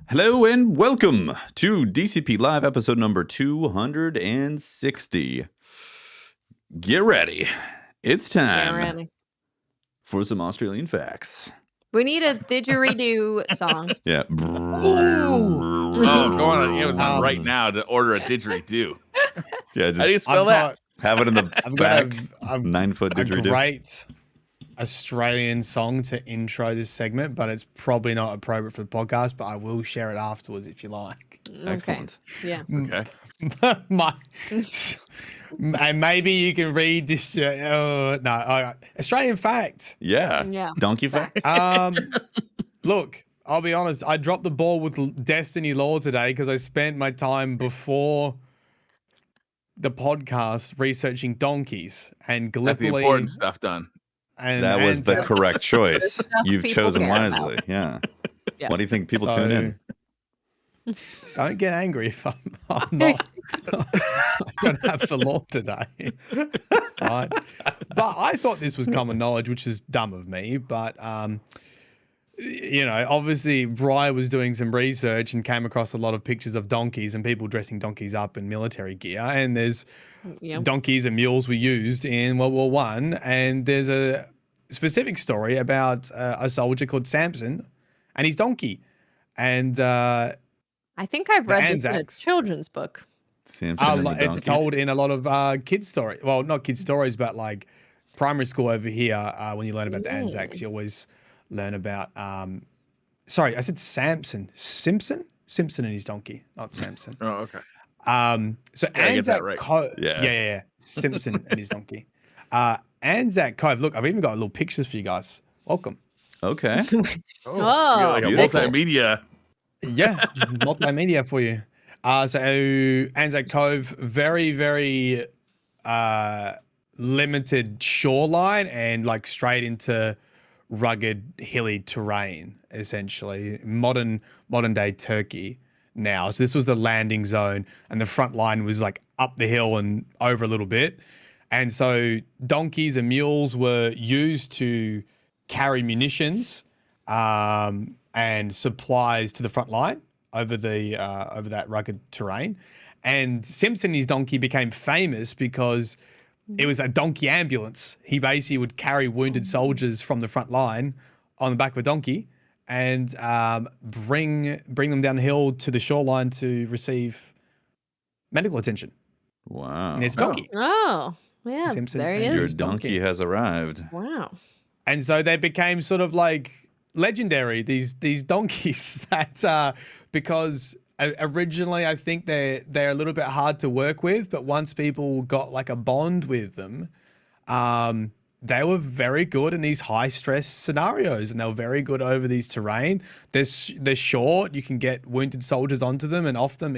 Hello and welcome to DCP Live episode number 260. Get ready. It's time for some Australian facts. We need a didgeridoo song. Yeah. Oh, go on Amazon right now to order a didgeridoo. Yeah, How do you just spell that? have it in the I've back. got a 9-foot didgeridoo. great Australian song to intro this segment, but it's probably not appropriate for the podcast, but I will share it afterwards if you like. Excellent. Yeah. Okay. And maybe you can read this. Australian fact. Yeah. Donkey fact. Look, I'll be honest. I dropped the ball with Destiny Law today because I spent my time before the podcast researching donkeys and Got the Gallipoli. important stuff done. And That was the Anzac. correct choice. You've people chosen care about. wisely. Yeah. Yeah. Why do you think people tune in? Don't get angry if I'm not. I don't have the law today. Right. But I thought this was common knowledge, which is dumb of me. But, obviously, Bri was doing some research and came across a lot of pictures of donkeys and people dressing donkeys up in military gear. And there's donkeys and mules were used in World War One. And there's a specific story about a soldier called Samson and his donkey. And I think I've read this in a Anzacs. children's book. Samson and the it's donkey. told in a lot of kids' stories. Well, not kids' stories, but like primary school over here. When you learn about the Anzacs, you always learn about. Sorry, I said Samson. Simpson and his donkey, not Samson. Oh, okay. So Gotta get that Anzac right. Cove. Yeah. Yeah. Simpson and his donkey. Anzac Cove. Look, I've even got little pictures for you guys. Welcome. Okay. Oh, Oh, you're like a beautiful. multimedia. Yeah, multimedia for you. So Anzac Cove, very, very limited shoreline and like straight into rugged, hilly terrain, essentially. Modern day Turkey now. So this was the landing zone, and the front line was like up the hill and over a little bit. And so donkeys and mules were used to carry munitions and supplies to the front line over that rugged terrain. And Simpson, his donkey, became famous because it was a donkey ambulance. He basically would carry wounded soldiers from the front line on the back of a donkey and bring them down the hill to the shoreline to receive medical attention. Wow. And it's a donkey. Oh, yeah. Simpson There he and is. Your his donkey has arrived. Wow. And so they became sort of like legendary, these donkeys that because originally I think they're a little bit hard to work with, but once people got like a bond with them, they were very good in these high stress scenarios, and they were very good over these terrain. They're short, you can get wounded soldiers onto them and off them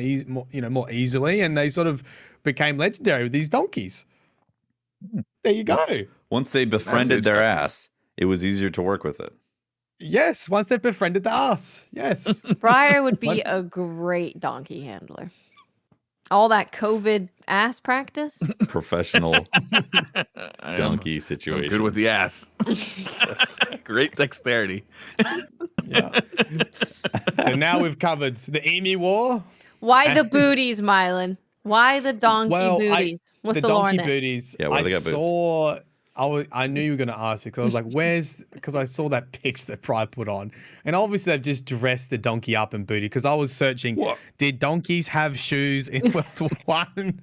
more easily, and they sort of became legendary with these donkeys. There you go. Once they befriended their ass, it was easier to work with it. Yes, once they've befriended the ass. Yes. Briar would be a great donkey handler. All that COVID ass practice. Professional I donkey am situation. good with the ass. Great dexterity. Yeah. So now we've covered the Emu War. Why the booties, Mylan? Why the donkey booties? What's the lore donkey in it? booties. Yeah, what do they got boots? I knew you were going to ask it because I was like, because I saw that picture that Pride put on. And obviously they've just dressed the donkey up in booty because I was searching, did donkeys have shoes in World War One?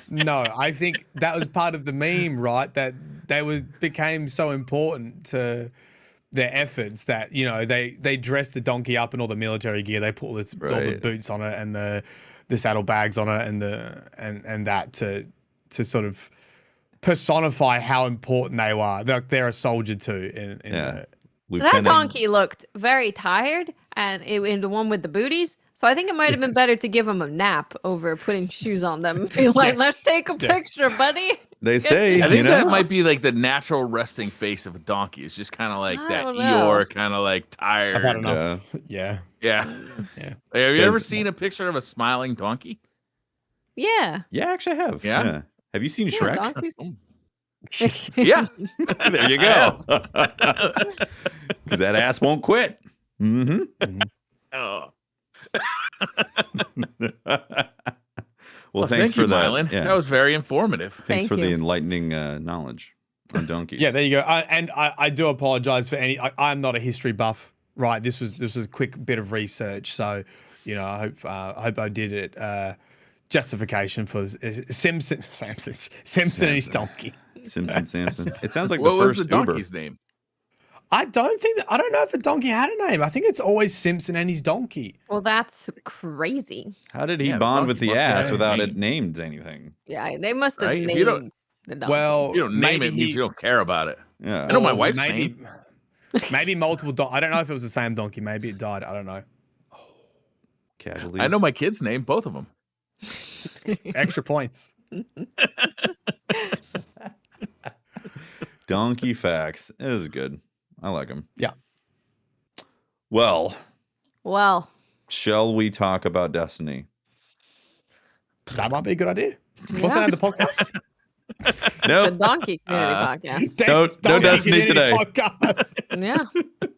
No, I think that was part of the meme, right? That became so important to their efforts that, they dressed the donkey up in all the military gear. They put all the boots on it and the saddlebags on it and that to sort of personify how important they were. They're a soldier too. That donkey looked very tired, and in the one with the booties. So I think it might have been better to give him a nap over putting shoes on them. Be like, let's take a picture, buddy. They say, I think that might be like the natural resting face of a donkey. It's just kind of like that Eeyore, kind of like tired. I've had enough. Yeah. Have you ever seen a picture of a smiling donkey? Yeah. Yeah, actually I have. Yeah? Have you seen Shrek? Donkeys. Yeah. There you go. Because that ass won't quit. Mm-hmm. Oh. Well, thanks thank you, for that. Mylan. Yeah. That was very informative. Thanks Thank for the you. enlightening knowledge on donkeys. Yeah, there you go. I do apologize for any. I'm not a history buff, right? This was a quick bit of research, so I hope I did it. Justification for Simpson and his donkey. Samson. It sounds like What the was first the Uber. donkey's name? I don't know if the donkey had a name. I think it's always Simpson and his donkey. Well, that's crazy. How did he Yeah, the bond with donkey the must have ass had a without name. it named anything? Yeah, they must have Right? If you don't- named the donkey. Well, If you don't name maybe it, means you don't care about it. Yeah. I know my Or wife's maybe, name. Maybe multiple. I don't know if it was the same donkey. Maybe it died. I don't know. Casualties. I know my kid's name, both of them. Extra points. Donkey facts. It was good. I like them. Yeah. Well, Well, shall we talk about Destiny? That might be a good idea. What's the yeah. name of the podcast? The Nope. Donkey Community Podcast. No Donkey Destiny Community today. Podcast. Yeah,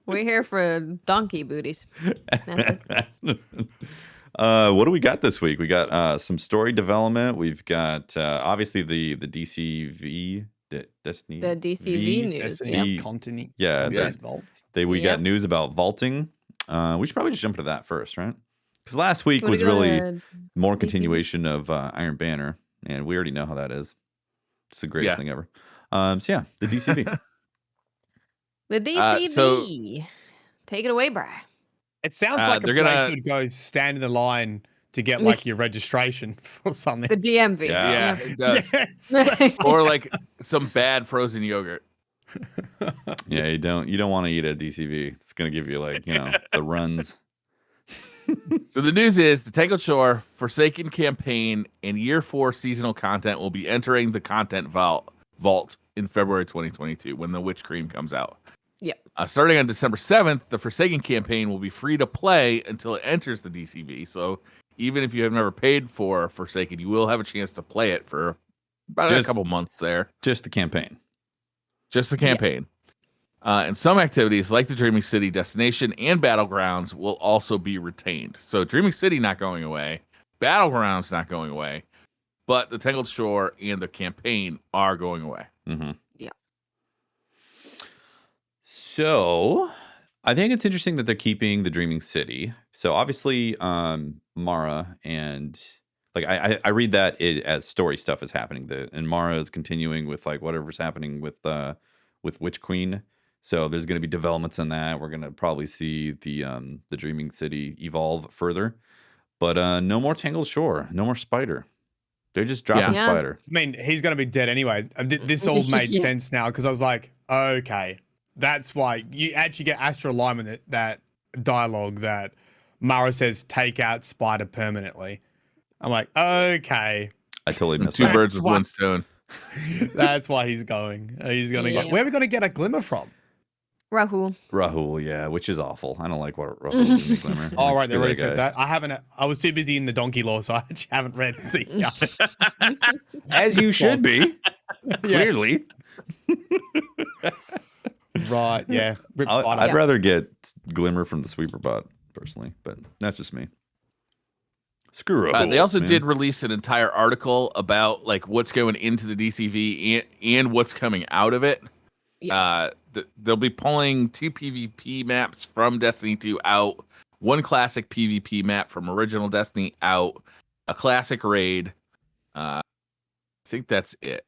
we're here for donkey booties. That's it. What do we got this week? We got some story development. We've got obviously the DCV Destiny. The DCV news. Destiny Yep. The- Continent. Yeah, Content Vault. we got Yep. news about vaulting. We should probably just jump into that first, right? Because last week Wanna was go really to more DCV? continuation of Iron Banner, and we already know how that is. It's the greatest Yeah. thing ever. So yeah, the DCV. the DCV. so- Take it away, Bri. It sounds like a they're place gonna- you would go stand in the line to get like your registration or something. The DMV. Yeah. Yeah, it does. Yes. Or like some bad frozen yogurt. Yeah, you don't want to eat a DCV. It's gonna give you like the runs. So the news is the Tangled Shore Forsaken campaign and Year 4 seasonal content will be entering the content vault in February 2022 when the Witch Cream comes out. Yep. Starting on December 7th, the Forsaken campaign will be free to play until it enters the DCV. So even if you have never paid for Forsaken, you will have a chance to play it for about a Just- couple months there. Just the campaign. Just the campaign. And some activities like the Dreaming City destination and Battlegrounds will also be retained. So Dreaming City not going away, Battlegrounds not going away, but the Tangled Shore and the campaign are going away. Mm-hmm. Yeah. So I think it's interesting that they're keeping the Dreaming City. So obviously, Mara and like I read that as story stuff is happening. And Mara is continuing with like whatever's happening with Witch Queen. So there's going to be developments on that. We're going to probably see the Dreaming City evolve further. But no more Tangled Shore, no more Spider. They're just dropping Yeah. Spider. I mean, he's going to be dead anyway. This all made Yeah. sense now because I was like, okay, that's why you actually get Astral Alignment, that dialogue that Mara says, take out Spider permanently. I'm like, okay, I totally missed Two that. birds with why- one stone. that's why he's going. He's going to Yeah. get. Where are we going to get a glimmer from? Rahul. Rahul, yeah, which is awful. I don't like what Rahul is in the Glimmer. All Like, right, they screw already that said guy. that. I haven't. I was too busy in the donkey law, so I actually haven't read the. As you should be, Yeah. clearly. Right. Yeah. Rip Spider. I'd rather get Glimmer from the Sweeper bot, personally, but that's just me. Screw Rahul. They also man. did release an entire article about like what's going into the DCV and what's coming out of it. They'll be pulling 2 PvP maps from Destiny 2 out, 1 classic PvP map from original Destiny out, a classic raid. I think that's it.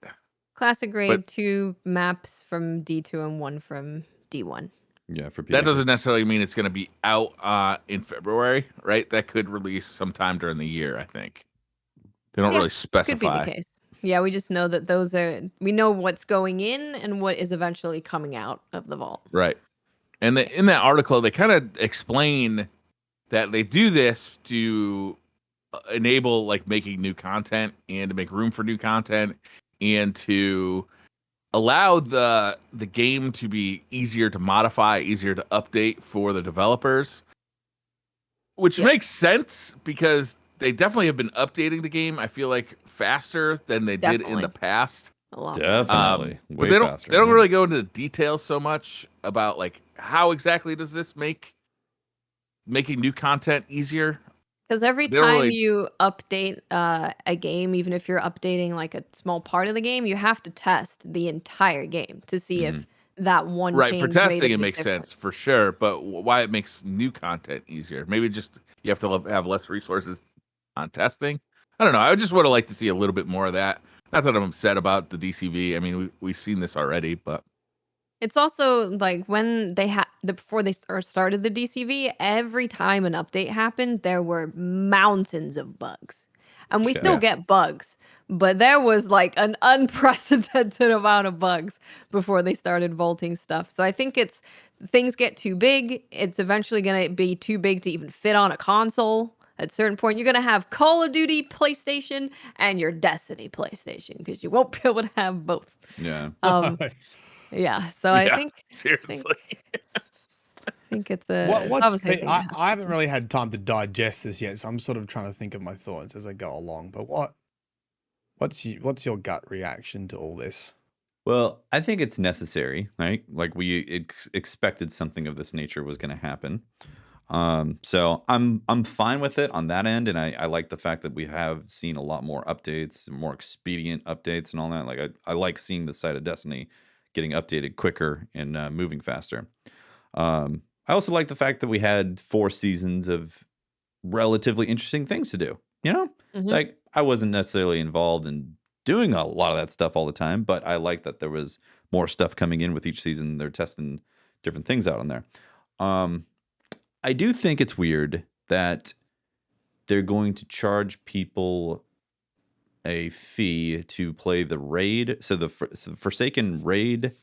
Classic grade, But- 2 maps from D2 and 1 from D1. Yeah, for That people. doesn't necessarily mean it's going to be out in February, right? That could release sometime during the year, I think. They don't Yeah, really Could be specify. the case. Yeah, we just know that those are. We know what's going in and what is eventually coming out of the vault. Right. And in that article, they kind of explain that they do this to enable like making new content and to make room for new content and to allow the game to be easier to modify, easier to update for the developers, which Yeah. makes sense because they definitely have been updating the game, I feel like, faster than they did in the Definitely. past. A lot. Definitely. But Way they don't faster. they don't yeah. really go into the details so much about like how exactly does this make making new content easier. Because every time you update a game, even if you're updating like a small part of the game, you have to test the entire game to see if that one right, change for testing made a it big makes difference. sense for sure, but why it makes new content easier? Maybe just you have to have less resources on testing. I don't know. I just would have liked to see a little bit more of that. Not that I'm upset about the DCV. I mean, we've seen this already, but It's also like when they had before they started the DCV, every time an update happened, there were mountains of bugs. And we still Yeah. get bugs, but there was like an unprecedented amount of bugs before they started vaulting stuff. So I think it's things get too big, it's eventually going to be too big to even fit on a console. At a certain point, you're going to have Call of Duty PlayStation and your Destiny PlayStation because you won't be able to have both. Yeah. Yeah, so I think seriously. I think it's a what's obviously I think it has I haven't really had time to digest this yet, so I'm sort of trying to think of my thoughts as I go along. But what's your gut reaction to all this? Well, I think it's necessary, right? Like we expected something of this nature was going to happen. So I'm fine with it on that end, and I like the fact that we have seen a lot more updates, more expedient updates, and all that. Like I like seeing the side of Destiny getting updated quicker and moving faster. I also like the fact that we had 4 seasons of relatively interesting things to do. You know, it's like I wasn't necessarily involved in doing a lot of that stuff all the time, but I like that there was more stuff coming in with each season. They're testing different things out on there. I do think it's weird that they're going to charge people a fee to play the raid. So the Forsaken raid.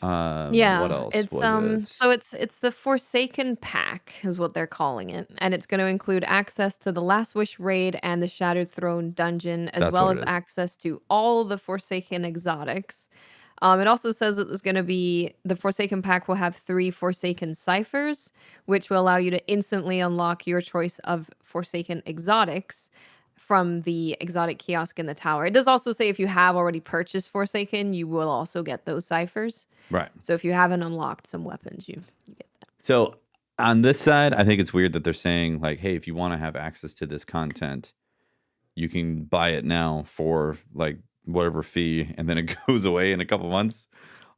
What else it's was it? so it's the Forsaken Pack is what they're calling it, and it's going to include access to the Last Wish raid and the Shattered Throne dungeon, as That's well what as it is. access to all the Forsaken exotics. It also says that there's going to be the Forsaken Pack will have 3 Forsaken ciphers, which will allow you to instantly unlock your choice of Forsaken exotics from the exotic kiosk in the tower. It does also say if you have already purchased Forsaken, you will also get those ciphers. Right. So if you haven't unlocked some weapons, you get that. So on this side, I think it's weird that they're saying like, hey, if you want to have access to this content, you can buy it now for like whatever fee, and then it goes away in a couple months.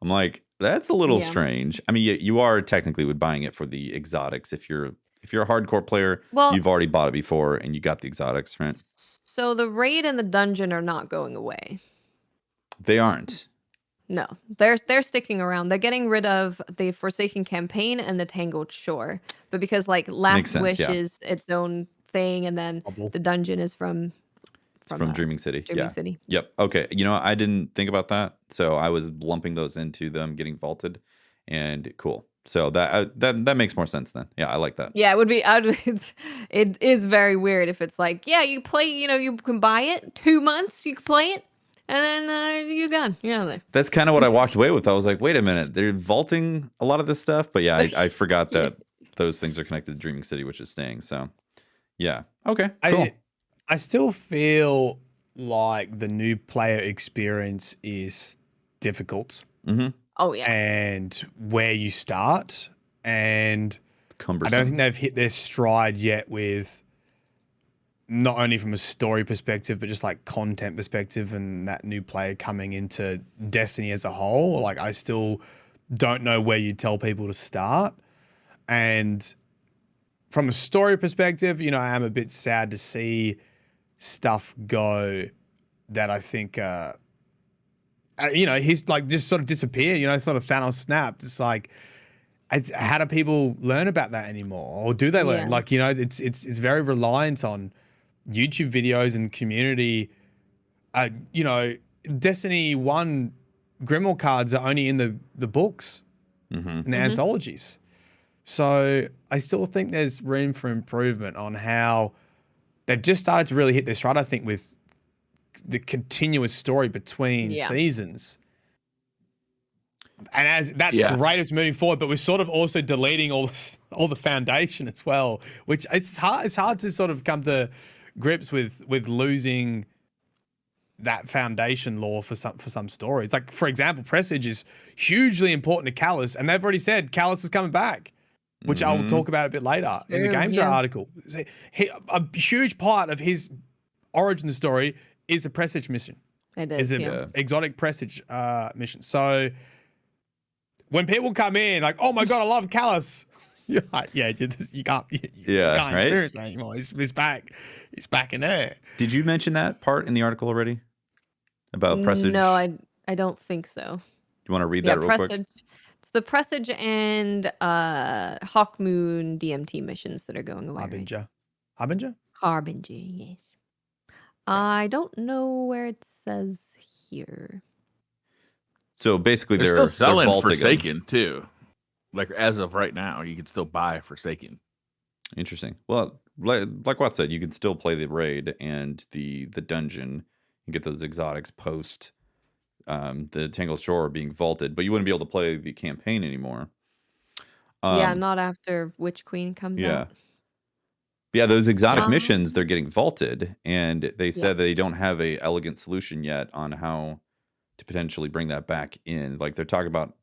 I'm like, that's a little strange. I mean, you are technically buying it for the exotics. If you're a hardcore player, you've already bought it before and you got the exotics, right? So the raid and the dungeon are not going away. They aren't. No, they're sticking around. They're getting rid of the Forsaken campaign and the Tangled Shore, but because like Last Wish is its own thing, and then the dungeon is from Dreaming City. Dreaming City. Yep. Okay. You know, I didn't think about that, so I was lumping those into them getting vaulted, and cool. So that makes more sense then. Yeah, I like that. Yeah, it would be. It is very weird if it's like, yeah, you play. You know, you can buy it 2 months. You can play it. And then you're gone. Yeah, that's kind of what I walked away with. I was like, wait a minute, they're vaulting a lot of this stuff. But yeah, I forgot that those things are connected to Dreaming City, which is staying. So yeah, okay, cool. I still feel like the new player experience is difficult. Oh yeah, and where you start, and cumbersome. I don't think they've hit their stride yet with. Not only from a story perspective, but just like content perspective and that new player coming into Destiny as a whole. Like I still don't know where you tell people to start. And from a story perspective, you know, I am a bit sad to see stuff go that I think, you know, he's like just sort of disappear, you know, sort of Thanos snapped. It's like, how do people learn about that anymore? Or do they learn? Like, you know, it's very reliant on YouTube videos and community. You know, Destiny 1 Grimoire cards are only in the books and the anthologies. So I still think there's room for improvement on how they've just started to really hit their stride, I think, with the continuous story between seasons. And as that's great, it's moving forward, but we're sort of also deleting all the foundation as well, which it's hard to sort of come to grips with losing that foundation lore for some stories. Like, for example, Presage is hugely important to Callus, and they've already said Callus is coming back. which I will talk about a bit later in the True, Games yeah. article. A huge part of his origin story is a presage mission. It is, yeah. Exotic presage mission. So when people come in like, oh my god, I love Callus. You're like, yeah, you can't experience that anymore. He's back. He's back in there. Did you mention that part in the article already about presage? No, I don't think so. You want to read that real quick? It's the presage and Hawk Moon DMT missions that are going away. Harbinger, yes. I don't know where it says here. So basically, they're still selling vaulting Forsaken too. Like as of right now, you can still buy Forsaken. Interesting. Well, like Watt said, you can still play the raid and the dungeon and get those exotics post the Tangled Shore being vaulted, but you wouldn't be able to play the campaign anymore. Yeah, not after Witch Queen comes out. Yeah, those exotic missions, they're getting vaulted, and they said they don't have a elegant solution yet on how to potentially bring that back in. Like they're talking about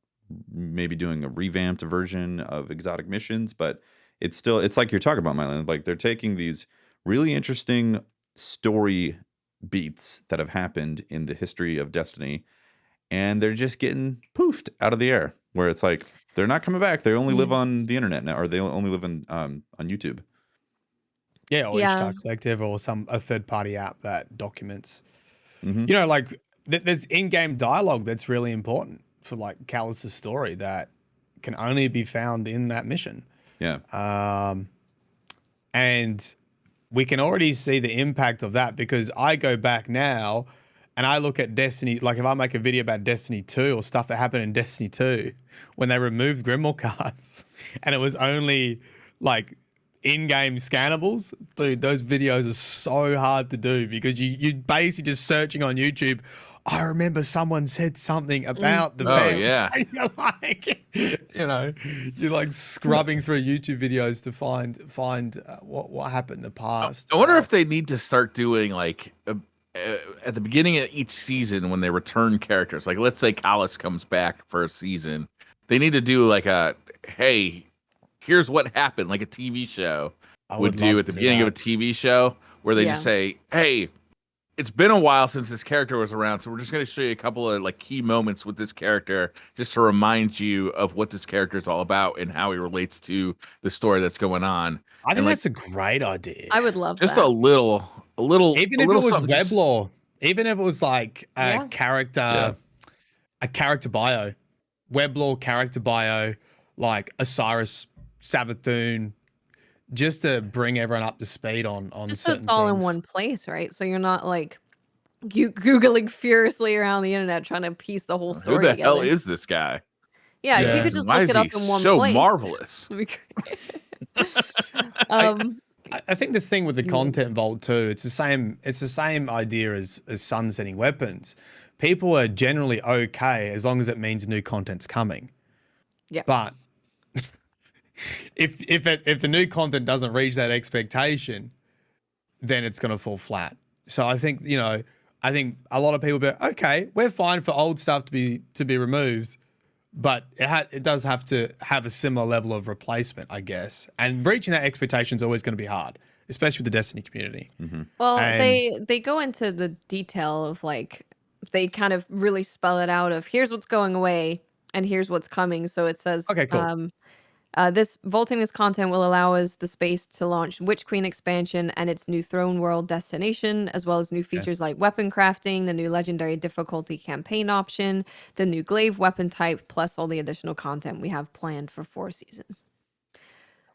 maybe doing a revamped version of exotic missions, but it's like you're talking about, Mylan. Like they're taking these really interesting story beats that have happened in the history of Destiny, and they're just getting poofed out of the air. Where it's like they're not coming back. They only live on the internet now, or they only live on YouTube. Yeah, or Ishtar Collective, or a third-party app that documents. Mm-hmm. You know, like there's in-game dialogue that's really important for like Callus's story that can only be found in that mission. Yeah. And we can already see the impact of that because I go back now and I look at Destiny, like if I make a video about Destiny 2 or stuff that happened in Destiny 2 when they removed Grimoire cards and it was only like in-game scannables, dude, those videos are so hard to do because you basically just searching on YouTube. I remember someone said something about the vamps. Yeah. And you're like, you're like scrubbing through YouTube videos to find what happened in the past. I wonder if they need to start doing like at the beginning of each season when they return characters. Like let's say Callus comes back for a season, they need to do like hey, here's what happened, like a TV show would do at the beginning of a TV show where they just say, hey, it's been a while since this character was around, so we're just going to show you a couple of like key moments with this character just to remind you of what this character is all about and how he relates to the story that's going on. I think that's a great idea. I would love just that. a little even if it was web lore, even if it was like a character bio, web lore character bio, like Osiris, Savathun, just to bring everyone up to speed on just certain so it's all in one place, right? So you're not like googling furiously around the internet trying to piece the whole story together. Who the hell is this guy? Yeah, if you could just Why look is it up he in one so place. marvelous? I think this thing with the content vault too, it's the same idea as sunsetting weapons. People are generally okay as long as it means new content's coming. Yeah. But if the new content doesn't reach that expectation, then it's going to fall flat. So I think, I think a lot of people be okay, we're fine for old stuff to be removed, but it does have to have a similar level of replacement, I guess. And reaching that expectation is always going to be hard, especially with the Destiny community. Mm-hmm. Well, they go into the detail of like they kind of really spell it out of here's what's going away and here's what's coming. So it says, okay, cool. This vaulting this content will allow us the space to launch Witch Queen expansion and its new Throne World destination, as well as new features like weapon crafting, the new legendary difficulty campaign option, the new glaive weapon type, plus all the additional content we have planned for 4 seasons.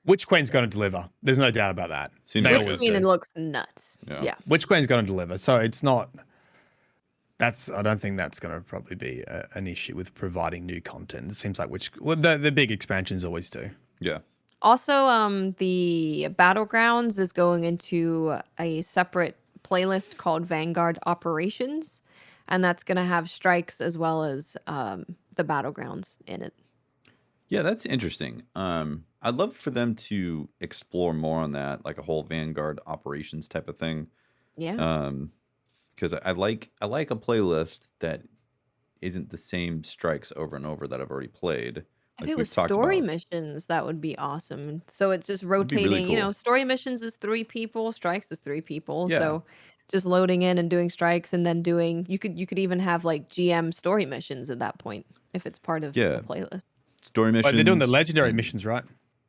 Witch Queen's going to deliver. There's no doubt about that. Witch Queen looks nuts. Yeah. Witch Queen's going to deliver. So it's not. I don't think that's going to probably be an issue with providing new content. It seems like the big expansions always do. Yeah. Also, the Battlegrounds is going into a separate playlist called Vanguard Operations, and that's going to have strikes as well as the Battlegrounds in it. Yeah, that's interesting. I'd love for them to explore more on that, like a whole Vanguard Operations type of thing. Yeah. Because I like a playlist that isn't the same strikes over and over that I've already played, If like it we've was talked story about. missions, that would be awesome. So it's just It'd be really rotating, cool. story missions is 3 people, strikes is 3 people. Yeah. So just loading in and doing strikes and then doing you could even have like GM story missions at that point if it's part of Yeah. the playlist. Story missions. But they're doing the legendary and- missions, right?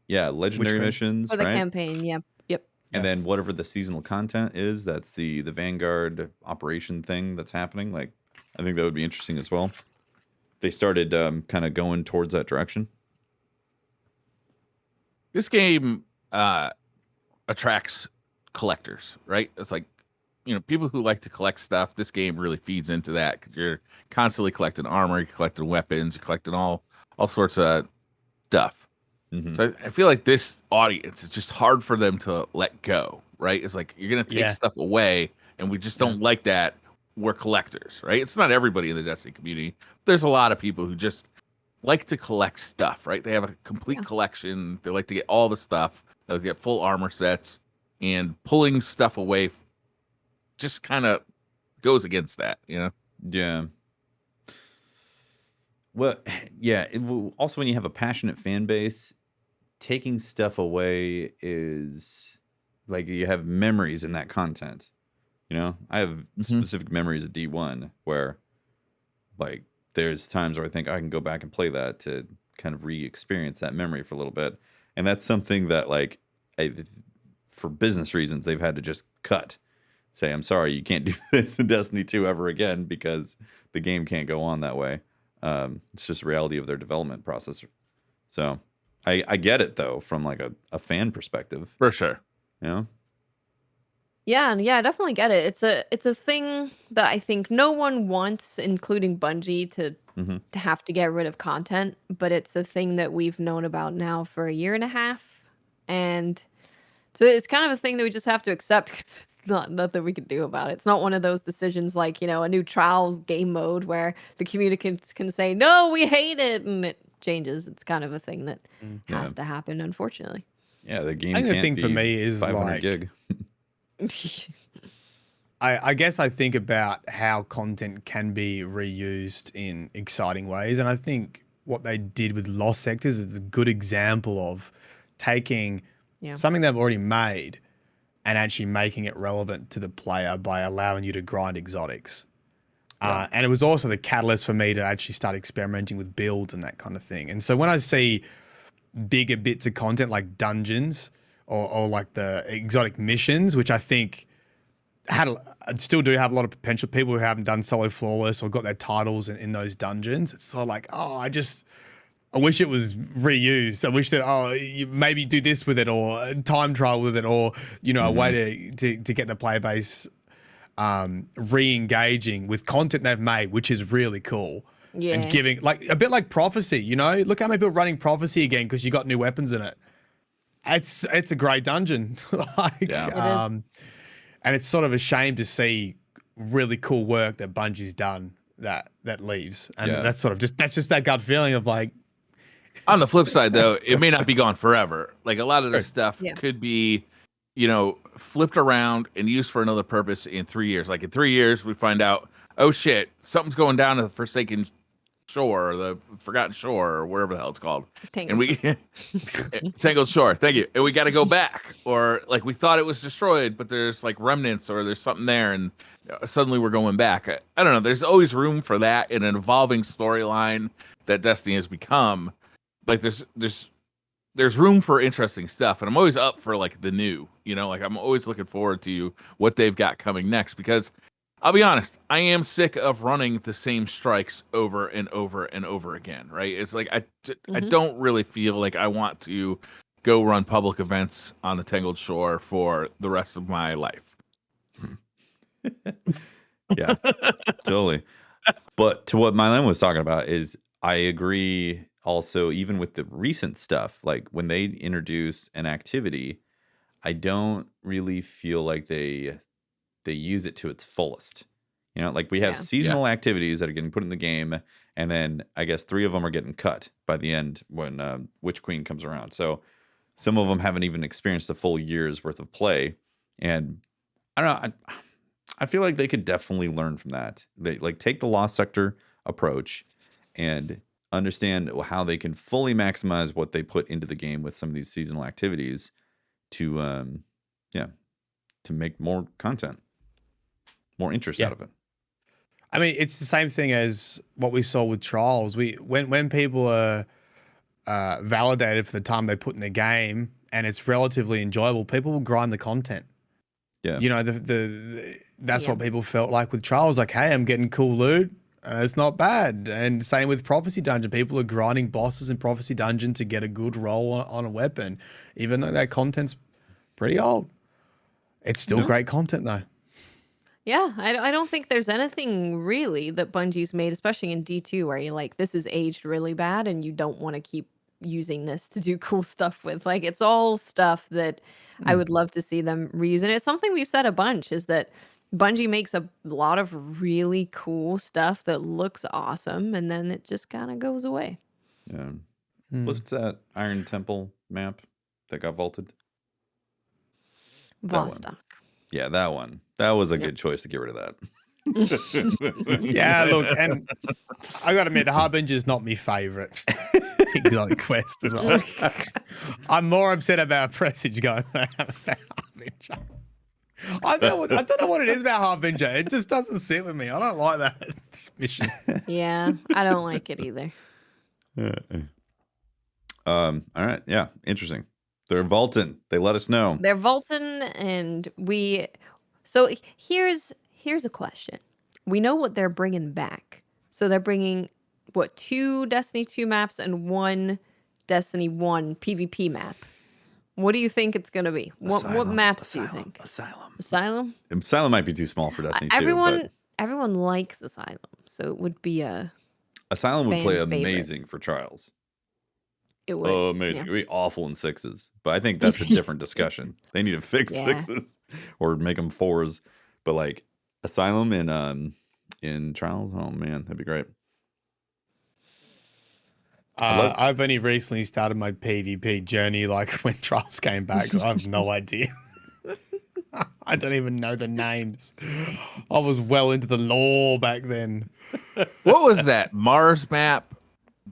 Yeah, legendary kind? missions, For the right? campaign, yeah. Yep. And Yeah. then whatever the seasonal content is, that's the Vanguard operation thing that's happening. Like, I think that would be interesting as well. They started kind of going towards that direction. This game attracts collectors, right? It's like, people who like to collect stuff. This game really feeds into that because you're constantly collecting armor, you're collecting weapons, you're collecting all sorts of stuff. Mhm. So I feel like this audience, it's just hard for them to let go, right? It's like you're gonna take Yeah. stuff away, and we just don't like that. We're collectors, right? It's not everybody in the Destiny community. There's a lot of people who just like to collect stuff, right? They have a complete collection. They like to get all the stuff. They like to get full armor sets, and pulling stuff away just kind of goes against that, Yeah. Well, yeah. Also, when you have a passionate fan base, taking stuff away is like you have memories in that content. I have specific memories of D1 where, like, there's times where I think I can go back and play that to kind of re-experience that memory for a little bit, and that's something that, like, for business reasons, they've had to just cut. Say, I'm sorry, you can't do this in Destiny 2 ever again because the game can't go on that way. It's just the reality of their development process. So I get it, though, from like a fan perspective. For sure. Yeah, and I definitely get it. It's a thing that I think no one wants, including Bungie, to have to get rid of content, but it's a thing that we've known about now for a year and a half, and so it's kind of a thing that we just have to accept because it's not nothing we can do about it. It's not one of those decisions like, a new Trials game mode where the communicants can say, no, we hate it, and it changes. It's kind of a thing that has to happen, unfortunately. Yeah, the game I think can't the thing be for me is 500 like, gig. I guess I think about how content can be reused in exciting ways. And I think what they did with Lost Sectors is a good example of taking something they've already made and actually making it relevant to the player by allowing you to grind exotics. And it was also the catalyst for me to actually start experimenting with builds and that kind of thing. And so when I see bigger bits of content like dungeons or like the exotic missions, which I think still do have a lot of potential. People who haven't done Solo Flawless or got their titles in those dungeons, it's sort of like, I wish it was reused. I wish that, you maybe do this with it or time trial with it or, a way to get the player base re-engaging with content they've made, which is really cool. Yeah. And giving, like, a bit like Prophecy, look how many people are running Prophecy again because you got new weapons in it. It's a great dungeon. And it's sort of a shame to see really cool work that Bungie's done that leaves. And that's sort of just that gut feeling of like. On the flip side, though, it may not be gone forever. Like a lot of this stuff could be, flipped around and used for another purpose in 3 years. Like in 3 years, we find out, oh shit, something's going down at the Forsaken Shore or the Forgotten Shore or wherever the hell it's called. Tangled Shore, thank you. And we got to go back, or like we thought it was destroyed, but there's like remnants or there's something there, and suddenly we're going back. I don't know. There's always room for that in an evolving storyline that Destiny has become. Like there's room for interesting stuff, and I'm always up for like the new. Like I'm always looking forward to what they've got coming next because. I'll be honest, I am sick of running the same strikes over and over and over again, right? It's like I don't really feel like I want to go run public events on the Tangled Shore for the rest of my life. Yeah, totally. But to what Mylan was talking about is I agree also, even with the recent stuff, like when they introduce an activity, I don't really feel like they use it to its fullest. Like we have seasonal activities that are getting put in the game, and then I guess 3 of them are getting cut by the end when Witch Queen comes around. So some of them haven't even experienced a full year's worth of play, and I don't know. I feel like they could definitely learn from that. They like take the Lost Sector approach and understand how they can fully maximize what they put into the game with some of these seasonal activities to to make more content, more interest out of it. I mean, it's the same thing as what we saw with trials. When people are validated for the time they put in the game and it's relatively enjoyable, people will grind the content. Yeah, you know, that's what people felt like with trials. Like, hey, I'm getting cool loot. It's not bad. And same with Prophecy Dungeon. People are grinding bosses in Prophecy Dungeon to get a good roll on a weapon, even though that content's pretty old. It's still great content though. Yeah, I don't think there's anything really that Bungie's made, especially in D2, where you're like, this is aged really bad and you don't want to keep using this to do cool stuff with. Like, it's all stuff that I would love to see them reuse. And it's something we've said a bunch, is that Bungie makes a lot of really cool stuff that looks awesome, and then it just kind of goes away. Yeah. What's that Iron Temple map that got vaulted? Vostok. Yeah, that one. That was a good choice to get rid of that. Yeah, look, and I gotta admit, the Harbinger's not my favorite exotic quest as well. I'm more upset about Presage going about Harbinger. I don't know what it is about Harbinger. It just doesn't sit with me. I don't like that mission. Yeah, I don't like it either. All right. Yeah. Interesting. They're vaulting. They let us know. They're vaulting, and so here's a question. We know what they're bringing back. So they're bringing, what, 2 Destiny 2 maps and 1 Destiny 1 PvP map. What do you think it's going to be? What maps do you think? Asylum? Asylum might be too small for Destiny 2. Everyone likes Asylum, so it would be a Asylum would play favorite. amazing for Trials. It would. Oh, amazing. It'd be awful in 6s. But I think that's a different discussion. They need to fix 6s or make them 4s. But like Asylum in Trials, oh man, that'd be great. I've only recently started my PvP journey, like when Trials came back, so I have no idea. I don't even know the names. I was well into the lore back then. What was that Mars map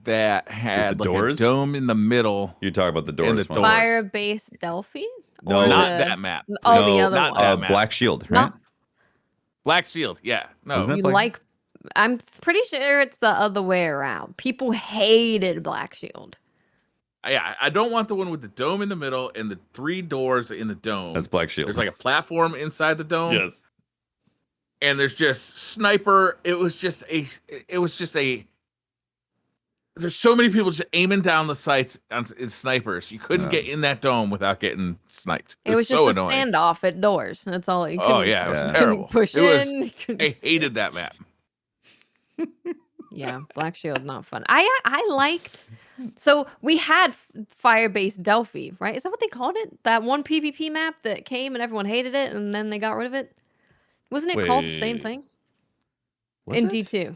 that had like doors? a dome in the middle? You talk about the doors. doors. Fire Base Delphi? No, Or not that map. Oh, No, the other not one. that map. Black Shield, right? Black Shield, yeah. No. Wasn't it You Black- like? I'm pretty sure it's the other way around. People hated Black Shield. Yeah, I don't want the one with the dome in the middle and the 3 doors in the dome. That's Black Shield. There's like a platform inside the dome. Yes. And there's just sniper. It was just a. There's so many people just aiming down the sights in snipers. You couldn't get in that dome without getting sniped. It was so just annoying. a standoff at doors. That's all. You Oh yeah, it was Yeah. terrible. Push it was. in. I hated that map. Yeah, Black Shield, not fun. I liked. So we had Firebase Delphi, right? Is that what they called it? That one PvP map that came and everyone hated it, and then they got rid of it. Wasn't it called the same Wait. thing Was in it? D2?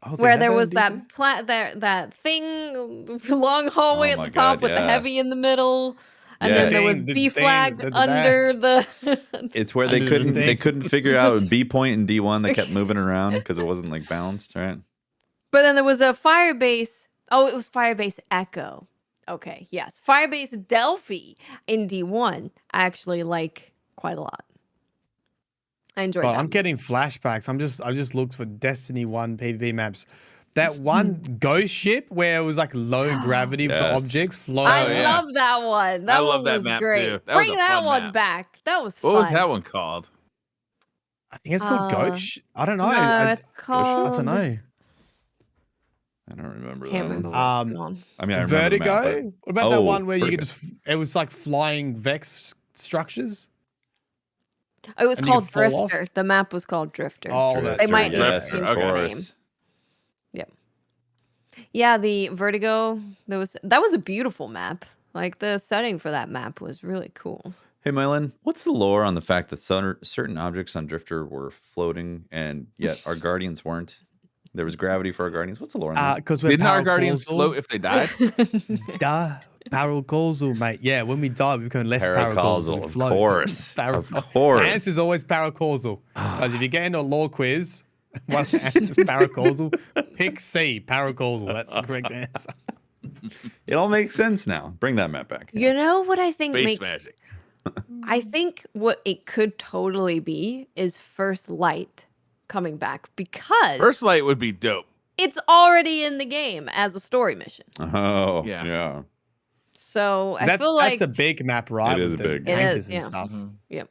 Oh, they Where had there that was in that that thing, long hallway Oh at my the top God, with the yeah. heavy in the middle, and Yeah. then there was Thing, the B thing, flag the under the. It's where they Under the couldn't thing. figure out B point and D1. They kept moving around because it wasn't like balanced, right? But then there was a Firebase. Oh, it was Firebase Echo. Okay, yes, Firebase Delphi in D1. I actually like quite a lot. I enjoyed Well, that. I'm getting flashbacks. I just looked for Destiny 1 PvP maps. That one ghost ship where it was like low gravity for Yes. objects floating. I Oh, yeah. love that one. That I one love that was map, great. too. That was Bring a that fun one map. back. That was What fun. was that one called? I think it's called Ghost. I don't know. No, it's I called. don't know. I don't remember Can't that. remember. Um, Go on. I mean, I remember the map, Vertigo. but- What about that Oh, one where you could Vertigo. just? It was like flying Vex structures. It was and you called could fall off? Drifter. The map was called Drifter. Oh, Drifter, that's They might right. yes, change of their name. course. Yeah, the Vertigo. That was a beautiful map. Like the setting for that map was really cool. Hey, Mylan, what's the lore on the fact that certain objects on Drifter were floating and yet our Guardians weren't? There was gravity for our Guardians. What's the lore on that? Because we're Didn't our guardians paracausal. float if they died? Duh. Paracausal, mate. Yeah, when we die, we become less paracausal. Paracausal, We of float. course. Para- Of course. The answer is always paracausal. Because if you get into a lore quiz, one of the answers is paracausal, Pick C, Paracaudal. That's the correct answer. It all makes sense now. Bring that map back. You know what I think Space makes magic. I think what it could totally be is First Light coming back because First Light would be dope. it's already in the game as a story mission. Oh, Yeah. yeah. So I feel like that's a big map, right? It is with the big. It tankers is, and yeah. stuff. Yep.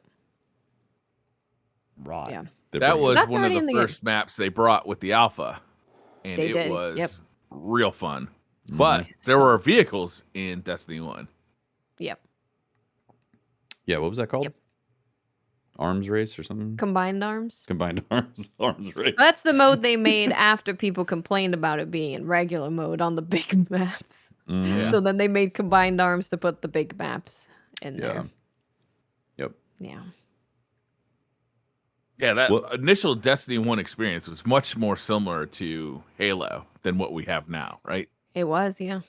Right. Yeah. They're That bringing was it. That's one of already the in the game. first maps they brought with the alpha, and They it did, was yep. real fun. Mhm. But there were vehicles in Destiny 1. Yep. Yeah, what was that called? Yep. Arms race or something? Combined arms. Combined arms race. That's the mode they made after people complained about it being in regular mode on the big maps. Mhm. Yeah. So then they made combined arms to put the big maps in Yeah. there. Yep. Yeah. Yeah, that What- initial Destiny 1 experience was much more similar to Halo than what we have now, right? It was, yeah.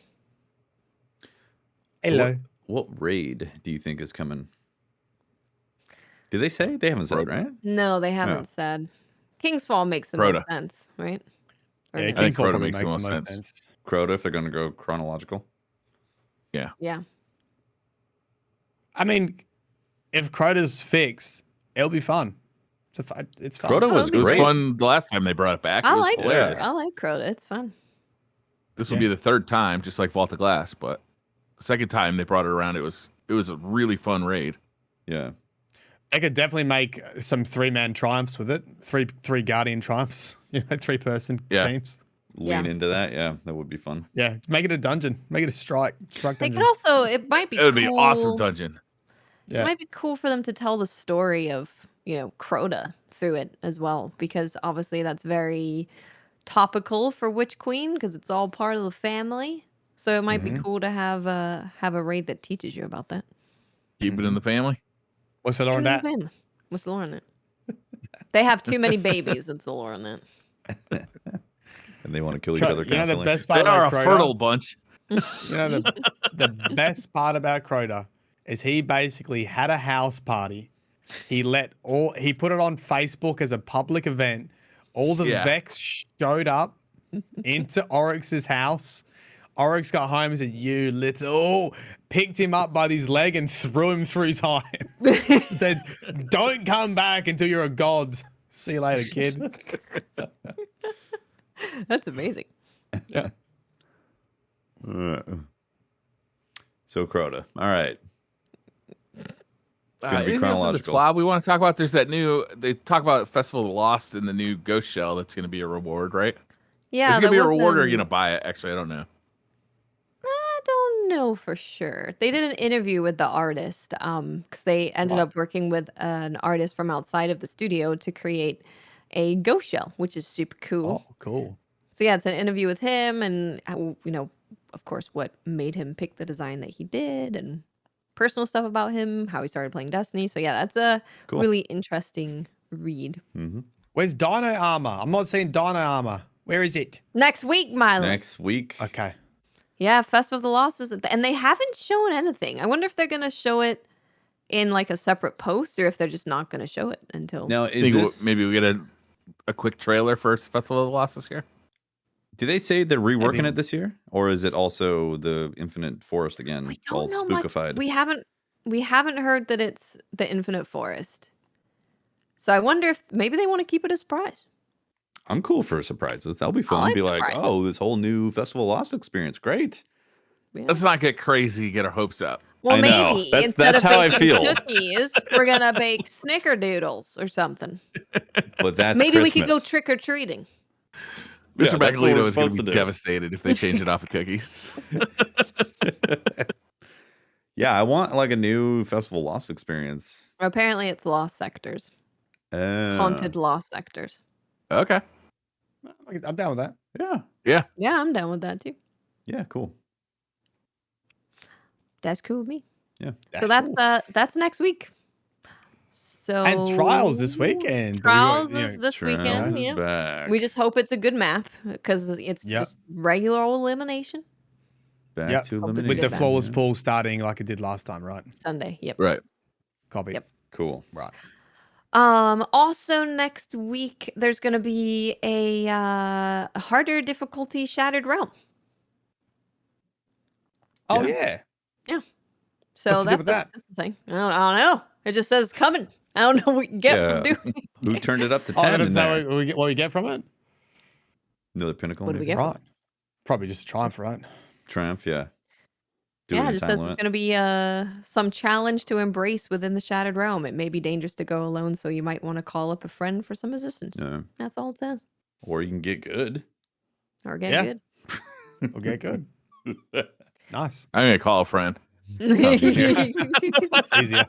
So Hello. what raid do you think is coming? Did they say? They haven't said, Crota. right? No, they haven't said. King's Fall makes the most Crota. sense, right? Or Yeah, no? think King's Fall Crota probably makes makes the the most most sense. sense. Crota, if they're going to go chronological. Yeah. I mean, if Crota's fixed, it'll be fun. It's fun. Crota was It was great. fun the last time they brought it back. It I was like hilarious. Crota. I like Crota. It's fun. This will be the third time, just like Vault of Glass, but the second time they brought it around, it was a really fun raid. Yeah. They could definitely make some 3-man triumphs with it. Three Guardian triumphs. 3-person Yeah. teams. Lean Yeah. into that. Yeah, that would be fun. Yeah, make it a dungeon. Make it a strike They dungeon. could also, it might be It would be cool. an awesome dungeon. It Yeah. might be cool for them to tell the story of, Crota through it as well, because obviously that's very topical for Witch Queen because it's all part of the family. So it might be cool to have a raid that teaches you about that. Keep it in the family. What's the lore on that? Family. What's the lore in it? They have too many babies. It's the lore in that. And they want to kill each other You know the constantly. best They part are a about Crota? fertile bunch. You know the best part about Crota is he basically had a house party. He put it on Facebook as a public event. All the Yeah. Vex showed up into Oryx's house. Oryx got home and said, "You little," picked him up by his leg and threw him through his eye. Said, "Don't come back until you're a god. See you later, kid." That's amazing. Yeah. So Crota. All right. It's gonna be Anything else in the chronological. squad we want to talk about? There's that new. They talk about Festival of the Lost and the new Ghost Shell. That's going to be a reward, right? Yeah, Is it going to be a that reward, or are was, you going to buy it? Actually, I don't know. I don't know for sure. They did an interview with the artist, because they ended Wow. up working with an artist from outside of the studio to create a ghost shell, which is super cool. Oh, cool. So yeah, it's an interview with him, and how, of course, what made him pick the design that he did, and personal stuff about him, how he started playing Destiny. So yeah, that's a Cool. really interesting read. Mm-hmm. Where's Dino Armor? I'm not seeing Dino Armor. Where is it? Next week, Milo. Next week. Okay. Yeah, Festival of the Lost is, and they haven't shown anything. I wonder if they're gonna show it in like a separate post, or if they're just not gonna show it until. Now, is Think this? maybe we get a quick trailer for Festival of the Lost this year? Do they say they're reworking Maybe. it this year, or is it also the Infinite Forest again, We all don't know much. spookified? We haven't heard that it's the Infinite Forest. So I wonder if maybe they want to keep it a surprise. I'm cool for surprises. That'll be fun. like Be like, surprises. oh, this whole new Festival of Lost experience, great. Yeah. Let's not get crazy. Get our hopes up. Well, I know. maybe That's instead of how I baking feel. cookies, we're gonna bake snickerdoodles or something. But that's Maybe we could go Christmas. trick or treating. Yeah, Mr. that's what we're Maglito is going supposed to to be do. devastated if they change it off of cookies. Yeah, I want like a new Festival Lost experience. Apparently, it's lost sectors, haunted lost sectors. Okay. I'm down with that. Yeah. Yeah, I'm down with that too. Yeah. Cool. That's cool with me. Yeah. So that's next week. So And trials this weekend. Trials is this Trials weekend. is Yeah. back. We just hope it's a good map because it's Yep. just regular old elimination back Yep. to With elimination. with the Good flawless Yeah. pool starting like it did last time, right? Sunday. Yep. Right. Copy. Yep. Cool. Right. Also next week there's going to be a harder difficulty Shattered Realm. Oh yeah. So What's the deal with that? that's the thing. I don't know. It just says coming. I don't know what you get from doing. Who turned it up to Oh, 10 in that's there? what we get from it. Another pinnacle, What do we maybe? get? Right. Probably just a triumph, right? Triumph, yeah. Do Yeah, it it in just time says limit. it's going to be some challenge to embrace within the Shattered Realm. It may be dangerous to go alone, so you might want to call up a friend for some assistance. Yeah. That's all it says. Or you can get good. Or get Yeah. good. Okay, good. Nice. I'm gonna call a friend. It's easier.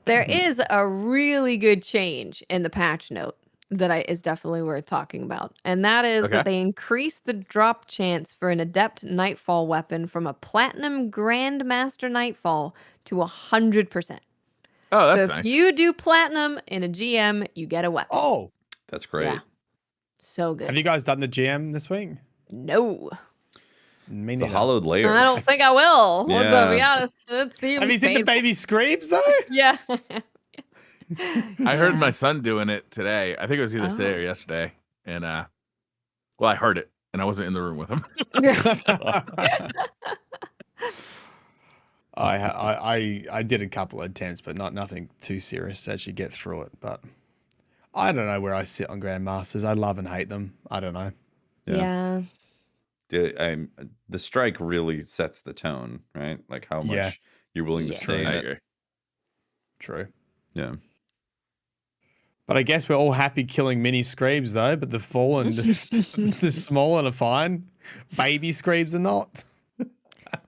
There is a really good change in the patch note that is definitely worth talking about. And that is Okay. that they increased the drop chance for an Adept Nightfall weapon from a Platinum Grandmaster Nightfall to 100%. Oh, So that's if nice. you do Platinum in a GM, you get a weapon. Oh, That's great. Yeah. So good. have you guys done the GM this week? No. Me It's the neither. hollowed layer. I don't think I will. To be Yeah. honest. It seems Have you seen the painful. baby Skreebs though? Yeah. I heard my son doing it today. I think it was either today or yesterday. And well, I heard it and I wasn't in the room with him. I did a couple of attempts, but nothing too serious to actually get through it. But I don't know where I sit on Grandmasters. I love and hate them. I don't know. Yeah. The strike really sets the tone, right? Like how much Yeah. you're willing to Yeah. stay in I it. agree. True. Yeah. But I guess we're all happy killing mini Skreebs though. But the fallen, the small and are fine. Baby Skreebs are not.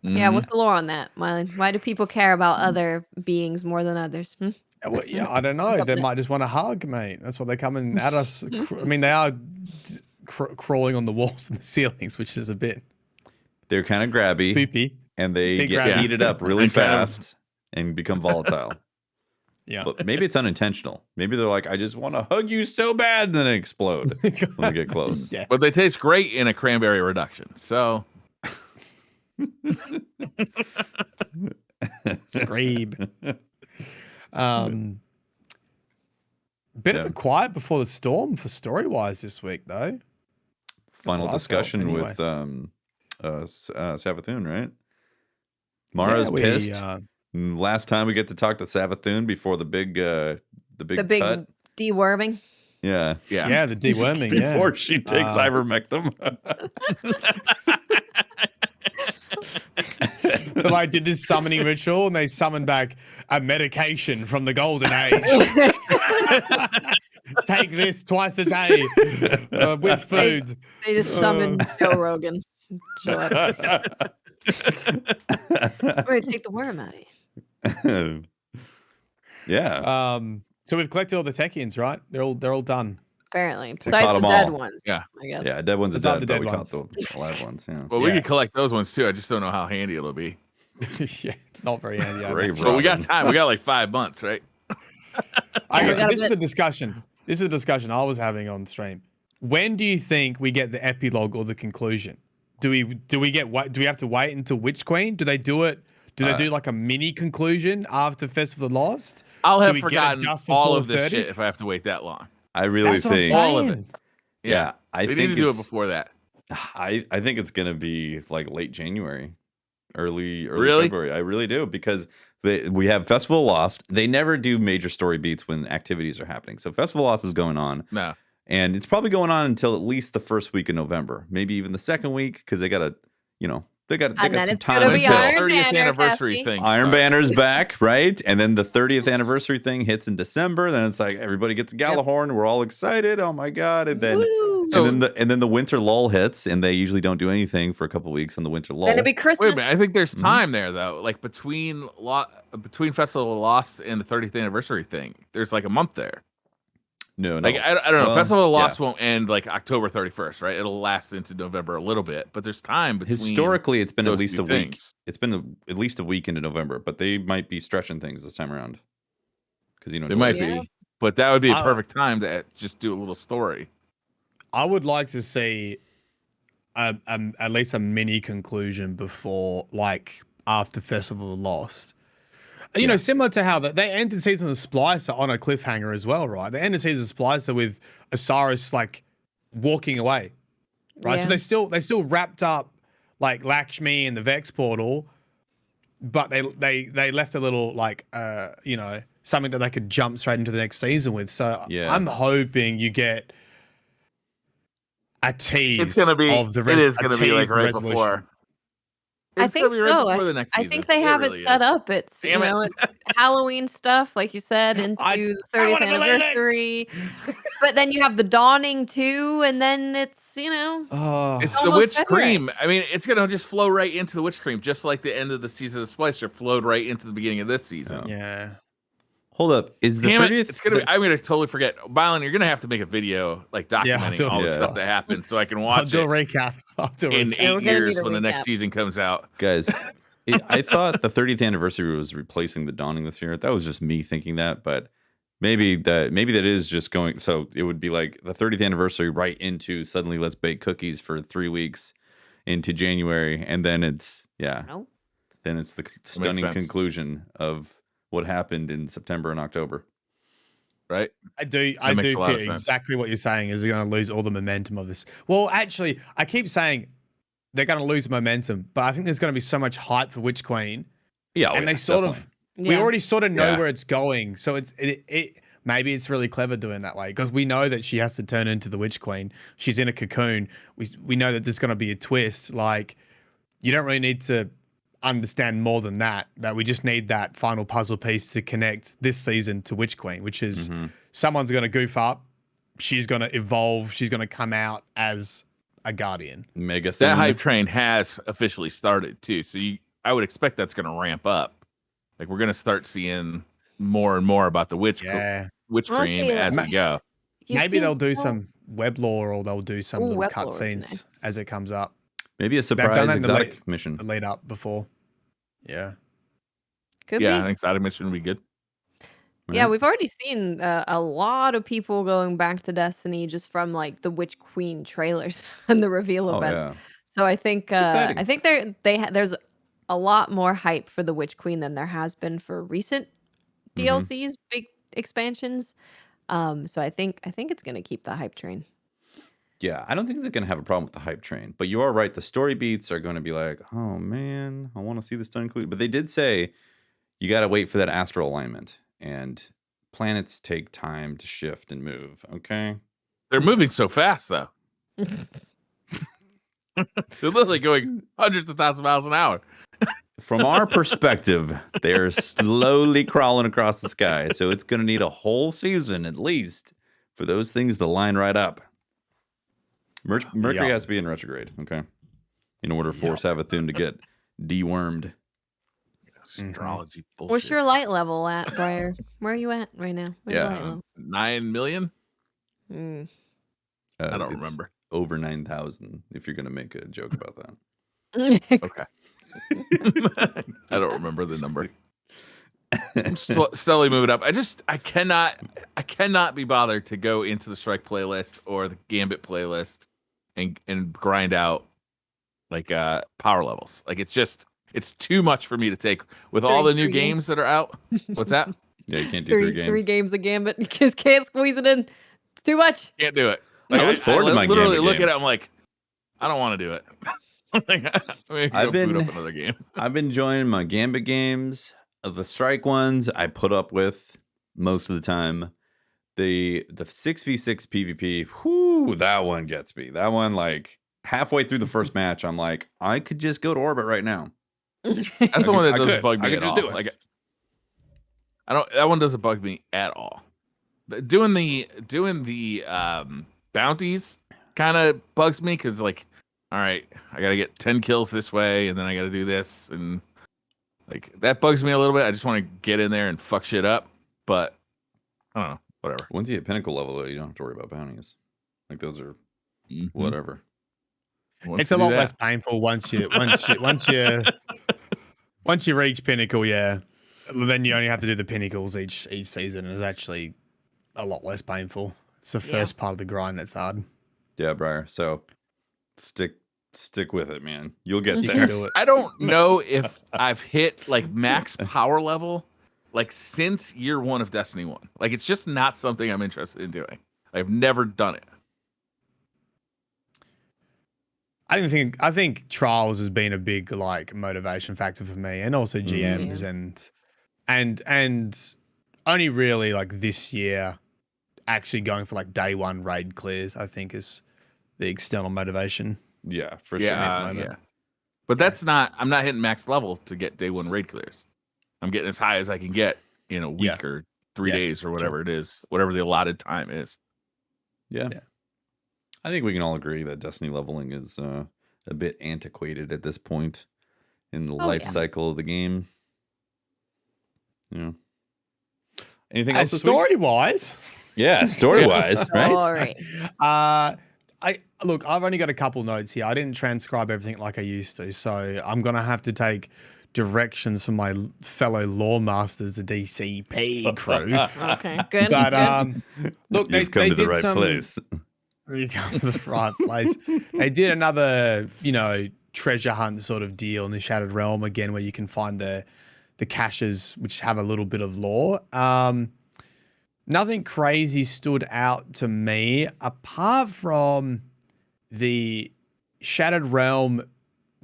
Yeah, Mhm. what's the lore on that, Mylan? Why do people care about other beings more than others? Well, yeah, I don't know. What's up They with it? might just want a hug, mate. That's what they're coming at us. I mean, they are crawling on the walls and the ceilings, which is a bit They're kind of grabby spoopy. and they Big get grabby. heated up really And kind of- fast and become volatile. Yeah. But maybe it's unintentional. Maybe they're like, I just want to hug you so bad, and then they explode when they get close. Yeah. But they taste great in a cranberry reduction. So Skreeb. Bit of Yeah. a quiet before the storm for story wise this week though. Final what I felt, discussion anyway. with Savathun, right? Mara's Yeah, pissed. Last time we get to talk to Savathun before the big The big cut. deworming. Yeah. Yeah, the deworming. Before she takes ivermectin. But like did this summoning ritual and they summoned back a medication from the golden age. Take this twice a day with food. They just summoned Joe Rogan. We're gonna take the worm out of you. Yeah. So we've collected all the Techians, right? They're all done. Apparently. caught Besides the 'em dead all. ones. Yeah. I guess. Yeah, dead ones are Besides dead, the but dead we caught ones. the alive ones. Yeah. well, we Yeah. could collect those ones too. I just don't know how handy it'll be. Yeah, not very handy. Grave But we got robbing. time. We got like 5 months, right? Okay, We so got a this is bit. the discussion. This is a discussion I was having on stream. When do you think we get the epilogue or the conclusion? Do we have to wait until Witch Queen? Do they do it? Do they do like a mini conclusion after Festival of the Lost? I'll Do have we get it forgotten just all before of this 30th? shit if I have to wait that long. I really That's what I'm think saying. All of it. Yeah, I They think need to do it it's- before that. I think it's gonna be like late January, early Really? February. I really do because we have Festival of Lost. They never do major story beats when activities are happening. So Festival of Lost is going on, No. and it's probably going on until at least the first week of November, maybe even the second week because they gotta, they got And then some it's gonna time be until Iron 30th Banner, anniversary Cassie. thing. Iron starts. Banner's back, right? And then the 30th anniversary thing hits in December. Then it's like everybody gets a Galahorn. We're all excited. Oh my god! And then Woo! and then the winter lull hits, and they usually don't do anything for a couple weeks on the winter lull. Then it'd be Wait a Christmas. minute. I think there's time there though. Like between Festival of Lost and the 30th anniversary thing, there's like a month there. No. Like I don't know. Well, Festival of yeah. Lost won't end like October 31st, right? It'll last into November a little bit, but there's time between. Historically, it's been at those least two a week. things. It's been at least a week into November, but they might be stretching things this time around because It might Yeah. be, but that would be a I- perfect time to just do a little story. I would like to see at least a mini conclusion before, like after Festival of Lost. You know, similar to how they ended the season of Splicer on a cliffhanger as well, right? They ended the season of Splicer with Osiris like walking away, right? So they still wrapped up like Lakshmi and the Vex portal, but they left a little like you know, something that they could jump straight into the next season with. So I'm hoping you get a tease It's gonna be. of the It is gonna be like the right resolution. before. I think gonna be right so. before the next I season. think they have really it set is. up. It's Damn you know, it. it's Halloween stuff, like you said, into the 30th anniversary. But then you have the dawning too, and then it's you know, It's the almost witch February. cream. I mean, it's gonna just flow right into the witch cream, just like the end of the season of Splicer flowed right into the beginning of this season. Yeah. Hold up. Is the 30th? It's gonna be, I'm gonna totally forget. Byron, you're gonna have to make a video like documenting all the stuff that happened so I can watch I'll do a recap. in 8 years when the next season comes out. Guys, I thought the 30th anniversary was replacing the dawning this year. That was just me thinking that, but maybe that is just going. So it would be like the 30th anniversary right into suddenly let's bake cookies for 3 weeks into January, and then it's No. then it's the stunning conclusion of what happened in September and October. Right? I do feel exactly what you're saying is they're going to lose all the momentum of this. Well, actually, I keep saying they're going to lose momentum, but I think there's going to be so much hype for Witch Queen. Yeah, and they sort of we already sort of know where it's going. So it maybe it's really clever doing that way because we know that she has to turn into the Witch Queen. She's in a cocoon. We know that there's going to be a twist. Like you don't really need to understand more than that we just need that final puzzle piece to connect this season to Witch Queen, which is someone's going to goof up, she's going to evolve, she's going to come out as a guardian. Mega that hype train has officially started too, so I would expect that's going to ramp up. Like we're going to start seeing more and more about the witch cream as we go. Maybe they'll do some web lore or they'll do some little cutscenes as it comes up. Maybe a surprise exotic mission. The lead up before. Yeah. Could be. An exotic mission would be good. Yeah, we've already seen a lot of people going back to Destiny just from like the Witch Queen trailers and the reveal event. Yeah. So I think there's a lot more hype for the Witch Queen than there has been for recent DLCs, big expansions. So I think it's gonna keep the hype train. Yeah, I don't think they're going to have a problem with the hype train, but you are right. The story beats are going to be like, oh man, I want to see this done included. But they did say you got to wait for that astral alignment, and planets take time to shift and move. Okay, they're moving so fast though. They're literally going hundreds of thousands of miles an hour. From our perspective, they're slowly crawling across the sky, so it's going to need a whole season at least for those things to line right up. Mercury has to be in retrograde, okay, in order for Savathun to get dewormed. Astrology bullshit. What's your light level at, Briar? Where are you at right now? What's your light level? 9 million? Mm. I don't remember. Over 9,000 if you're going to make a joke about that. Okay. I don't remember the number. I'm slowly moving up. I cannot be bothered to go into the Strike playlist or the Gambit playlist and grind out like power levels. Like it's too much for me to take with all the new games that are out. What's that? Yeah, you can't do 3 games. 3 games of Gambit. You just can't squeeze it in. It's too much. Can't do it. Like, I look forward to my Gambit literally look games. at it. I'm like, I don't want to do it. I've boot up another game. I've been enjoying my Gambit games. The Strike ones I put up with most of the time. The 6v6 PvP, whoo, that one gets me. That one, like halfway through the first match, I'm like, I could just go to orbit right now. That's the one that doesn't bug me I at could all. just do it. Like, that one doesn't bug me at all. Doing the bounties kind of bugs me because like, all right, I gotta get 10 kills this way, and then I gotta do this, and like that bugs me a little bit. I just want to get in there and fuck shit up, but I don't know, whatever. Once you hit pinnacle level, though, you don't have to worry about bounties. Like those are whatever. It's a lot less painful once you reach pinnacle. Yeah, then you only have to do the pinnacles each season, and it's actually a lot less painful. It's the first part of the grind that's hard. Yeah, Briar. So stick with it, man. You'll get You there. can do it. I don't know if I've hit like max power level like since year 1 of Destiny 1. Like it's just not something I'm interested in doing. I've never done it. I think trials has been a big like motivation factor for me, and also GMs and only really like this year actually going for like day 1 raid clears, I think is the external motivation. Yeah, for sure. Yeah. But that's not. I'm not hitting max level to get day 1 raid clears. I'm getting as high as I can get in a week or 3 days or whatever it is, whatever the allotted time is. Yeah. I think we can all agree that Destiny leveling is a bit antiquated at this point in the life cycle of the game. Yeah. Anything else? Story wise? Yeah, story wise, right? I've only got a couple notes here. I didn't transcribe everything like I used to, so I'm gonna have to take directions from my fellow lore masters, the DCP crew. Okay, good. But look, You've come to the right place. You come to the right place. They did another, treasure hunt sort of deal in the Shattered Realm again, where you can find the caches which have a little bit of lore. Nothing crazy stood out to me apart from the Shattered Realm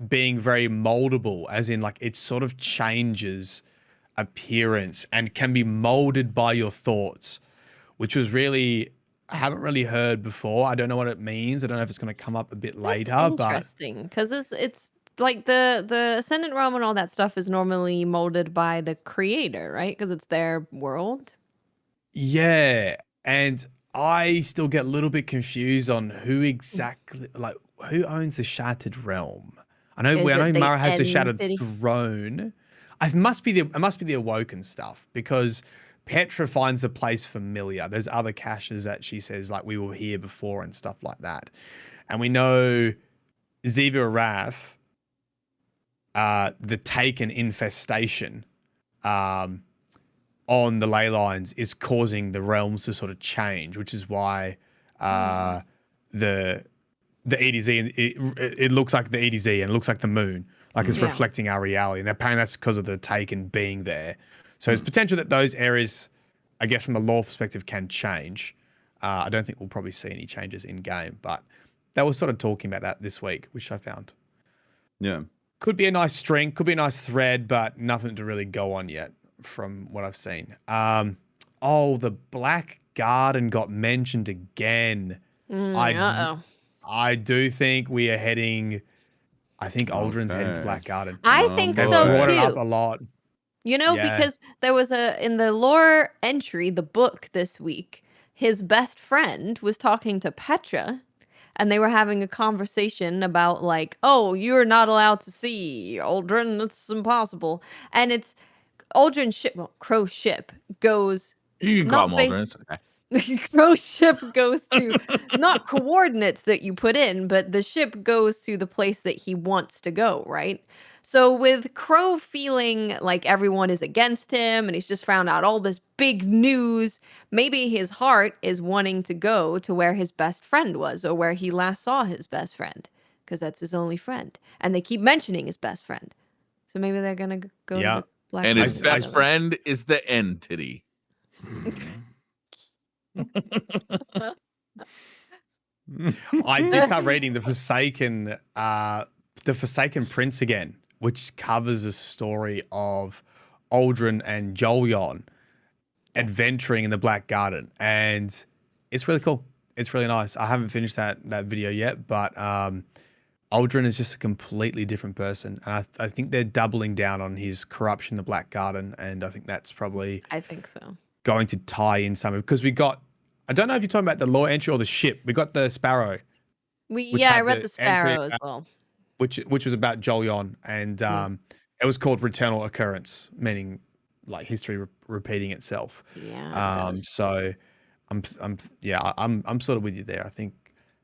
being very moldable, as in like it sort of changes appearance and can be molded by your thoughts, which was really, I haven't really heard before. I don't know what it means. I don't know if it's going to come up a bit later. That's interesting, because it's like the Ascendant Realm and all that stuff is normally molded by the creator, right? Because it's their world. Yeah, and I still get a little bit confused on who exactly, like, who owns the Shattered Realm. I know Mara has the Shattered Throne. It must be the Awoken stuff, because Petra finds the place familiar. There's other caches that she says like we were here before and stuff like that, and we know Ziva Wrath, the Taken infestation, on the ley lines is causing the realms to sort of change, which is why the EDZ, it looks like the EDZ and it looks like the moon, like it's reflecting our reality. And apparently that's because of the Taken being there. So it's potential that those areas, I guess from a lore perspective, can change. I don't think we'll probably see any changes in game, but they were sort of talking about that this week, which I found. Yeah. Could be a nice string, could be a nice thread, but nothing to really go on yet from what I've seen. The Black Garden got mentioned again. I do think we are heading. I think Aldrin's heading to Black Garden. I think so They've brought too. it up a lot. Because there was in the lore entry, the book this week, his best friend was talking to Petra, and they were having a conversation about like, oh, you're not allowed to see Aldrin. That's impossible. And it's Aldrin's ship, Crow's ship goes. You can call him Aldrin. It's okay. Crow's ship goes to not coordinates that you put in, but the ship goes to the place that he wants to go, right? So with Crow feeling like everyone is against him and he's just found out all this big news, maybe his heart is wanting to go to where his best friend was, or where he last saw his best friend, because that's his only friend. And they keep mentioning his best friend. So maybe they're going to go to the Black And his Garden. best friend is the entity. I did start reading the Forsaken Prince again, which covers the story of Aldrin and Jolyon adventuring in the Black Garden, and it's really cool. It's really nice. I haven't finished that video yet, but Aldrin is just a completely different person, and I think they're doubling down on his corruption in the Black Garden, and I think that's probably going to tie in some of, because we got, I don't know if you're talking about the lore entry or the ship. We got the Sparrow. I read the Sparrow as well. Which was about Jolyon, and it was called Returnal Occurrence, meaning like history repeating itself. Yeah. So I'm sort of with you there. I think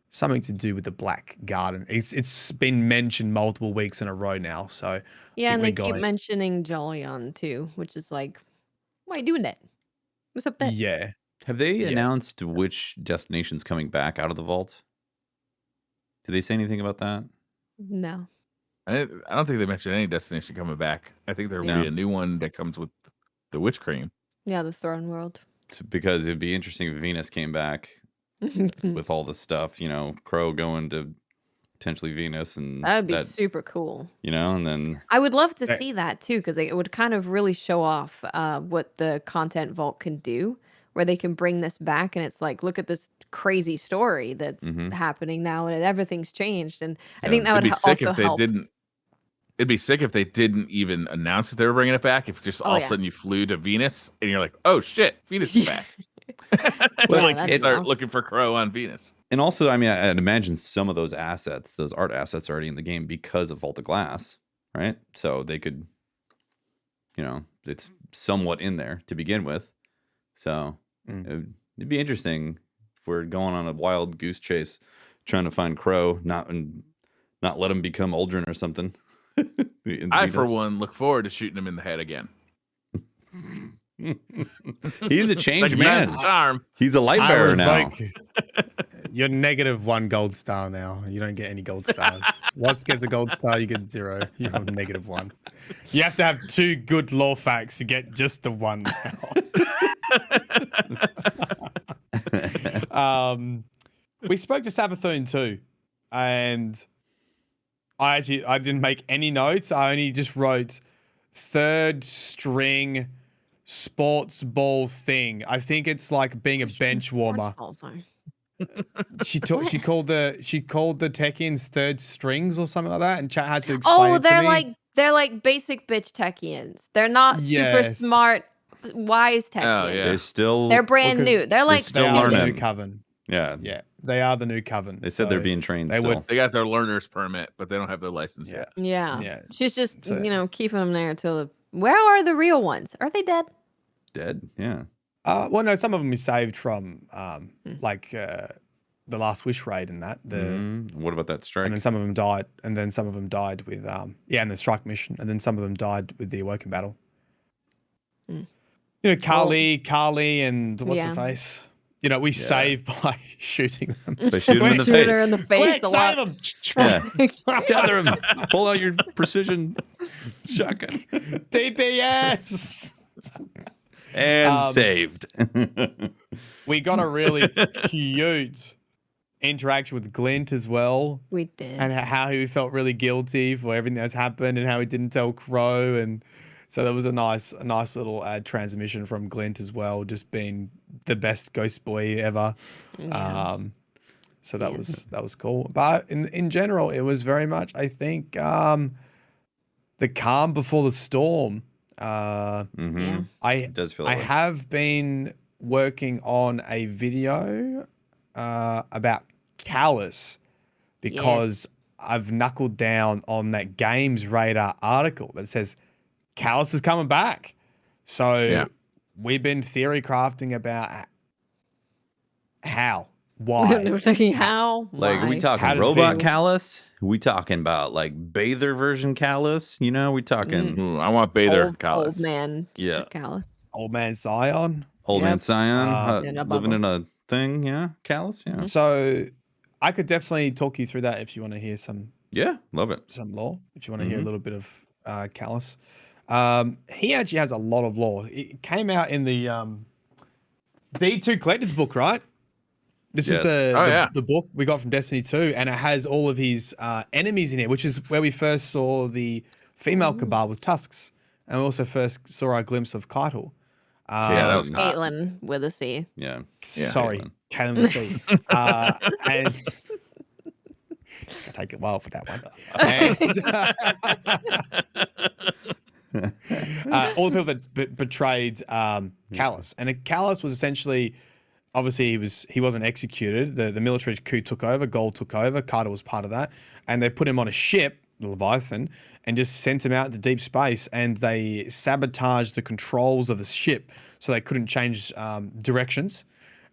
something to do with the Black Garden. It's been mentioned multiple weeks in a row now. So and they keep mentioning Jolyon too, which is like, why are you doing that? What's up there? Yeah. Have they announced which destination's coming back out of the vault? Did they say anything about that? No. I don't think they mentioned any destination coming back. I think there will be a new one that comes with the witch cream. Yeah, the throne world. Because it'd be interesting if Venus came back with all the stuff, Crow going to potentially Venus, and That would be super cool. And then I would love to see that too, because it would kind of really show off what the content vault can do, where they can bring this back, and it's like, look at this crazy story that's happening now, and everything's changed. And I think that would also help. It'd be sick if they didn't even announce that they were bringing it back. If just all of a sudden you flew to Venus and you're like, oh shit, Venus is back. Well, you start looking for Crow on Venus. And also, I mean, I'd imagine some of those assets, those art assets, are already in the game because of Vault of Glass, right? So they could, it's somewhat in there to begin with. So it'd be interesting if we're going on a wild goose chase, trying to find Crow, not let him become Aldrin or something. I, for one, look forward to shooting him in the head again. He's a changed man. Charm. He's a light bearer now. You're -1 gold star now. You don't get any gold stars. Watts gets a gold star, you get 0. You're on -1. You have to have 2 good lore facts to get just the 1 now. We spoke to Sabathun too, and I didn't make any notes. I only just wrote 3rd string sports ball thing. I think it's like being a bench warmer. She called the Techians 3rd strings or something like that, and chat had to explain it to me. They're like basic bitch Techians. They're not super smart, wise Techians. Oh, yeah. They're brand new. They're like still learning. The new coven. Yeah. They are the new coven. They said they're being trained still. They got their learner's permit, but they don't have their license yet. Yeah. She's just, keeping them there until where are the real ones? Are they dead? Dead, yeah. Well, no, some of them we saved from the Last Wish raid and that. What about that strike? And then some of them died. And then some of them died with and the strike mission. And then some of them died with the Awoken battle. Carly, and what's the face? We save by shooting them. They shoot them in the face. Shoot her in the face a lot. Yeah. Tether him. Pull out your precision shotgun. DPS. And saved. We got a really cute interaction with Glint as well. We did. And how he felt really guilty for everything that's happened and how he didn't tell Crow. And so that was a nice little transmission from Glint as well, just being the best ghost boy ever. Yeah. So that was cool. But in general, it was very much, I think, the calm before the storm. It does feel that way. I have been working on a video about Callus because I've knuckled down on that Games Radar article that says Callus is coming back. So we've been theory crafting about how, why. We're talking how. Like, are we talking robot Callus? Are we talking about like Bather version Callus? We talking. Ooh, I want Bather Callus. Old man. Callus. Old man Scion. Old man Scion living in a thing. Yeah, Callus. Yeah. So I could definitely talk you through that if you want to hear some. Yeah, love it. Some lore. If you want to hear a little bit of Callus. He actually has a lot of lore. It came out in the D2 Collector's book, right? This is the book we got from Destiny 2, and it has all of his enemies in it, which is where we first saw the female Cabal with tusks, and we also first saw a glimpse of Keitel. That was Caitlin with a C. Yeah. Sorry, Caitlin with a C. And I take it well for that one. And, all the people that betrayed Callus, and Callus was essentially. Obviously, he wasn't executed. The military coup took over. Gold took over. Carter was part of that. And they put him on a ship, the Leviathan, and just sent him out into deep space. And they sabotaged the controls of the ship so they couldn't change directions.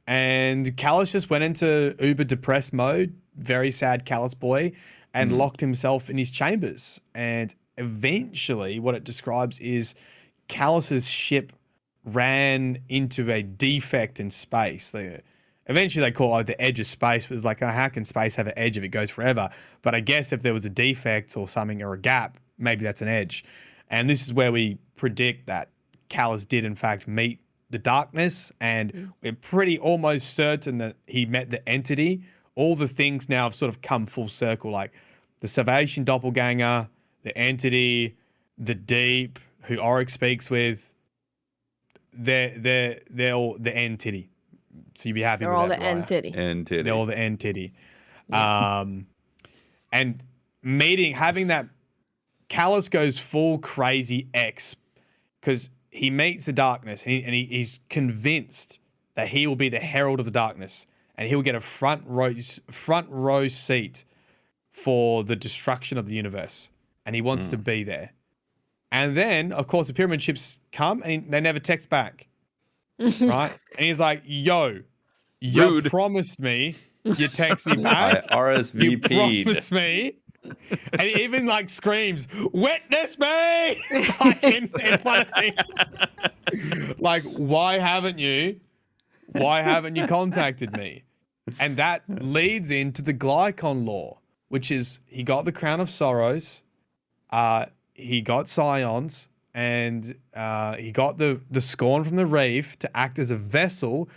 And Callus just went into uber depressed mode, very sad Callus boy, and locked himself in his chambers. And eventually, what it describes is Callus's ship ran into a defect in space. Eventually they call it the edge of space, but it's like, how can space have an edge if it goes forever? But I guess if there was a defect or something or a gap, maybe that's an edge. And this is where we predict that Callus did in fact meet the darkness, and we're pretty almost certain that he met the entity. All the things now have sort of come full circle, like the Salvation doppelganger, the entity, the Deep, who Oryx speaks with. They're all the entity. So you'd be happy They're with all that, the Dwyer. entity. They're all the entity. Yeah. And having that, Callus goes full crazy X because he meets the darkness, and he's convinced that he will be the herald of the darkness, and he will get a front row seat for the destruction of the universe, and he wants to be there. And then, of course, the pyramid ships come, and they never text back, right? And he's like, "Yo, you Rude. promised me you text me back. I You RSVP'd. promised me." And he even like screams, "Witness me!" Like in one of the, like, why haven't you contacted me? And that leads into the Glycon law, which is he got the Crown of Sorrows, he got Scions, and he got the Scorn from the Reef to act as a vessel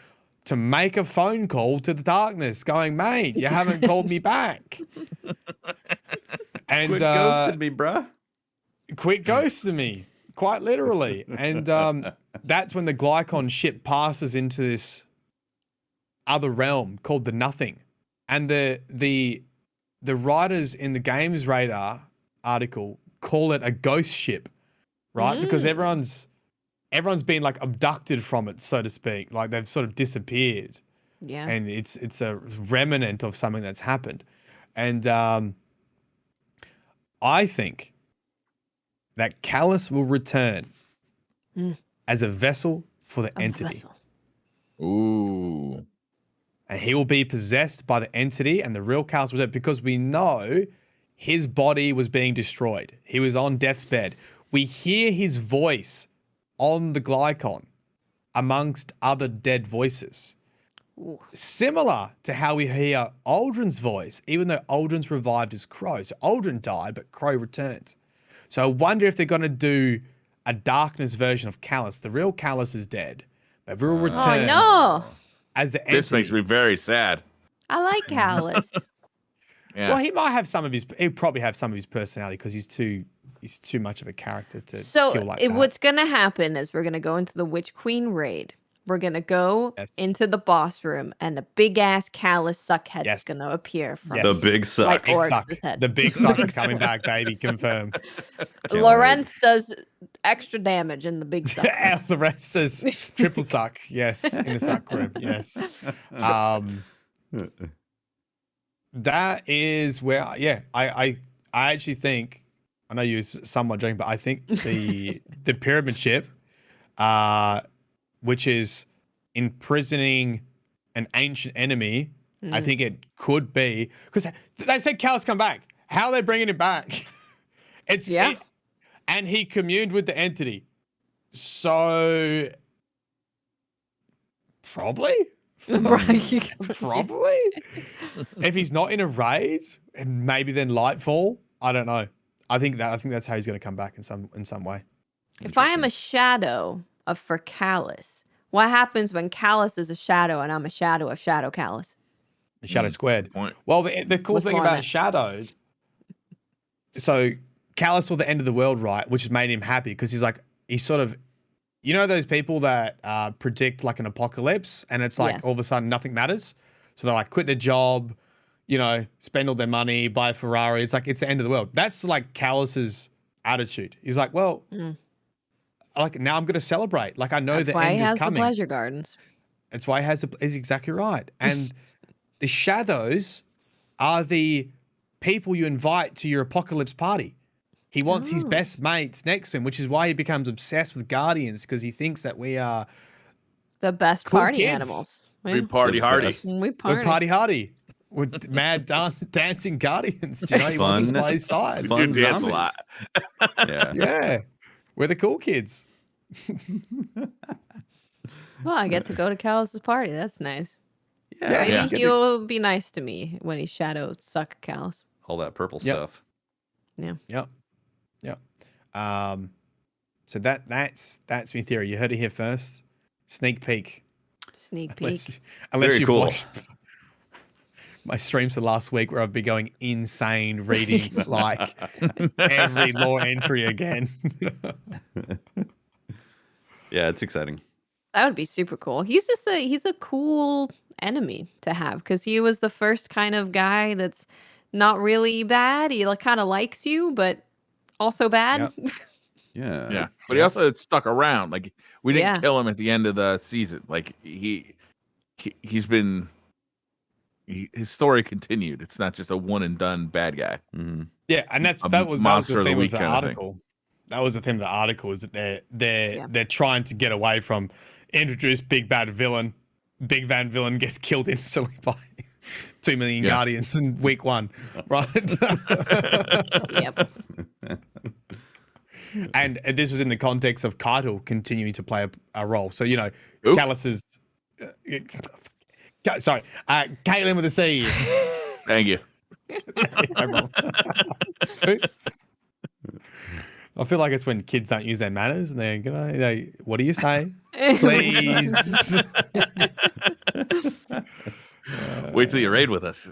to make a phone call to the darkness, going, "Mate, you haven't called me back." And Quit ghosting me, bruh. Quit ghosting me, quite literally. And that's when the Glycon ship passes into this other realm called the Nothing. And the writers in the Games Radar article call it a ghost ship, right? Because everyone's been like abducted from it, so to speak. Like they've sort of disappeared. Yeah. And it's a remnant of something that's happened. And I think that Callus will return as a vessel for the entity. Ooh. And he will be possessed by the entity, and the real Callus was there because we know his body was being destroyed. He was on death's bed. We hear his voice on the Glycon amongst other dead voices. Ooh. Similar to how we hear Aldrin's voice, even though Aldrin's revived as Crow. So Aldrin died, but Crow returned. So I wonder if they're going to do a darkness version of Callus. The real Callus is dead, but will return Oh, no. as the entity. This makes me very sad. I like Callus. Yeah. Well, he might have some of his. He'll probably have some of his personality because he's too much of a character to kill like that. What's gonna happen is we're gonna go into the Witch Queen raid. We're gonna go into the boss room, and a big ass Callus suckhead is gonna appear from The big suck. Big suck. head. The big suck is coming back, baby. Confirmed. Lorenz does extra damage in the big suck. The rest says triple suck. Yes, in the suck room. Yes. That is where. I actually think. I know you're somewhat joking, but I think the pyramid ship, which is imprisoning an ancient enemy, I think it could be because they said Callus come back. How are they bringing him back? And he communed with the entity, so probably. Probably. If he's not in a raid, and maybe then Lightfall. I don't know. I think that's how he's going to come back in some way. If I am a shadow for Callus, what happens when Callus is a shadow and I'm a shadow of Shadow Callus? Shadow squared. Point. Well, the cool thing about shadows. So Callus saw the end of the world, right? Which has made him happy because he's sort of, you know, those people that predict like an apocalypse, and it's like all of a sudden nothing matters. So they like quit their job, you know, spend all their money, buy a Ferrari. It's like it's the end of the world. That's like Callus's attitude. He's like, well, like now I'm going to celebrate. Like I know the end is coming. That's why he has the pleasure gardens. That's why he has. He's exactly right. And the shadows are the people you invite to your apocalypse party. He wants his best mates next to him, which is why he becomes obsessed with Guardians, because he thinks that we are the best cool party kids. animals. We party hardy. We party. We're party hardy. With mad dancing Guardians. Do you know he wants us by his side? Fun We do dance a zombies. lot. Yeah. We're the cool kids. Well, I get to go to Callus's party. That's nice. Yeah. Maybe he'll be nice to me when he's shadow suck Callus. All that purple stuff. Yeah. Yep. So that's my theory. You heard it here first. Sneak peek. Sneak Unless, peek. unless Very you've cool. watched my streams for last week where I've been going insane reading like every lore entry again. Yeah, it's exciting. That would be super cool. He's a cool enemy to have because he was the first kind of guy that's not really bad. He like kind of likes you, but also bad. Yep. Yeah. Yeah, but he also stuck around. Like we didn't Yeah. kill him at the end of the season. Like he's been his story continued. It's not just a one and done bad guy. Mm-hmm. Yeah, and that was monster the of the theme of week the kind of thing. article. That was the theme of the article is that Yeah. they're trying to get away from introduce big bad villain. Big bad villain gets killed instantly by 2 million guardians in week 1, right? Yep. And this was in the context of Keitel continuing to play a role. So you know, Oop. Callus's Caitlin with a C. Thank you. No problem. I feel like it's when kids don't use their manners and they what do you say? Please. Wait till you raid with us.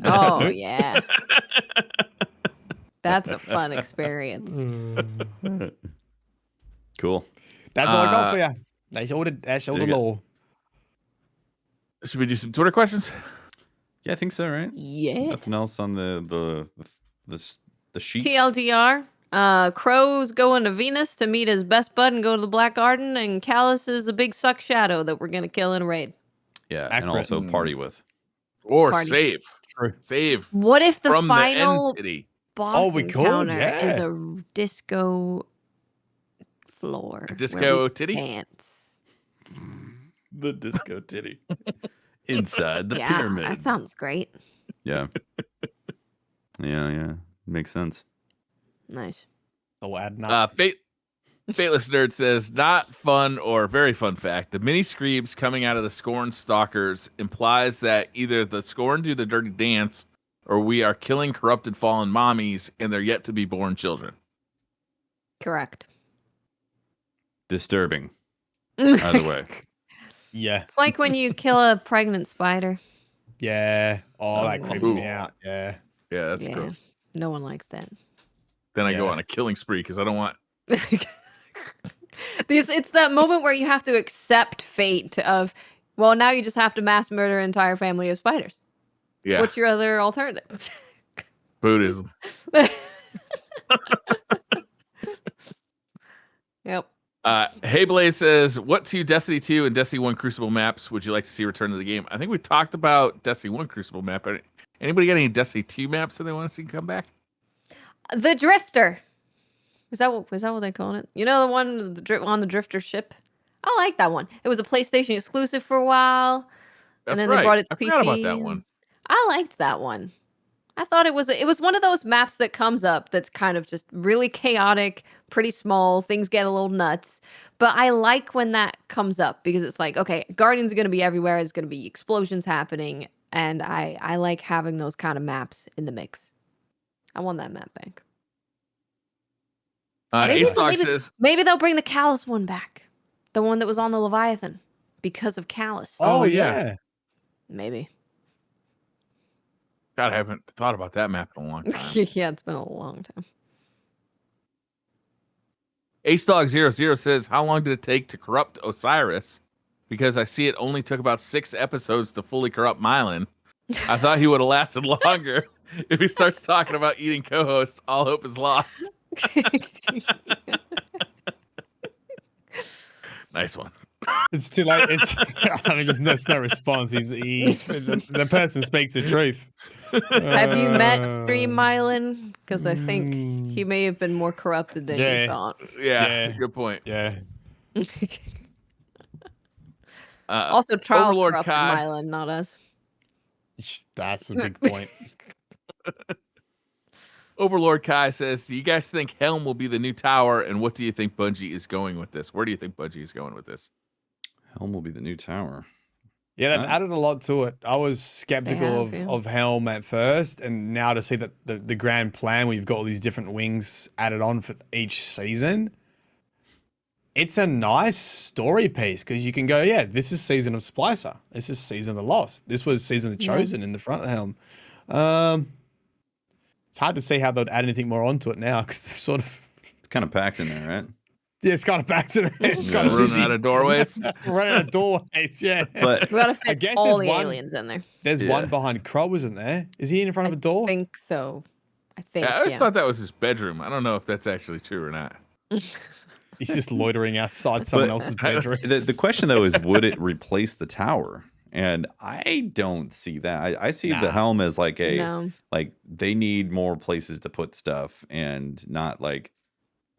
Oh yeah. That's a fun experience. Cool. That's all I got for you. That's all the There you go. law. Should we do some Twitter questions? Yeah, I think so, right? Yeah. Nothing else on the sheet. TLDR. Crow's going to Venus to meet his best bud and go to the Black Garden, and Callus is a big suck shadow that we're gonna kill in a raid. Yeah, and Accurate. also party with. Or Party. save? True. Save What if the from final the entity. boss we could, encounter is yeah. a disco floor? A disco titty? Dance. The disco titty. Inside the Yeah, pyramids. that sounds great. Yeah. Yeah. Makes sense. Nice. So adding up. Fateless Nerd says, not fun or very fun fact. The mini Skreebs coming out of the Scorn Stalkers implies that either the Scorn do the dirty dance or we are killing corrupted fallen mommies and they're yet to be born children. Correct. Disturbing. Either way. Yeah. It's like when you kill a pregnant spider. Yeah. Oh, that creeps Ooh. me out. Yeah. Yeah, that's Yeah. gross. No one likes that. Then I go Yeah. on a killing spree because I don't want. It's that moment where you have to accept fate of, well, now you just have to mass murder an entire family of spiders. Yeah, What's your other alternative? Buddhism. Yep. Hey Blaze says, what 2 Destiny 2 and Destiny 1 Crucible maps would you like to see return to the game? I think we talked about Destiny 1 Crucible map. Anybody got any Destiny 2 maps that they want to see come back? The Drifter. Was that what they call it? You know the one on the Drifter ship? I like that one. It was a PlayStation exclusive for a while. That's and then right. they brought it to I PC. forgot about that one. I liked that one. I thought it was one of those maps that comes up that's kind of just really chaotic, pretty small. Things get a little nuts. But I like when that comes up because it's like, okay, Guardians are going to be everywhere. There's going to be explosions happening. And I like having those kind of maps in the mix. I want that map back. Maybe they'll bring the Callus one back. The one that was on the Leviathan because of Callus. Oh, yeah. Maybe. God, I haven't thought about that map in a long time. Yeah, it's been a long time. AceDog00 says, how long did it take to corrupt Osiris? Because I see it only took about 6 episodes to fully corrupt Mylan. I thought he would have lasted longer. If he starts talking about eating co-hosts, all hope is lost. Nice one. It's too late. There's no response. The person speaks the truth. Have you met Stream Mylan? Because I think he may have been more corrupted than you thought. Yeah, good point. Yeah. Also, Trials Overlord corrupted Kai. Mylan, not us. That's a big point. Overlord Kai says, do you guys think Helm will be the new tower? And what do you think Bungie is going with this? Where do you think Bungie is going with this? Helm will be the new tower. Yeah, they've added a lot to it. I was skeptical of Helm at first, and now to see that the grand plan where you've got all these different wings added on for each season, it's a nice story piece because you can go, yeah, this is Season of Splicer. This is Season of the Lost. This was Season of the Chosen in the front of the helm. It's hard to see how they'd add anything more onto it now because they're sort of... It's kind of packed in there, right? Yeah, it's kind of packed in there. It's kind of running busy. out of doorways. Running out of doorways, yeah. But We gotta I fit guess all there's the one- aliens in there. There's Yeah. one behind Crow, isn't there? Is he in front of a door? I think so. I think. Yeah, I always Yeah. thought that was his bedroom. I don't know if that's actually true or not. He's just loitering outside someone But- else's bedroom. the question though is, would it replace the tower? And I don't see that. I see the Nah. helm as like a No. like they need more places to put stuff and not like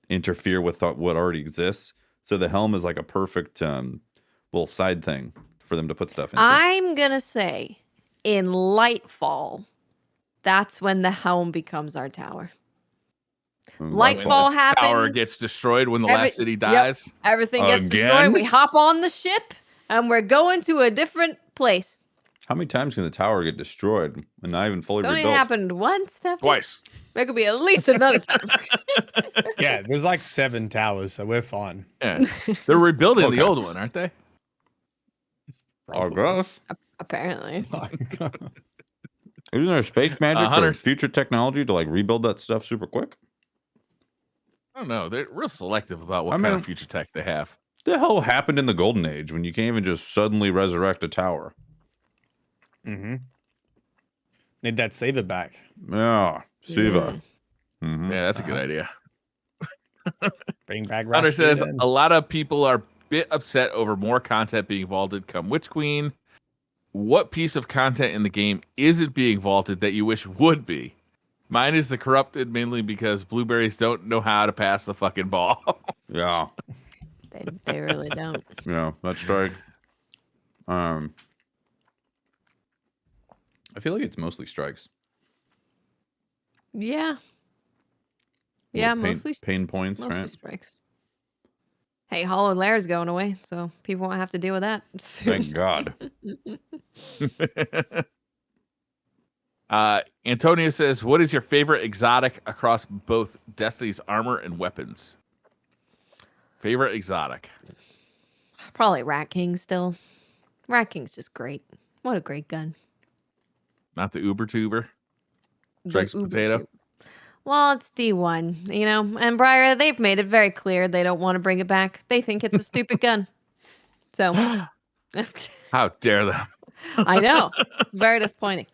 interfere with what already exists. So the helm is like a perfect little side thing for them to put stuff into. I'm gonna say, in Lightfall, that's when the helm becomes our tower. Lightfall happens. Tower gets destroyed when the Every- last city yep. dies. Everything gets Again? destroyed. We hop on the ship and we're going to a different place. How many times can the tower get destroyed and not even fully It's only rebuilt? happened once, Stephanie. Twice. There could be at least another time. Yeah, there's like 7 towers, so we're fine. Yeah. They're rebuilding Okay. the old one, aren't they? I guess. Apparently. Isn't there space magic or Hunters. future technology to like rebuild that stuff super quick? I don't know. They're real selective about what I kind mean- of future tech they have. What the hell happened in the Golden Age when you can't even just suddenly resurrect a tower? Mm-hmm. Need that Siva back. Yeah, Siva. Mhm. Yeah, that's a good idea. Bring back Hunter says Rasputin. a lot of people are a bit upset over more content being vaulted come Witch Queen. What piece of content in the game isn't being vaulted that you wish would be? Mine is the corrupted, mainly because blueberries don't know how to pass the fucking ball. Yeah, They really don't. yeah, that's strike. I feel like it's mostly strikes. Yeah. Yeah, Little pain, mostly pain points, mostly right? strikes. Hey, Hollow Lair's going away, so people won't have to deal with that. Thank God. Antonio says, what is your favorite exotic across both Destiny's armor and weapons? Favorite exotic? Probably Rat King still. Rat King's just great. What a great gun. Not the Uber Tuber. The Strikes Uber potato. Tube. Well, it's D1, you know, and Briar, they've made it very clear they don't want to bring it back. They think it's a stupid gun. So, How dare them? I know. Very disappointing.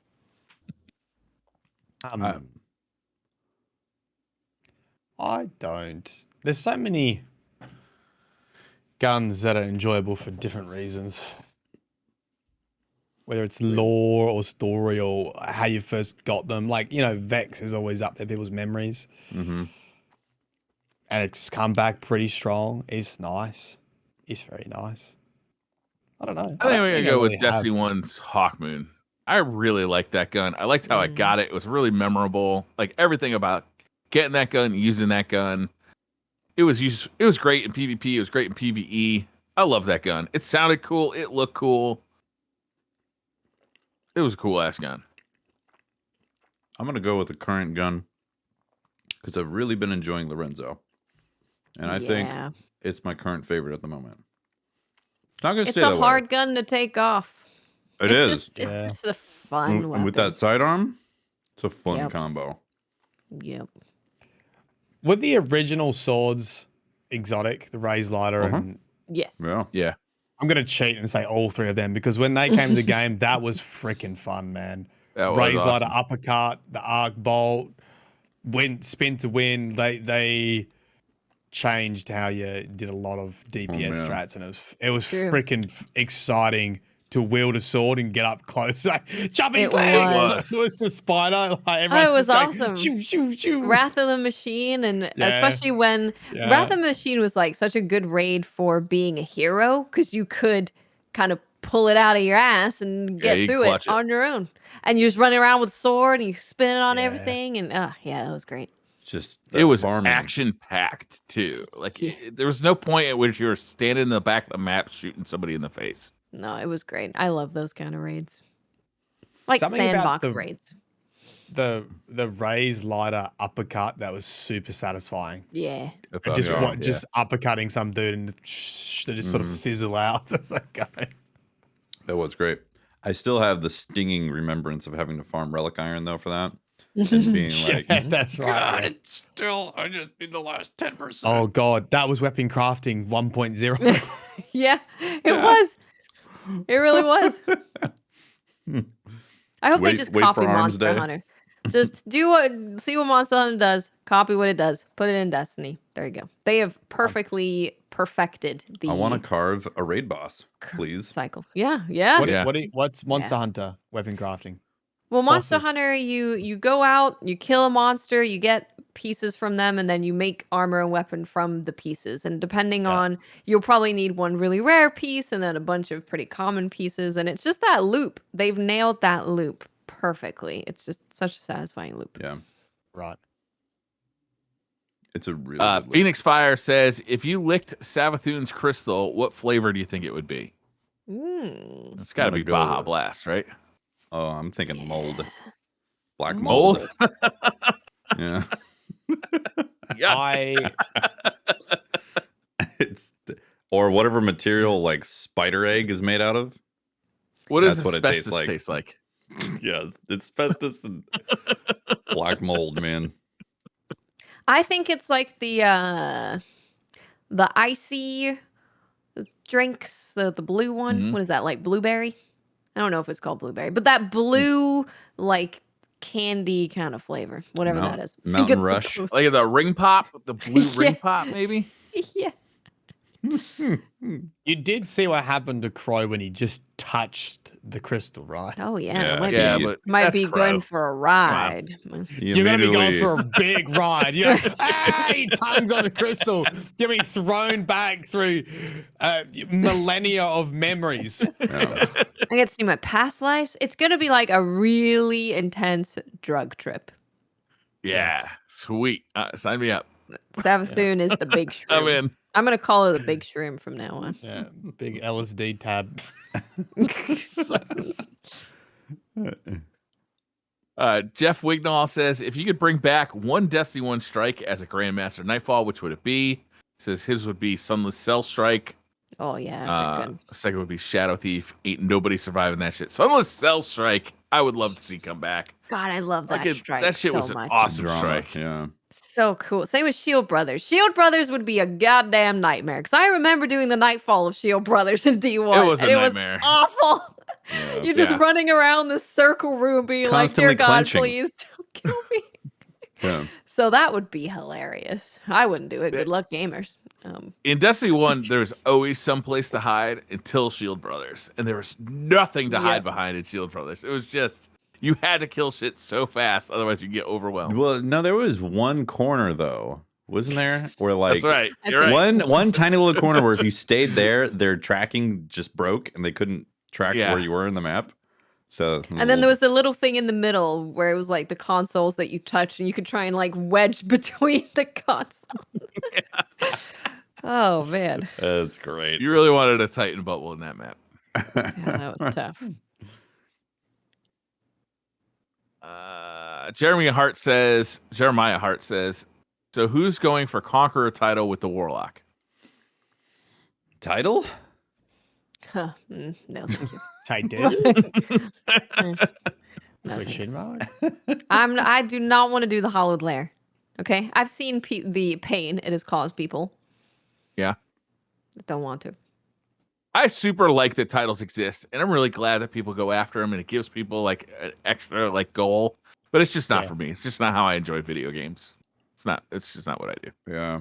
I don't. There's so many guns that are enjoyable for different reasons. Whether it's lore or story or how you first got them. Like, you know, Vex is always up there, people's memories. Mm-hmm. And it's come back pretty strong. It's nice. It's very nice. I don't know. I think don't we're gonna I go with really have- Destiny 1's Hawkmoon. I really liked that gun. I liked how I got it. It was really memorable. Like everything about getting that gun, using that gun. It was great in PvP. It was great in PvE. I love that gun. It sounded cool. It looked cool. It was a cool ass gun. I'm gonna go with the current gun because I've really been enjoying Lorenzo, and I think Yeah. it's my current favorite at the moment. Not gonna It's stay a that hard way. gun to take off. It It's is. just- Yeah. It's a fun And weapon. with that sidearm, it's a fun Yep. combo. Yep. Were the original swords exotic? The Raise Lighter Uh-huh. and Yes. Yeah. Yeah. I'm gonna cheat and say all 3 of them because when they came to the game, that was freaking fun, man. That was Raise awesome. Lighter, uppercut, the arc bolt, spin to win. They changed how you did a lot of DPS man. strats, and it was True. freaking exciting to wield a sword and get up close. Like, jump his It legs! was. It was the spider. Like, Oh, it was everyone's just awesome. Shoo, shoo, shoo. Wrath of the Machine, and Yeah. especially when Yeah. Wrath of the Machine was like such a good raid for being a hero because you could kind of pull it out of your ass and Yeah, get you through it clutch it. on your own. And you just run around with a sword and you spin it on Yeah. everything. And yeah, that was great. It's just It that was farming. action packed too. Like there was no point at which you were standing in the back of the map shooting somebody in the face. No, it was great. I love those kind of raids. Like Something about sandbox the- raids. the Ray's lighter uppercut that was super satisfying. Yeah. And just Yeah. just uppercutting some dude and they just sort of fizzle out. It's like, okay. That was great. I still have the stinging remembrance of having to farm relic iron though for that, and being like, Yeah, that's right. God, yeah. it's still I just need the last 10%. Oh god, that was weapon crafting 1.0. Yeah, it was. It really was. I hope they just wait copy for Arms Monster Day. Hunter. Just see what Monster Hunter does, copy what it does, put it in Destiny. There you go. They have perfectly perfected the I want to carve a raid boss, please. cycle. Yeah, yeah. What's Monster Hunter weapon crafting? Well, Monster bosses? Hunter, you go out, you kill a monster, you get pieces from them, and then you make armor and weapon from the pieces. And depending on, you'll probably need one really rare piece and then a bunch of pretty common pieces. And it's just that loop. They've nailed that loop perfectly. It's just such a satisfying loop. Yeah, Right. it's a really good loop. Phoenix Fire says, if you licked Savathun's crystal, what flavor do you think it would be? It's got to gonna be go Baja with- Blast, right? Oh, I'm thinking mold, black Mold? mold. Yeah, Yeah. it's or whatever material like spider egg is made out of. What does That's what it tastes asbestos like. taste like? Yes, it's asbestos and black mold, man. I think it's like the icy drinks, the blue one. Mhm. What is that, like blueberry? I don't know if it's called blueberry, but that blue like candy kind of flavor, whatever that is. I think Mountain it's Rush. supposed- Like the ring pop, the blue ring Yeah. pop, maybe? Yeah. You did see what happened to Croy when he just touched the crystal, right? Oh yeah. Yeah, Might Yeah, be, but might that's be Crow. going for a ride. You're going to be going for a big ride. You're like, hey, tongues on the crystal. You're going to be thrown back through millennia of memories. Yeah. I get to see my past lives. It's gonna be like a really intense drug trip. Yeah. Yes. Sweet. Sign me up. Savathun is the big shroom. I'm in. I'm gonna call it the big shroom from now on. Yeah, big LSD tab. Jeff Wignall says, if you could bring back one Destiny 1 strike as a Grandmaster Nightfall, which would it be? Says his would be Sunless Cell Strike. Oh yeah, good. Second would be Shadow Thief. Ain't nobody surviving that shit. Sunless Cell Strike, I would love to see come back. God, I love that Fucking- strike that shit so was an much. awesome Drama, strike. Yeah. So cool. Same with Shield Brothers. Shield Brothers would be a goddamn nightmare because I remember doing the Nightfall of Shield Brothers in D1. It was a and nightmare. It was awful. Yeah. You're just Yeah. running around this circle room being Constantly like, dear God, clenching. please don't kill me. Yeah. So that would be hilarious. I wouldn't do it. Good luck, gamers. In Destiny 1, there was always some place to hide until Shield Brothers. And there was nothing to hide behind in Shield Brothers. It was just, you had to kill shit so fast, otherwise you get overwhelmed. Well, no, there was one corner though, wasn't there? Where like That's right. You're right. one tiny little corner where if you stayed there, their tracking just broke and they couldn't track Yeah. where you were in the map. So And then there was the little thing in the middle where it was like the consoles that you touched and you could try and like wedge between the consoles. Oh man. that's great. You really wanted a Titan bubble in that map. Yeah, that was tough. Jeremiah Hart says, so who's going for Conqueror title with the Warlock? Title? Huh. No, thank you. Tight did. No, Question thanks. mark? I do not want to do the hollowed lair. Okay, I've seen the pain it has caused people. Yeah. Don't want to. I super like that titles exist, and I'm really glad that people go after them, and it gives people like an extra like goal. But it's just not for me. It's just not how I enjoy video games. It's just not what I do. Yeah.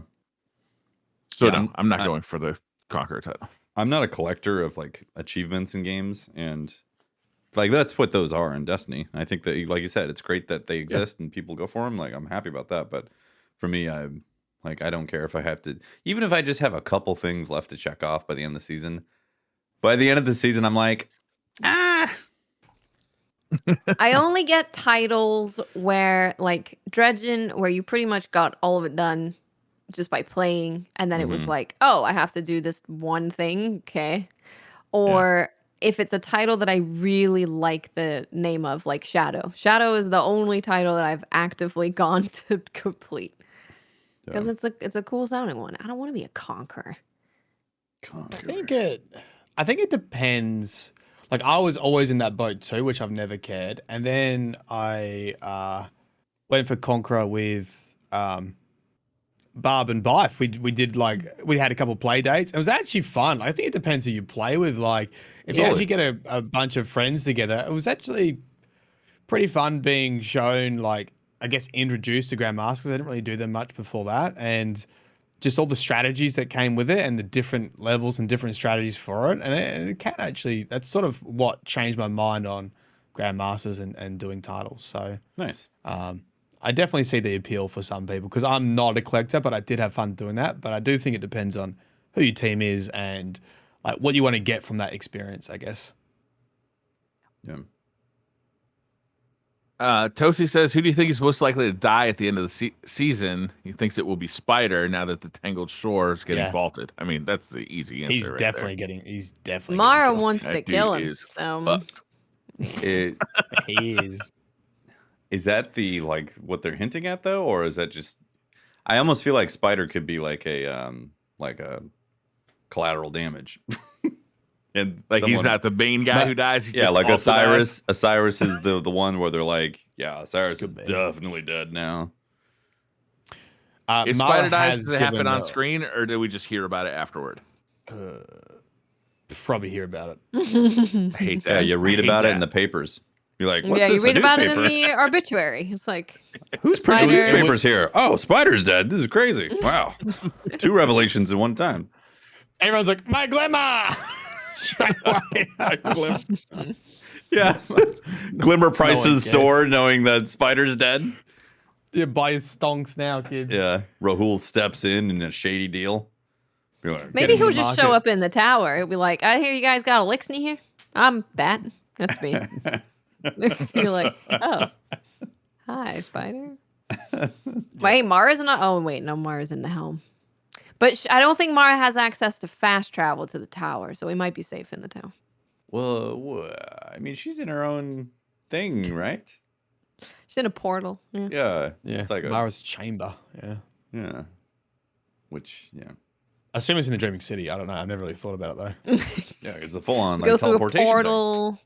So Yeah, no, I'm not going for the Conqueror title. I'm not a collector of like achievements in games, and like that's what those are in Destiny. I think that, like you said, it's great that they exist and people go for them. Like I'm happy about that. But for me, I don't care if I have to, even if I just have a couple things left to check off by the end of the season. By the end of the season, I'm like, ah. I only get titles where, like Dredgen, where you pretty much got all of it done just by playing, and then it was like, oh, I have to do this one thing, okay? Or if it's a title that I really like the name of, like Shadow. Shadow is the only title that I've actively gone to complete. Because it's a cool sounding one. I don't want to be a conqueror. I think it depends. Like I was always in that boat too, which I've never cared. And then I went for Conqueror with Barb and Bife. We had a couple play dates. It was actually fun. I think it depends who you play with. Like if you actually get a bunch of friends together, it was actually pretty fun being shown, like, I guess, introduced to Grandmasters. I didn't really do them much before that. And just all the strategies that came with it and the different levels and different strategies for it. And it can actually, that's sort of what changed my mind on Grandmasters and doing titles. So nice. I definitely see the appeal for some people because I'm not a collector, but I did have fun doing that. But I do think it depends on who your team is and like what you want to get from that experience, I guess. Yeah. Tosi says, who do you think is most likely to die at the end of the season? He thinks it will be Spider now that the Tangled Shore is getting vaulted. I mean, that's the easy answer. He's definitely getting Mara wants to kill him. Is fucked. He is. Is that the like what they're hinting at though, or is that just? I almost feel like Spider could be like a collateral damage. And like he's not the main guy who dies. He like Osiris. Osiris is the one where they're like, yeah, Osiris is definitely dead now. If Spider dies, does it happen on screen, or do we just hear about it afterward? Probably hear about it. I hate that. Yeah, you read about it in the papers. You're like, what's this? You read about it in the obituary. It's like, who's printing newspapers here? Oh, Spider's dead. This is crazy. Wow, 2 revelations in one time. Everyone's like, my glimmer. Yeah, Glimmer prices soar knowing that Spider's dead. Yeah, buy his stonks now, kids. Yeah, Rahul steps in a shady deal. Like, maybe he'll just show up in the tower. He'll be like, I hear you guys got a Lixney here. I'm that. That's me. You're like, oh, hi, Spider. Wait, Mara's not. Oh, wait, no, Mara's in the helm. But I don't think Mara has access to fast travel to the tower, so we might be safe in the tower. Well, I mean, she's in her own thing, right? She's in a portal. Yeah. It's like Mara's chamber. Yeah. Which, yeah. I assume it's in the Dreaming City. I don't know. I've never really thought about it though. Yeah, it's a full-on like teleportation portal.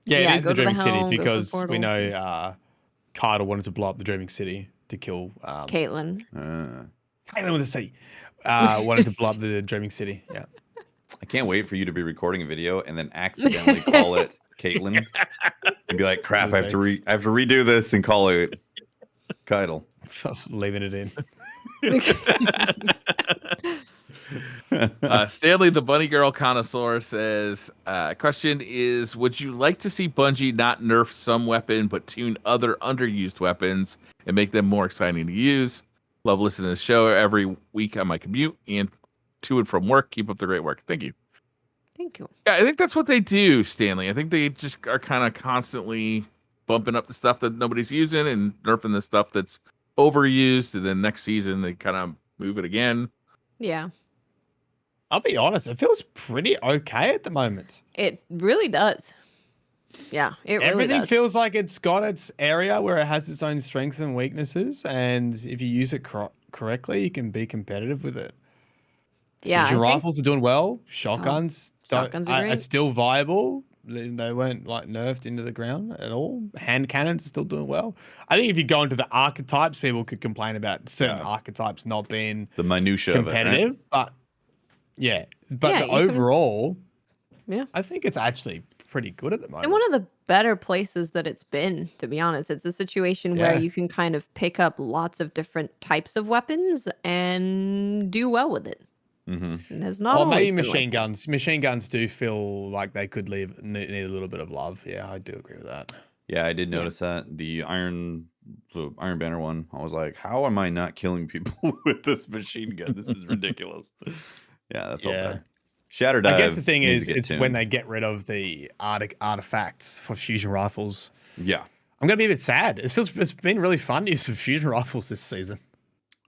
Yeah, it is the Dreaming City because we know Carter wanted to blow up the Dreaming City to kill Caitlyn. Caitlyn with a C. Wanted to blow up the Dreaming City. Yeah. I can't wait for you to be recording a video and then accidentally call it Caitlyn and be like, "Crap, I have to redo this and call it Keitel." Leaving it in. Stanley the Bunny Girl Connoisseur says, question is, would you like to see Bungie not nerf some weapon but tune other underused weapons and make them more exciting to use? Love listening to the show every week on my commute and to and from work. Keep up the great work. Thank you. Thank you. Yeah, I think that's what they do, Stanley. I think they just are kind of constantly bumping up the stuff that nobody's using and nerfing the stuff that's overused. And then next season, they kind of move it again. Yeah. I'll be honest. It feels pretty okay at the moment. It really does. Yeah, everything feels like it's got its area where it has its own strengths and weaknesses, and if you use it correctly, you can be competitive with it. Yeah, fusion rifles are doing well. Shotguns, are still viable. They weren't like nerfed into the ground at all. Hand cannons are still doing well. I think if you go into the archetypes, people could complain about certain archetypes not being the minutia competitive, of it, right? but overall, I think it's actually pretty good at the moment. And one of the better places that it's been, to be honest. It's a situation where you can kind of pick up lots of different types of weapons and do well with it. Mm-hmm. There's not maybe machine guns. Machine guns do feel like they could need a little bit of love. Yeah, I do agree with that. Yeah, I did notice that. The Iron Banner one, I was like, how am I not killing people with this machine gun? This is ridiculous. Yeah, that felt bad. Shatter Dive. I guess the thing is, it's when they get rid of the artifacts for fusion rifles. Yeah. I'm going to be a bit sad. It's been really fun to use some fusion rifles this season.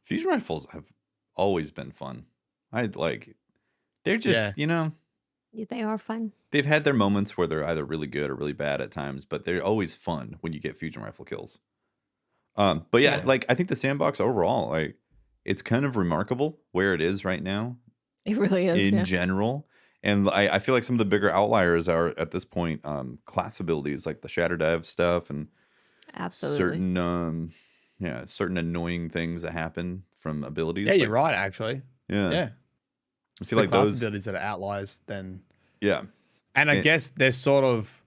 Fusion rifles have always been fun. They're just, Yeah, they are fun. They've had their moments where they're either really good or really bad at times, but they're always fun when you get fusion rifle kills. But yeah, Yeah. like I think the sandbox overall, like it's kind of remarkable where it is right now It really is. in Yeah. general. And I feel like some of the bigger outliers are at this point class abilities like the Shatter Dive stuff and Absolutely. certain annoying things that happen from abilities. Yeah, you're like, right. Actually, Yeah. yeah. I It's feel the like class those. abilities that are outliers. Then, Yeah. and I It- guess they're sort of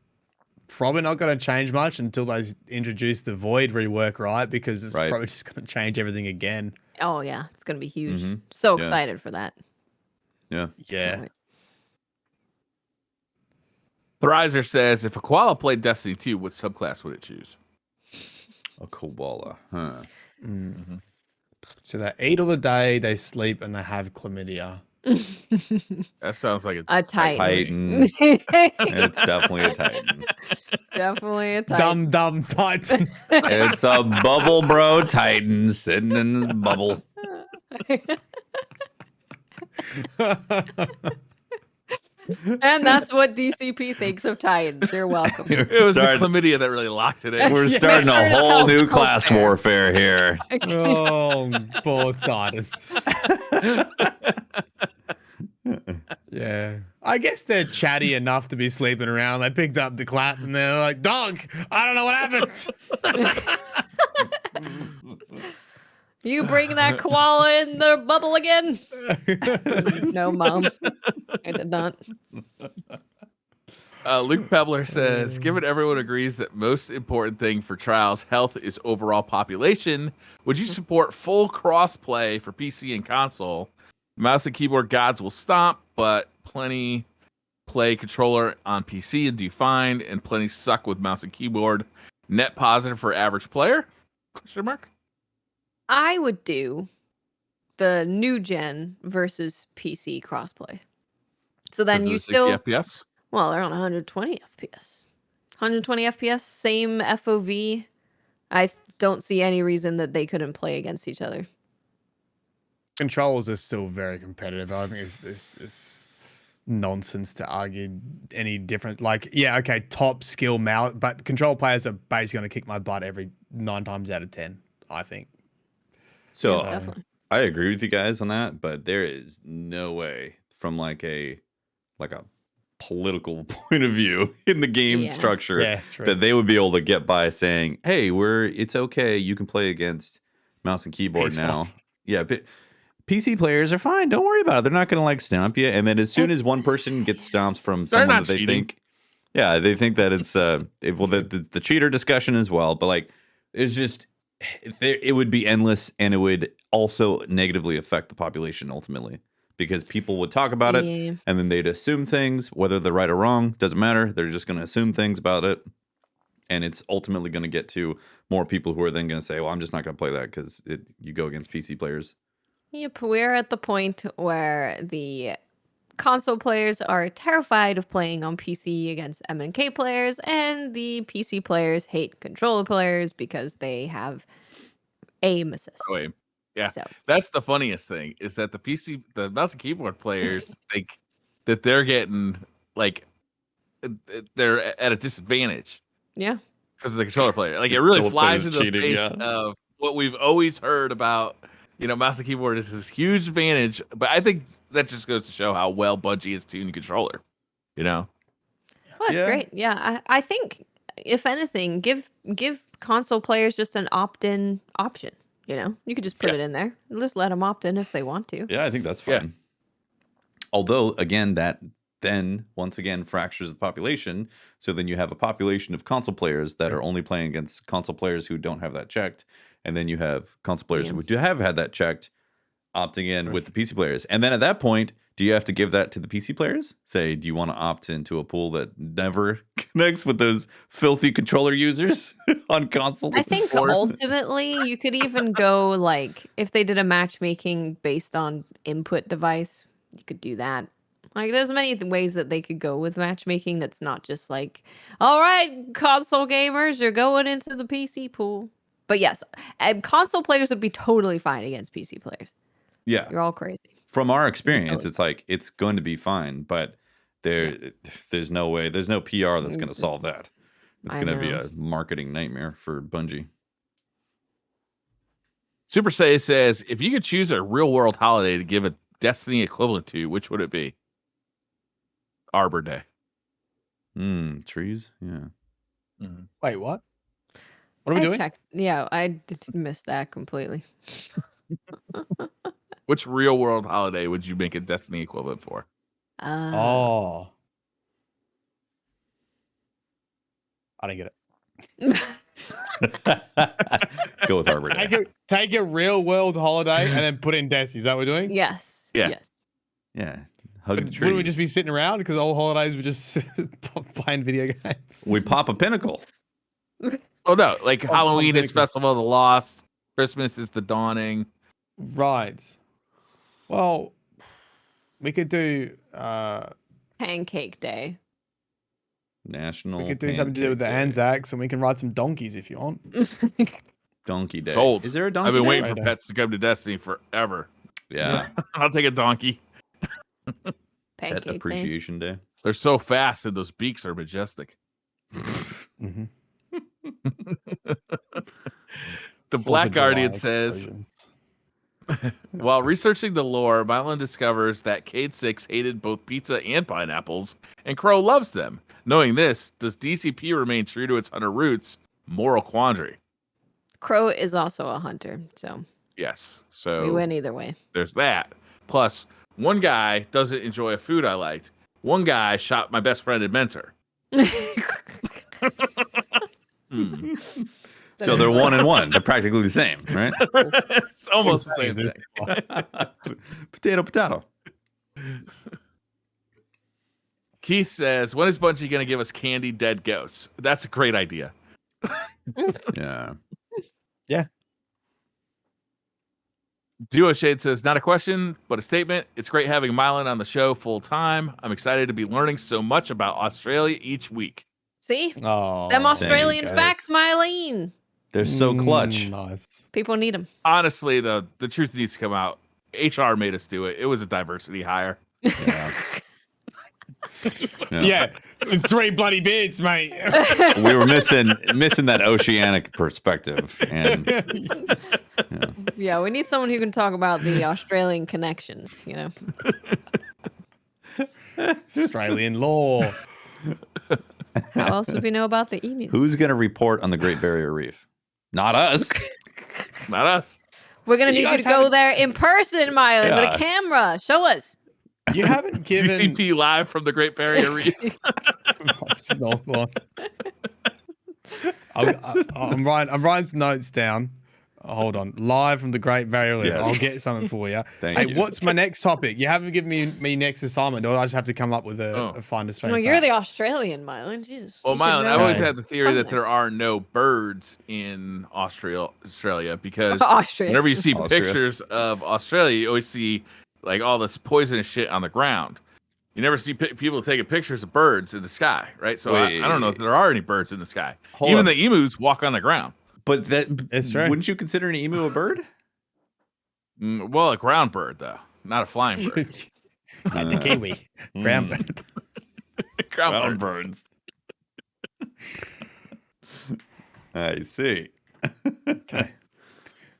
probably not going to change much until they introduce the void rework, right? Because it's Right. probably just going to change everything again. Oh yeah, it's gonna be huge. Mhm. So Yeah. excited for that. Yeah. Yeah. Can't wait. Thrizer says, if a koala played Destiny 2, what subclass would it choose? A koala. Huh. Mm. So they eat all the day, they sleep, and they have chlamydia. That sounds like A Titan. Titan. It's definitely a Titan. Definitely a Titan. Dumb Titan. It's a bubble bro Titan sitting in his bubble. And that's what DCP thinks of Titans. You're welcome. It was the Starting- chlamydia that really locked it in. We're Yeah. starting Make sure a to whole help new health class care. warfare here. Oh, poor Titans. Yeah. I guess they're chatty enough to be sleeping around. They picked up the clap and they're like, dog, I don't know what happened. You bring that koala in the bubble again? No, Mom. I did not. Luke Pebbler says, given everyone agrees that most important thing for Trials health is overall population, would you support full crossplay for PC and console? Mouse and keyboard gods will stop, but plenty play controller on PC and do fine, and plenty suck with mouse and keyboard. Net positive for average player? Question mark. I would do the new gen versus PC crossplay. So then you 60 still, FPS? well, they're on 120 FPS. 120 FPS, same FOV. I don't see any reason that they couldn't play against each other. Controls are still very competitive. I think it's nonsense to argue any different. Like, yeah, okay, top skill mouse, but control players are basically going to kick my butt every 9 times out of 10, I think. So Yeah, definitely. I agree with you guys on that, but there is no way from like a political point of view in the game Yeah. structure Yeah, true. that they would be able to get by saying, "Hey, it's okay. You can play against mouse and keyboard PS5. now." Yeah, but PC players are fine. Don't worry about it. They're not going to like stomp you. And then as soon as one person gets stomped from They're someone not that they cheating. think, yeah, they think that it's the cheater discussion as well. But like, it's just it would be endless, and it would also negatively affect the population ultimately because people would talk about it Yeah. and then they'd assume things, whether they're right or wrong, doesn't matter. They're just going to assume things about it. And it's ultimately going to get to more people who are then going to say, well, I'm just not going to play that because you go against PC players. Yep, we're at the point where the console players are terrified of playing on PC against MNK players, and the PC players hate controller players because they have aim assist. Oh, wait. Yeah. So That's the funniest thing is that the mouse and keyboard players think that they're getting like they're at a disadvantage yeah, because of the controller player. Like it really Controller flies players into the cheating, face yeah. of what we've always heard about. Mouse and keyboard is this huge advantage, but I think that just goes to show how well Bungie is tuned controller. well, that's Yeah. great. Yeah, I think if anything, give console players just an opt-in option. You could just put Yeah. it in there and just let them opt in if they want to. Yeah, I think that's Yeah. fine. Although, again, that then once again fractures the population. So then you have a population of console players that are only playing against console players who don't have that checked. And then you have console players Yeah. who do have had that checked opting in with the PC players. And then at that point, do you have to give that to the PC players? Say, do you want to opt into a pool that never connects with those filthy controller users on console? I think Force. ultimately you could even go like if they did a matchmaking based on input device, you could do that. Like there's many ways that they could go with matchmaking that's not just like, all right, console gamers, you're going into the PC pool. But yes, and console players would be totally fine against PC players. Yeah. You're all crazy. From our experience, Totally. it's like it's going to be fine. But there's no way. There's no PR that's going to solve that. It's I going to be know. a marketing nightmare for Bungie. Super Saiyan says, if you could choose a real world holiday to give a Destiny equivalent to, which would it be? Arbor Day. Trees. Yeah. Wait, what? What are we doing? Checked. Yeah, I missed that completely. Which real world holiday would you make a Destiny equivalent for? Oh. I don't get it. Go with Arbor Day. Take a real world holiday and then put it in Destiny. Is that what we're doing? Yes. Yeah. Yes. Yeah. Hug the trees. Wouldn't we just be sitting around because all holidays were just playing video games? We pop a pinnacle. Oh no, like Halloween is Pinnacle. Festival of the Lost. Christmas is the Dawning. Right. Well, we could do Pancake Day. National. we could do something to do with the Pancake Day. Anzacs, and we can ride some donkeys if you want. Donkey Day. Sold. Is there a donkey I've been day? waiting Right for now. pets to come to Destiny forever. Yeah. I'll take a donkey. Pet Pancake Day. Appreciation Day. They're so fast and those beaks are majestic. Mm-hmm. The Black Guardian says, while researching the lore, Mylan discovers that Cade 6 hated both pizza and pineapples, and Crow loves them. Knowing this, does DCP remain true to its hunter roots? Moral quandary. Crow is also a hunter, so Yes. we So win either way. there's that. Plus, one guy doesn't enjoy a food I liked. One guy shot my best friend and mentor. So they're 1 and 1. They're practically the same, right? It's almost the same thing. Potato. Keith says, when is Bungie going to give us candy dead ghosts? That's a great idea. Yeah. Duo Shade says, not a question, but a statement. It's great having Mylan on the show full time. I'm excited to be learning so much about Australia each week. See? Oh, Them Australian guys. facts, Mylene. They're so clutch. Nice. People need them. Honestly, the truth needs to come out. HR made us do it. It was a diversity hire. Yeah. Yeah, with 3 bloody beards, mate. We were missing that oceanic perspective. And Yeah, we need someone who can talk about the Australian connections, you know. Australian law. How else would we know about the emus? who's going to report on the Great Barrier Reef? Not us. Not us. We're going to need you guys to go haven't- there in person, Mylan, with Yeah. a camera. Show us. You haven't given DCP live from the Great Barrier Reef. snorkel on. I'm writing some notes down. Hold on. Live from the Great Barrier Reef. Yes. I'll get something for you. Thank Hey, you. what's my next topic? You haven't given me next assignment, or I just have to come up with a find No, Australian you're the fact? Australian, Mylan. Jesus. Well, You should Mylan, know I've always Okay. had the theory that something. there are no birds in Australia because Australia. whenever you see Austria. pictures of Australia, you always see like all this poisonous shit on the ground. You never see people taking pictures of birds in the sky, right? So I don't know if there are any birds in the sky. Hold Even up. the emus walk on the ground. But It's true. wouldn't you consider an emu a bird? Well, a ground bird though, not a flying bird. Like the kiwi. Ground bird. ground bird. birds. I see. Okay.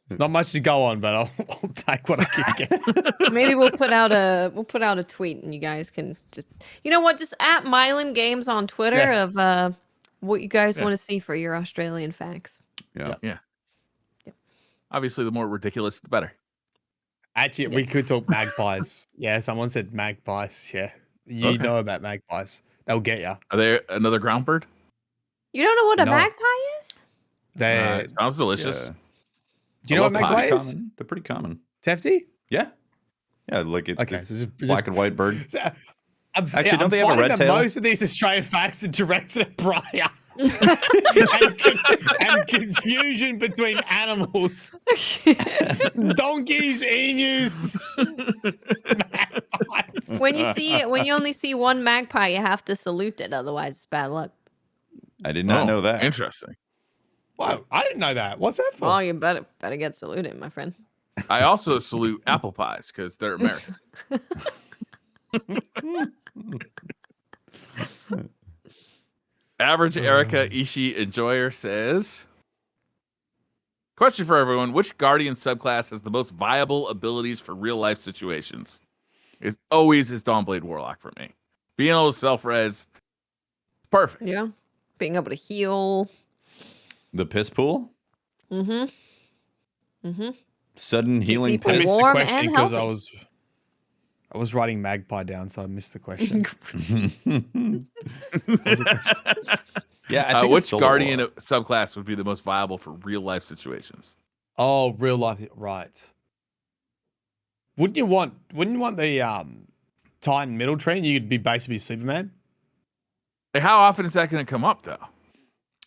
There's not much to go on, but I'll take what I can get. Maybe we'll put out a tweet and you guys can just just at Mylan Games on Twitter Yeah. of what you guys Yeah. want to see for your Australian facts. Yeah. Obviously, the more ridiculous, the better. Actually, we could talk magpies. Yeah, someone said magpies. Yeah. You Okay. know about magpies. They'll get you. Are there another ground bird? You don't know what a No. magpie is? They're, Sounds delicious. Yeah. do you know what I love magpie them. is? They're pretty common. Tefty? Yeah. Yeah, like Okay, it's so just black and white bird. Actually, don't they have a red tail? Most of these Australian facts are directed at Briar. and confusion between animals. Donkeys, emus. magpies. When you only see one magpie, you have to salute it, otherwise it's bad luck. I did not know that. Interesting. Wow, I didn't know that. What's that for? Well, you better get saluted, my friend. I also salute apple pies because they're American. Average Erica Ishii Enjoyer says, question for everyone. Which Guardian subclass has the most viable abilities for real-life situations? It always is Dawnblade Warlock for me. Being able to self-res, perfect. Yeah. Being able to heal. The piss pool? Mm-hmm. Mm-hmm. Sudden healing people I piss? missed the warm question and because healthy. I was writing Magpie down, so I missed the question. Yeah, I think it's which Solar Guardian Warlock. subclass would be the most viable for real-life situations? Oh, real life, right? Wouldn't you want the Titan middle train? You'd be basically Superman. Like, how often is that going to come up, though?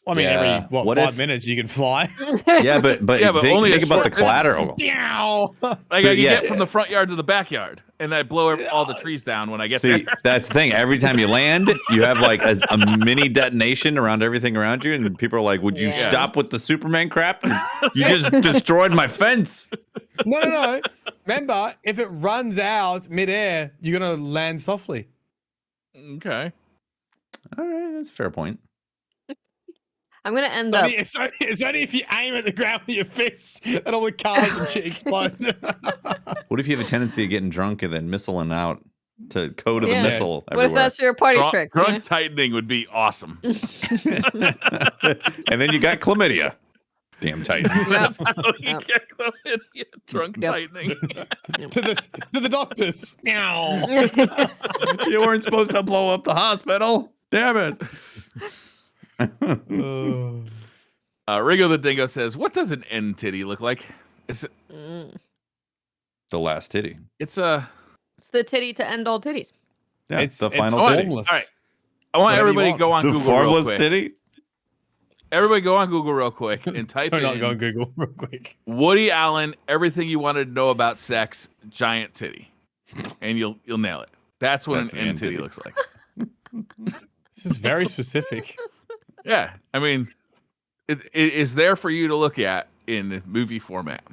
I mean, every Yeah. What 5 if- minutes you can fly. Yeah, but Yeah, but only a think about the short distance. collateral. Meow. Like, I can yeah. get from the front yard to the backyard, and I blow all the trees down when I get See, there. that's the thing. Every time you land, you have like a mini detonation around everything around you, and people are like, "Would you Yeah. stop with the Superman crap? You just destroyed my fence." No. Remember, if it runs out midair, you're gonna land softly. Okay. All right, that's a fair point. I'm gonna end It's up. only if you aim at the ground with your fist and all the cars and shit explode. What if you have a tendency of getting drunk and then missiling out to go to the Yeah. missile What if everywhere? that's your party Drunk, trick? drunk tightening would be awesome. And then you got chlamydia. Damn Titans. That's how you Yep. get chlamydia. Drunk Yep. tightening. to the doctors. Meow. You weren't supposed to blow up the hospital. Damn it. Ringo the Dingo says, "What does an end titty look like?" It's Mm. The last titty. it's a. It's the titty to end all titties. Yeah, It's the final oh, titty. formless. All right. I want Whatever you everybody to want. go on The Google real formless quick. titty? Everybody go on Google real quick and type Do not in go on Google real quick. Woody Allen, everything you wanted to know about sex, giant titty, and you'll nail it. That's what That's an the end end titty titty. looks like. This is very specific. Yeah, I mean, it is there for you to look at in movie format.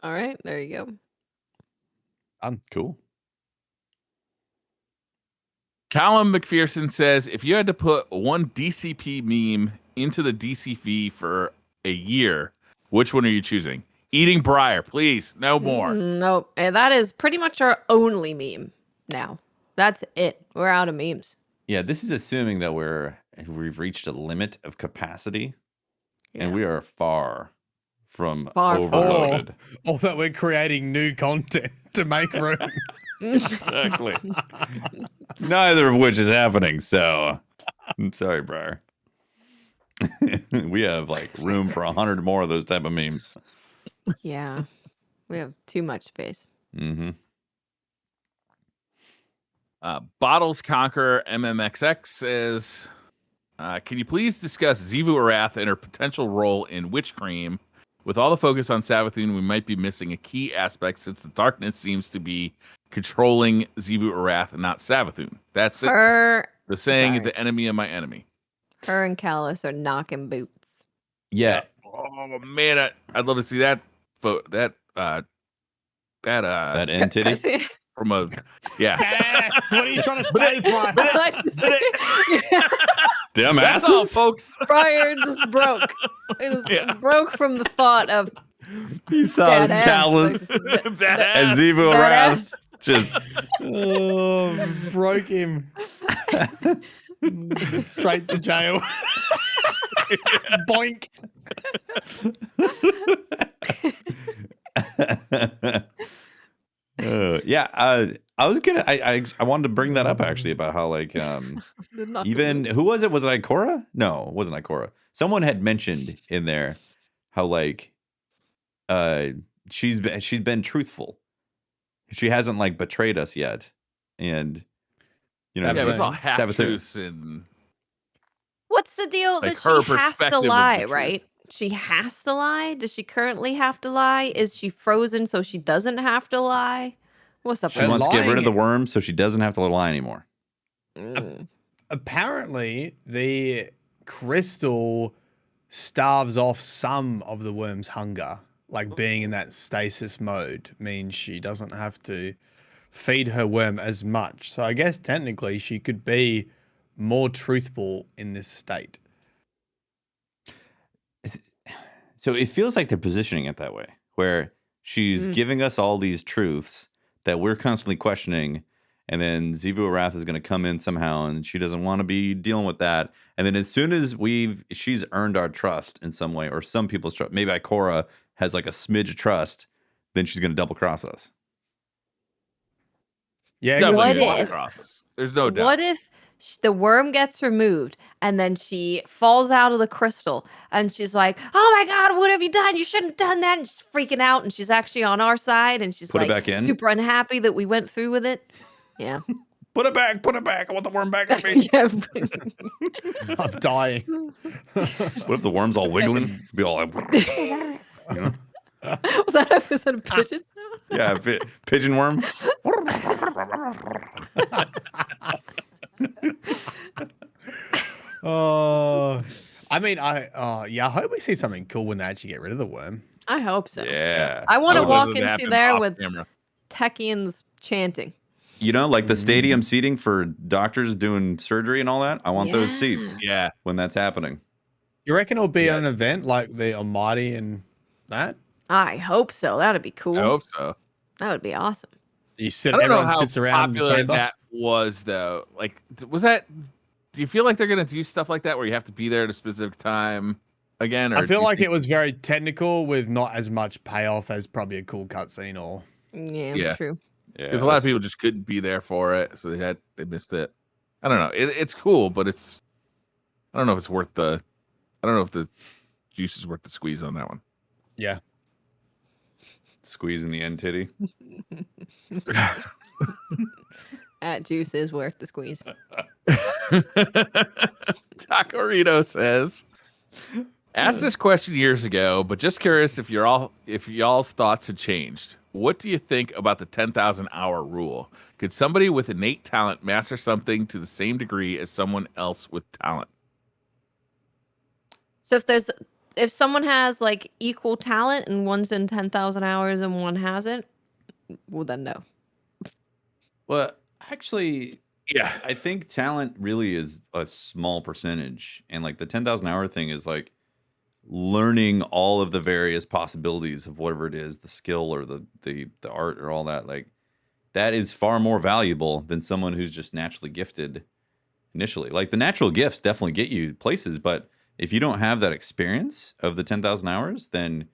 All right, there you go. Cool. Callum McPherson says, if you had to put one DCP meme into the DCP for a year, which one are you choosing? Eating Briar, please, no more. Nope. And that is pretty much our only meme now. That's it. We're out of memes. Yeah, this is assuming that we've reached a limit of capacity, and Yeah. we are far from Far, far. overloaded. Or that we're creating new content to make room. Exactly. Neither of which is happening. So I'm sorry, Briar. We have like room for 100 more of those type of memes. Yeah. We have too much space. Mm-hmm. Bottles Conquer MMXX says, can you please discuss Zivu Arath and her potential role in Witch Cream? With all the focus on Savathun, we might be missing a key aspect since the darkness seems to be controlling Zivu Arath and not Savathun. That's it. The saying, sorry. the enemy of my enemy. Her and Callus are knocking boots. Yeah. Oh man, I'd love to see that that end titty. from a What are you trying to say, Brian? I like to say- Damn That's all, asses. folks. Briar just broke. It just broke from the thought of He saw Dead ass. Callus That and ass. Zivu That Arath just Oh, broke him. Straight to jail. Boink. I was gonna I wanted to bring that up actually about how like the knocking even boots. who was it? Was it Ikora? No, it wasn't Ikora. Someone had mentioned in there how like she's been truthful. She hasn't like betrayed us yet. And you know, Yeah, it was all Savathun. half truths and What's the deal Like that her she has perspective to of the lie, truth. right? She has to lie? Does she currently have to lie? Is she frozen so she doesn't have to lie? What's up She with Well, wants to get rid of the lying- worm so she doesn't have to lie anymore. Mm. Apparently, the crystal starves off some of the worm's hunger. Like being in that stasis mode means she doesn't have to feed her worm as much. So I guess technically she could be more truthful in this state. So it feels like they're positioning it that way, where she's giving us all these truths that we're constantly questioning, and then Xivu Arath is going to come in somehow, and she doesn't want to be dealing with that. And then as soon as she's earned our trust in some way, or some people's trust, maybe Ikora has like a smidge of trust, then she's going to double cross us. Yeah, What if? Crosses. There's no doubt. What if the worm gets removed and then she falls out of the crystal and she's like, "Oh my God, what have you done? You shouldn't have done that." And she's freaking out, and she's actually on our side, and she's Put it like back in? super unhappy that we went through with it. Yeah. Put it back. I want the worm back on me. Yeah. I'm dying. What if the worm's all wiggling? Be all like, you know? Was that a pigeon? Yeah, pigeon worm. Oh, I mean, I hope we see something cool when they actually get rid of the worm. I hope so. Yeah. I want to hope it walk doesn't into happen there off with camera. Techians chanting. You know, like the stadium seating for doctors doing surgery and all that. I want those seats Yeah. when that's happening. You reckon it'll be an event like the Almighty and that? I hope so. That'd be cool. I hope so. That would be awesome. You sit, I don't know everyone how sits around the popular chamber. that was, though. Like, was that? Do you feel like they're gonna do stuff like that where you have to be there at a specific time again? Or I feel like it was very technical with not as much payoff as probably a cool cutscene or. Yeah, true. Yeah, because a lot of people just couldn't be there for it, so they missed it. I don't know. It's cool, but it's. I don't know if it's worth the. I don't know if the juice is worth the squeeze on that one. Yeah. Squeezing the end titty. That juice is worth the squeeze. Tacorito says, asked this question years ago, but just curious if y'all's thoughts had changed. What do you think about the 10,000 hour rule? Could somebody with innate talent master something to the same degree as someone else with talent? So if someone has like equal talent and one's in 10,000 hours and one hasn't, well then no. Well, actually, Yeah. I think talent really is a small percentage, and like the 10,000 hour thing is like learning all of the various possibilities of whatever it is, the skill or the art or all that. Like that is far more valuable than someone who's just naturally gifted initially. Like the natural gifts definitely get you places, but if you don't have that experience of the 10,000 hours, then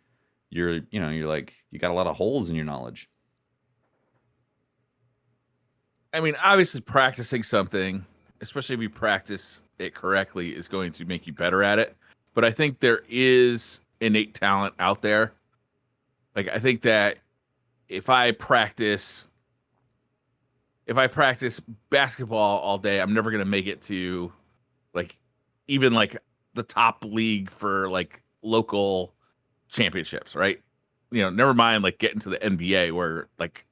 you're like, you got a lot of holes in your knowledge. I mean, obviously practicing something, especially if you practice it correctly, is going to make you better at it. But I think there is innate talent out there. Like, I think that if I practice basketball all day, I'm never going to make it to like even like the top league for like local championships, right? You know, never mind like getting to the NBA where like,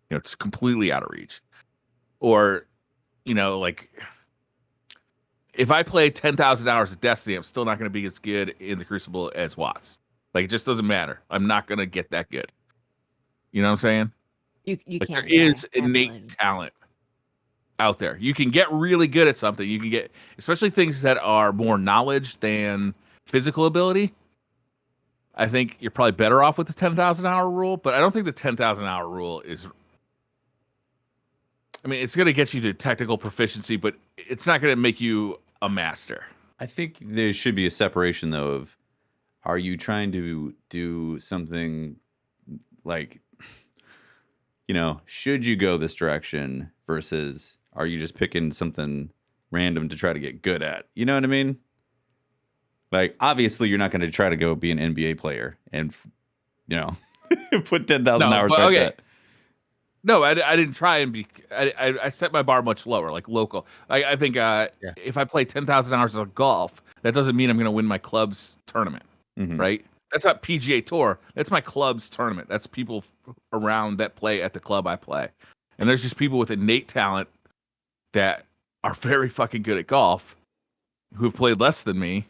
you know, it's completely out of reach. Or, you know, like if I play 10,000 hours of Destiny, I'm still not going to be as good in the Crucible as Watts. Like, it just doesn't matter. I'm not going to get that good. You know what I'm saying? You Like, can't. there is innate talent out there. You can get really good at something. You can get, especially things that are more knowledge than physical ability. I think you're probably better off with the 10,000 hour rule, but I don't think the 10,000 hour rule is. I mean, it's going to get you to technical proficiency, but it's not going to make you a master. I think there should be a separation, though, of are you trying to do something like, you know, should you go this direction versus are you just picking something random to try to get good at? You know what I mean? Like, obviously, you're not going to try to go be an NBA player and, you know, put 10,000 hours like that. No, I didn't try and be. I set my bar much lower, like local. I think if I play 10,000 hours of golf, that doesn't mean I'm going to win my club's tournament, right? That's not PGA Tour. That's my club's tournament. That's people around that play at the club I play. And there's just people with innate talent that are very fucking good at golf who have played less than me,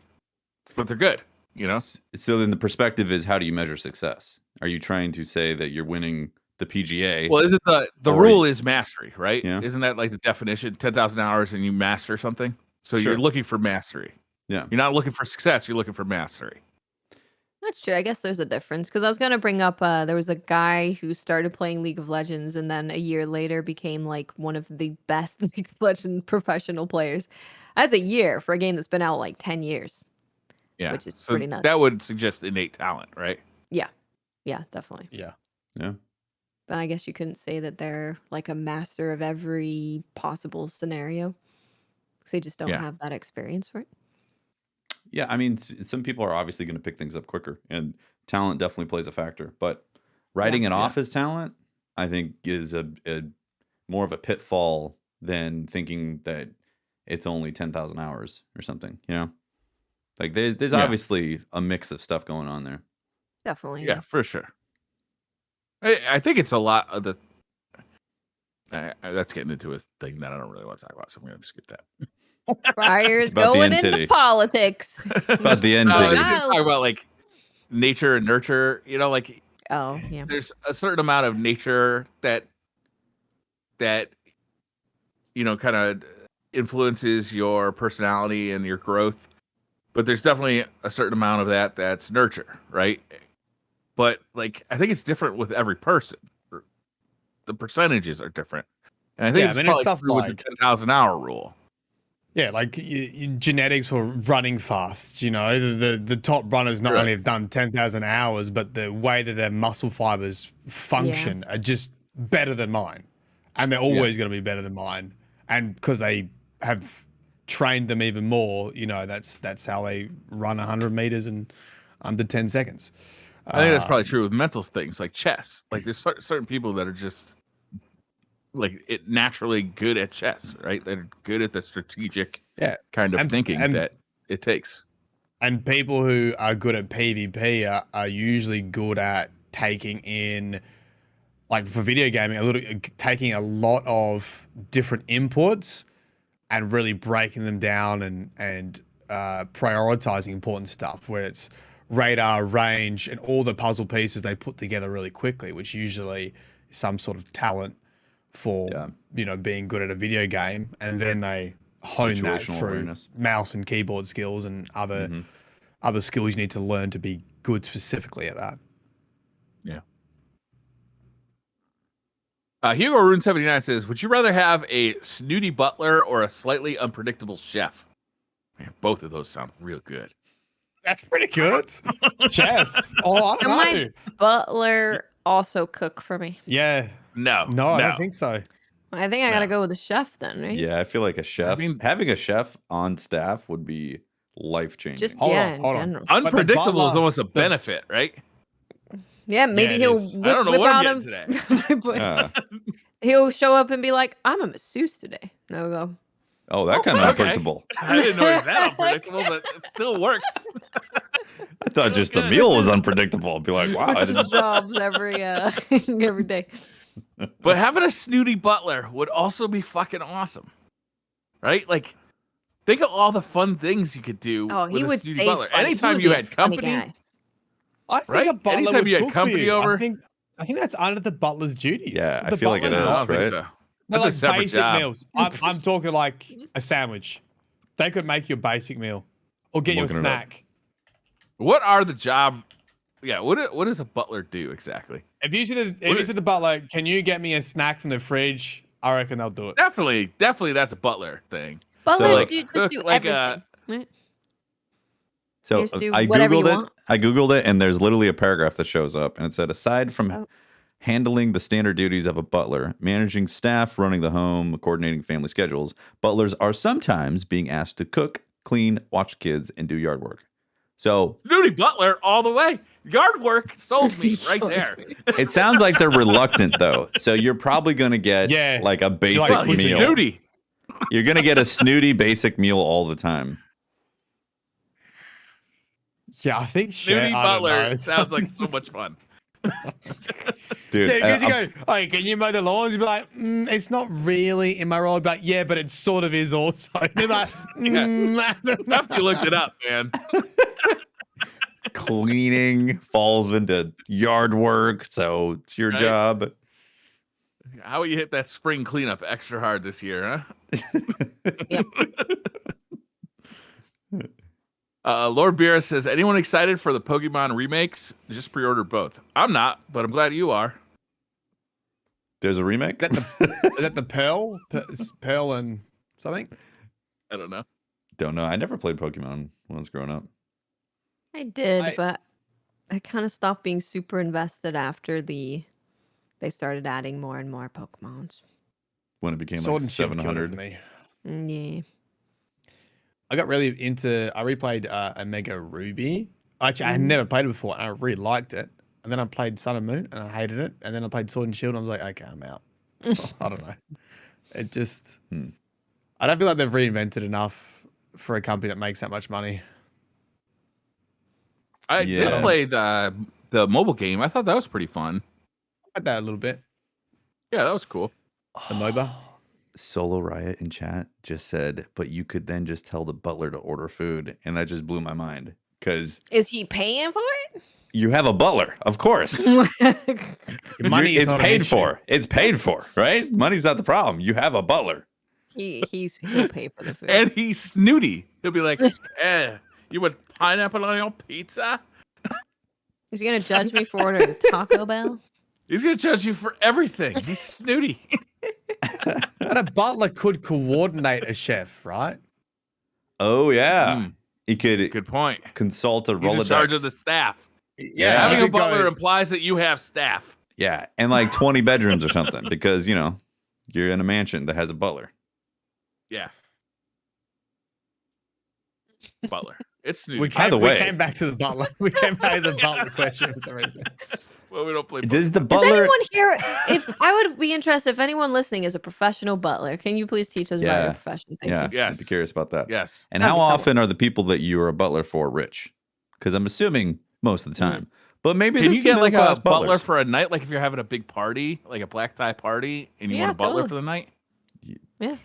but they're good, you know? So then the perspective is, how do you measure success? Are you trying to say that you're winning the PGA? Well, isn't the rule is mastery, right? Yeah. Isn't that like the definition? 10,000 hours and you master something? So Sure. you're looking for mastery. Yeah. You're not looking for success. You're looking for mastery. That's true. I guess there's a difference because I was gonna bring up there was a guy who started playing League of Legends and then a year later became like one of the best League of Legends professional players. That's a year for a game that's been out like 10 years. Yeah. Which is so pretty nuts. that would suggest innate talent, right? Yeah, definitely. Yeah. Yeah. But I guess you couldn't say that they're like a master of every possible scenario. Because they just don't Yeah. have that experience for it. Yeah, I mean, some people are obviously going to pick things up quicker, and talent definitely plays a factor. But writing it off as talent, I think, is a more of a pitfall than thinking that it's only 10,000 hours or something. You know, like there's Yeah. obviously a mix of stuff going on there. Definitely. Yeah, for sure. I think it's a lot of the. That's getting into a thing that I don't really want to talk about, so I'm going to skip that. Briar's about the going entity. into politics. About the end I was titty. gonna talk about like nature and nurture. You know, like Oh, yeah. there's a certain amount of nature that you know kind of influences your personality and your growth, but there's definitely a certain amount of that that's nurture, right? But like I think it's different with every person. The percentages are different, and I think Yeah, it's I mean, probably it's stuff true with like- the 10,000 hour rule. Yeah, like genetics for running fast. You know, the top runners not Right. only have done 10,000 hours, but the way that their muscle fibers function are just better than mine, and they're always going to be better than mine. And because they have trained them even more, you know, that's how they run 100 meters in under 10 seconds. I think that's probably true with mental things like chess. Like there's certain people that are just like it naturally good at chess, right? They're good at the strategic kind of thinking that it takes. And people who are good at PvP are usually good at taking in, like for video gaming, taking a lot of different inputs and really breaking them down and prioritizing important stuff, where it's radar, range, and all the puzzle pieces they put together really quickly, which usually is some sort of talent for you know, being good at a video game, and then they hone that Situational through awareness. mouse and keyboard skills and other skills you need to learn to be good specifically at that. Yeah. Hugo Rune 79 says, "Would you rather have a snooty butler or a slightly unpredictable chef?" Man, both of those sound real good. That's pretty good. Chef. Oh, I don't Can know. my butler also cook for me? Yeah. No, No, I don't think so. I think I gotta go with the chef then, right? Yeah, I feel like a chef. Having a chef on staff would be life changing. Just Hold in on. general. Unpredictable is butler- almost a benefit, right? Yeah, maybe it he'll is. whip, I don't know whip what out I'm him. getting today. Yeah. He'll show up and be like, "I'm a masseuse today." No, go. Oh, that kind of okay. unpredictable. I didn't know it was that unpredictable, but it still works. I thought just the meal was unpredictable. I'd be like, wow, I didn't. Jobs every every day. But having a snooty butler would also be fucking awesome, right? Like, think of all the fun things you could do. Oh, he with a would snooty say butler. funny. He Anytime would you be a had funny company, guy. I think Right? a butler Anytime would you had cook company for you. over- I think that's under the butler's duties. Yeah, I The feel like it butler is, I not- don't think right? so. They're That's like a separate basic job. meals. I'm talking like a sandwich. They could make you a basic meal or get you a Looking it up. snack. What are the job? Yeah, what does a butler do exactly? If you said the butler, can you get me a snack from the fridge? I reckon they'll do it. Definitely, that's a butler thing. Butlers like, just cook do like everything. Right? So Just do I whatever you googled it. want. I googled it, and there's literally a paragraph that shows up, and it said, aside from Oh. handling the standard duties of a butler, managing staff, running the home, coordinating family schedules, butlers are sometimes being asked to cook, clean, watch kids, and do yard work. So Snooty butler all the way. Yard work sold me right there. it sounds like they're reluctant, though. So you're probably going to get Yeah. like a basic Well, he's meal. snooty. You're going to get a snooty basic meal all the time. Yeah, I think Snooty I don't butler know. sounds like so much fun. Dude, Yeah, because you go, oh, can you mow the lawns? You'd be like, it's not really in my role. But yeah, but it sort of is also. You're like, After you looked it up, man. cleaning falls into yard work, so it's your Right. job. How will you hit that spring cleanup extra hard this year, huh? Yep. Lord Beerus says, anyone excited for the Pokemon remakes? Just pre-order both. I'm not, but I'm glad you are. There's a remake? Is that the Pearl and something? I don't know. Don't know. I never played Pokemon when I was growing up. I did, but I kind of stopped being super invested after they started adding more and more Pokemons. When it became Sword like and Shield killed it 700. for me. Yeah. I got really into. I replayed Omega Ruby. Actually, I had never played it before, and I really liked it. And then I played Sun and Moon, and I hated it. And then I played Sword and Shield, and I was like, okay, I'm out. I don't know. It just. I don't feel like they've reinvented enough for a company that makes that much money. I did play the mobile game. I thought that was pretty fun. I like that a little bit. Yeah, that was cool. The MOBA. Solo Riot in chat just said, but you could then just tell the butler to order food. And that just blew my mind. Because is he paying for it? You have a butler, of course. Money is it's not paid an for. It's paid for, right? Money's not the problem. You have a butler. He'll pay for the food. And he's snooty. He'll be like, you want pineapple on your pizza? Is he gonna judge me for ordering Taco Bell? He's gonna judge you for everything. He's snooty. But a butler could coordinate a chef, right? Oh yeah, he could. Good point. Consult a He's Rolodex. in charge of the staff. Yeah, having a butler implies that you have staff. Yeah, and like 20 bedrooms or something, because you're in a mansion that has a butler. Yeah. Butler. It's snooty. We came back to the butler. We came back to the butler question for some reason. Well, we don't play. Does the butler? Does anyone here? If I would be interested, if anyone listening is a professional butler, can you please teach us about your profession? Thank you. Yes. I'd be curious about that. Yes. And how often are the people that you are a butler for rich? Because I'm assuming most of the time. But maybe can you get like a butler butlers. for a night? Like if you're having a big party, like a black tie party, and you want a butler for the night? Yeah,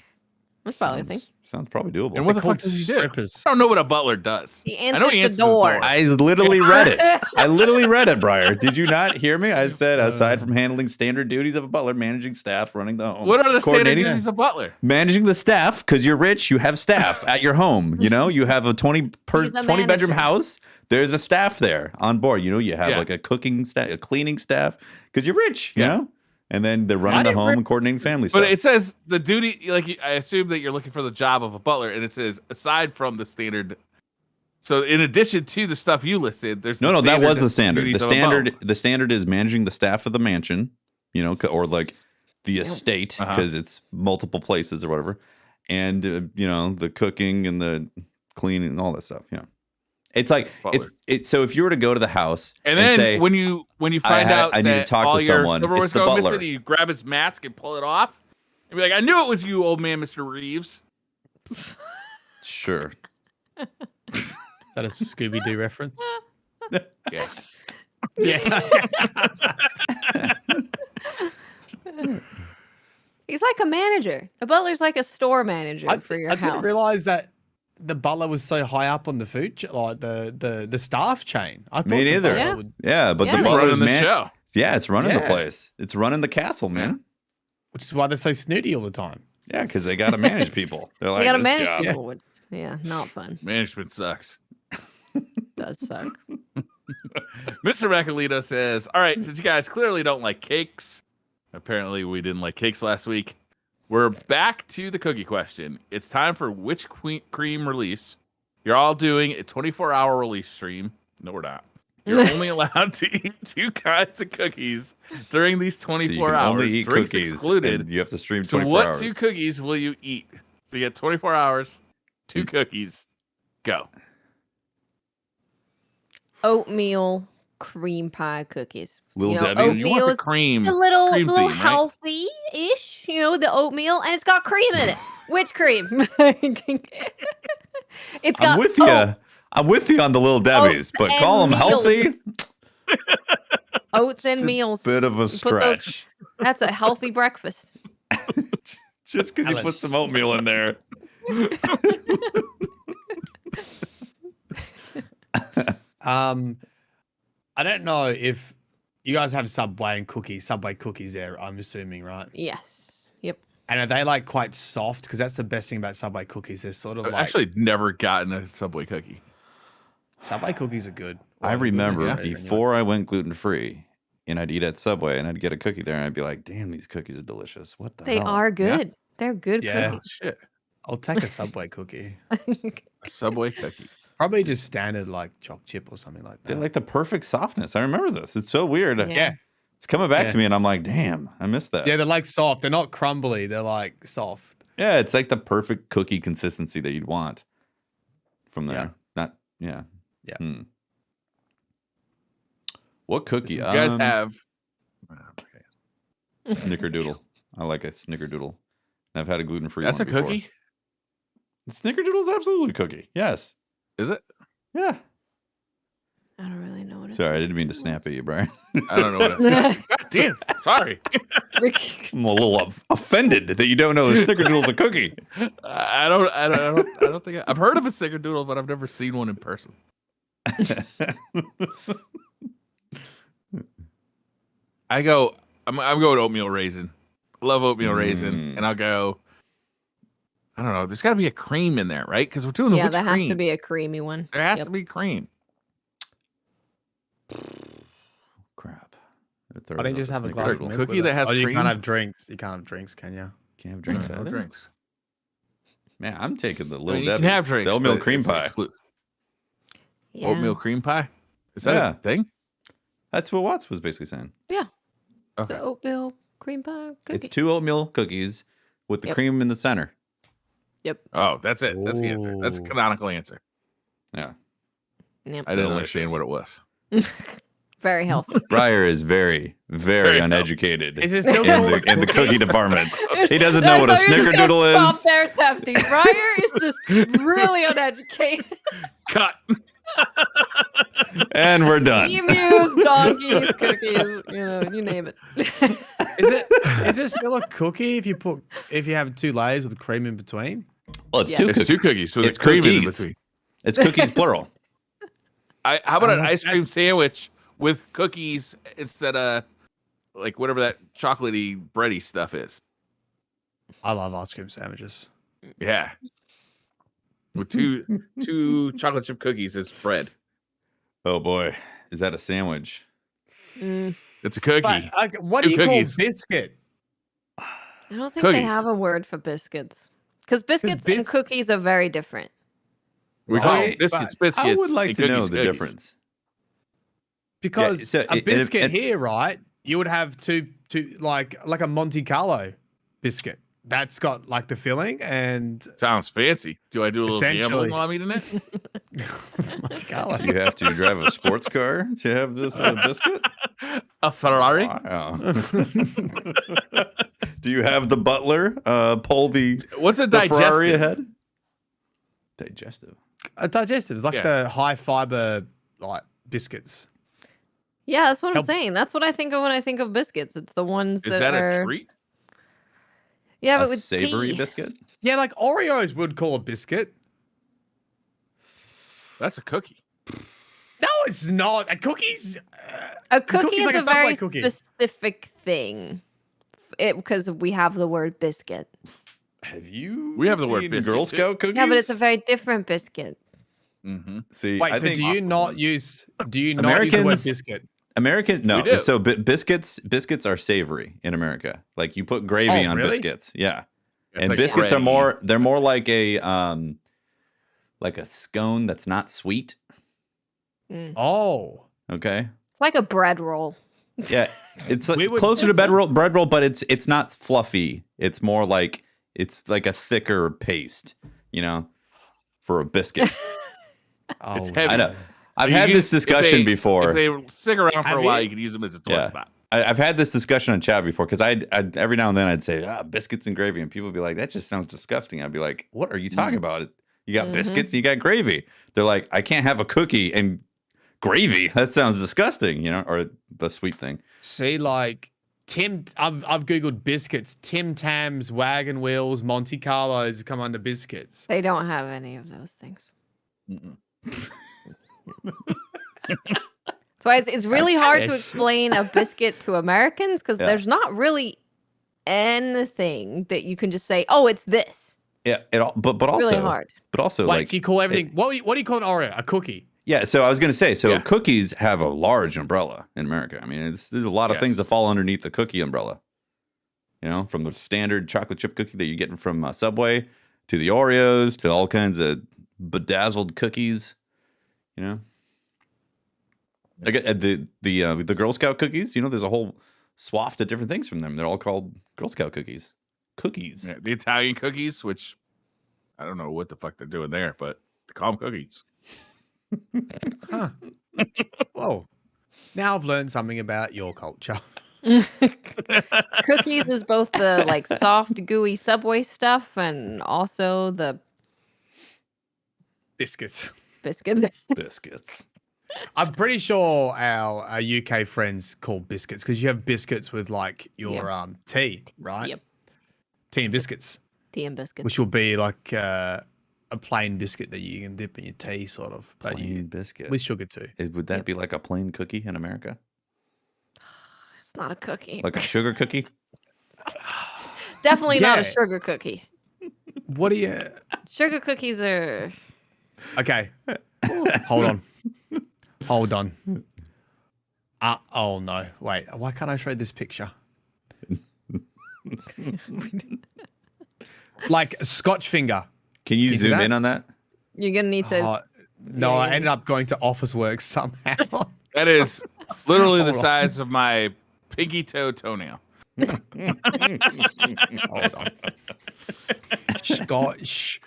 that's probably a thing. Sounds probably doable. And what the fuck does he do? Strippers. I don't know what a butler does. He answers the door. I literally read it. I literally read it, Briar. Did you not hear me? I said, aside from handling standard duties of a butler, managing staff, running the home. What are the standard duties of a butler? Managing the staff, because you're rich, you have staff at your home. You have a 20 bedroom house. There's a staff there on board. You have like a cooking staff, a cleaning staff, because you're rich, you know? And then they're running the home and coordinating family stuff. But it says the duty, like I assume that you're looking for the job of a butler, and it says aside from the standard. So in addition to the stuff you listed, there's no, that was the standard. The standard is managing the staff of the mansion, or like the estate, because it's multiple places or whatever, and the cooking and the cleaning and all that stuff. Yeah. It's like it's so if you were to go to the house and then say, when you find out I need to talk all to your someone, silverware's it's the going butler. missing, you grab his mask and pull it off, and be like, "I knew it was you, old man, Mr. Reeves." Sure. Is that a Scooby Doo reference? Yeah. Yeah. He's like a manager. A butler's like a store manager for your house. I didn't realize that the butler was so high up on the food, like the staff chain. I thought Me neither. But the butler's running the show. Yeah, it's running the place. It's running the castle, man. Which is why they're so snooty all the time. Yeah, because they got to manage people. They're like, they got to this manage job. people. Not fun. Management sucks. Does suck. Mr. Macalito says, "All right, since you guys clearly don't like cakes, apparently we didn't like cakes last week. We're back to the cookie question. It's time for which cream release. You're all doing a 24-hour release stream. No, we're not. You're only allowed to eat 2 kinds of cookies during these 24 hours. Only eat Drinks cookies excluded. You have to stream So 24 hours. what 2 cookies will you eat? So you get 24 hours, 2 cookies. Go. Oatmeal cream pie cookies. Little Debbie's. You want the Oatmeal's cream. a little cream theme, right? healthy-ish, the oatmeal, and it's got cream in it. Which cream? It's got I'm with you. oats. I'm with you on the Little Debbie's, but call them healthy. Oats and meals. Bit of a stretch. That's a healthy breakfast. Just because you put some oatmeal in there. I don't know if you guys have Subway cookies there, I'm assuming, right? Yes. Yep. And are they like quite soft? Because that's the best thing about Subway cookies. They're sort of I've like actually never gotten a Subway cookie. Subway cookies are good. I Well, remember gluten-free anyway. before I went gluten free, and I'd eat at Subway, and I'd get a cookie there, and I'd be like, "Damn, these cookies are delicious! What the They hell?" are good. They're good Yeah. Oh, shit. I'll take a Subway cookie. cookies. A Subway cookie. Probably just standard like choc chip or something like They're that. like the perfect softness. I remember this. It's so weird. Yeah. It's coming back Yeah. to me, and I'm like, "Damn, I missed that." Yeah, they're like soft. They're not crumbly. They're like soft. Yeah, it's like the perfect cookie consistency that you'd want from there. Yeah. Not, yeah. Yeah. What cookie? You guys have. Snickerdoodle. I like a Snickerdoodle. I've had a gluten-free That's one a before. cookie? Snickerdoodle's absolutely a cookie. Yes. Is it? Yeah. I don't really know what it Sorry, I didn't mean to snap at you, Brian. I don't know what it is. God damn. Sorry. I'm a little offended that you don't know that Snickerdoodle's a cookie. I don't think I've heard of a Snickerdoodle, but I've never seen one in person. I'm going oatmeal raisin. I love oatmeal raisin, and I'll go. I don't know. There's got to be a cream in there, right? Because we're doing Yeah, which there has to cream? be a creamy one. There has Yep. to be cream. Crap. Why don't you just have a glass of Snickerdoodle. milk Cookie with that it? has Oh, you cream? can't have drinks. You can't have drinks, can you? Can't have drinks No either. drinks. Man, I'm taking the I little mean, you can Debbie's. have drinks. The oatmeal but cream it's pie. Yeah. Oatmeal cream pie. Is that Yeah. a thing? That's what Watts was basically saying. Okay. The oatmeal cream pie cookie. It's 2 oatmeal cookies with the Yep. cream in the center. Yep. Oh, that's it. That's the answer. That's a Ooh. canonical answer. Yeah. Yep. I didn't Delicious. understand what it was. Very healthy. Briar is very, very Very uneducated Is it still in called the, in the cookie department. He doesn't No, know what a I thought you were just gonna Snickerdoodle is. Stop there, Tefty. Briar is just really uneducated. Cut. And we're done. Emus, donkeys, cookies, you name it. Is it still a cookie if you have 2 layers with cream in between? Well, it's Yeah. 2 It's cookies. 2 cookies with It's a cream in cookies. between. It's cookies plural. How about an ice cream That's- sandwich with cookies instead of like whatever that chocolatey bready stuff is? I love ice cream sandwiches. Yeah. With two chocolate chip cookies as bread. Oh boy, is that a sandwich? Mm, It's a cookie. But, what Two do you cookies. call biscuit? I don't think they Cookies. have a word for biscuits. Because biscuits and bis- cookies are very different. We call Right, them biscuits, but biscuits. I would like and to know cookies, the cookies. difference. Because so a biscuit it- here, right? You would have two like a Monte Carlo biscuit. That's got like the filling and Sounds fancy. Do I do a little Essentially. gambling while I'm eating it? Monte Carlo. Do you have to drive a sports car to have this biscuit? A Ferrari? Wow. Do you have the butler pull the What's a Ferrari digestive? ahead? Digestive. A digestive is like Yeah. the high fiber like biscuits. Yeah, that's what I'm Help. saying. That's what I think of when I think of biscuits. It's the ones Is that that are. a treat? Yeah, A but with savory tea. biscuit? Yeah, like Oreos would call a biscuit. That's a cookie. No, it's not. A cookie's A cookie cookie's is like a a Subway very cookie. specific thing. Because we have the word biscuit. Have you We have the word seen biscuit, Girl too. Scout cookies? Yeah, but it's a very different biscuit. Mm-hmm. See, Wait, I so think do you not use the word Americans- biscuit? American We no. do. So biscuits are savory in America. Like you put gravy Oh, on really? biscuits. Yeah. It's And like biscuits are bread. they're more like a scone that's not sweet. Oh. Okay. It's like a bread roll. Yeah. It's We would- closer to bread roll, but it's not fluffy. It's more like it's like a thicker paste, for a biscuit. Oh, It's heavy. I know. I've You had can- this discussion if before. If they stick around for Have a while, you? you can use them as a toy Yeah. spot. I've had this discussion on chat before because I'd every now and then I'd say biscuits and gravy, and people would be like, "That just sounds disgusting." I'd be like, "What are you talking about? You got biscuits, and you got gravy." They're like, "I can't have a cookie and gravy. That sounds disgusting," or the sweet thing. See, like I've googled biscuits. Tim Tams, Wagon Wheels, Monte Carlos come under biscuits. They don't have any of those things. Mm-mm. That's why it's really hard to Yes. explain a biscuit to Americans because Yeah. there's not really anything that you can just say, "Oh, it's this." Yeah, but also Really hard. but also Wait, like so you call everything? What do you call an Oreo? A cookie? Yeah, so I was going to say, Yeah. cookies have a large umbrella in America. I mean, there's a lot of things that fall underneath the cookie umbrella. You know, from the standard chocolate chip cookie that you're getting from Subway to the Oreos to all kinds of bedazzled cookies. You know, like the Girl Scout cookies. You know, there's a whole swath of different things from them. They're all called Girl Scout cookies. Cookies. Yeah, the Italian cookies, which I don't know what the fuck they're doing there, but they call them cookies. Huh. Whoa. Now I've learned something about your culture. Cookies is both the like soft, gooey Subway stuff and also the Biscuits. biscuits. Biscuits. I'm pretty sure our UK friends call biscuits because you have biscuits with like your tea, right? Yep. Tea and biscuits, Tea and biscuits. which will be like a plain biscuit that you can dip in your tea, sort of. But Plain biscuit. with sugar too. Would that be like a plain cookie in America? It's not a cookie. Like a sugar cookie? Definitely not a Yeah. sugar cookie. What do you? Sugar cookies are. Okay, hold on. Oh no! Wait, why can't I show this picture? Like Scotch finger. Can you You see zoom that? in on that? You're gonna need to. Oh, no, Yeah, I yeah. ended up going to Office Works somehow. That is literally the Hold on. size of my pinky toe toenail. Hold on. Scotch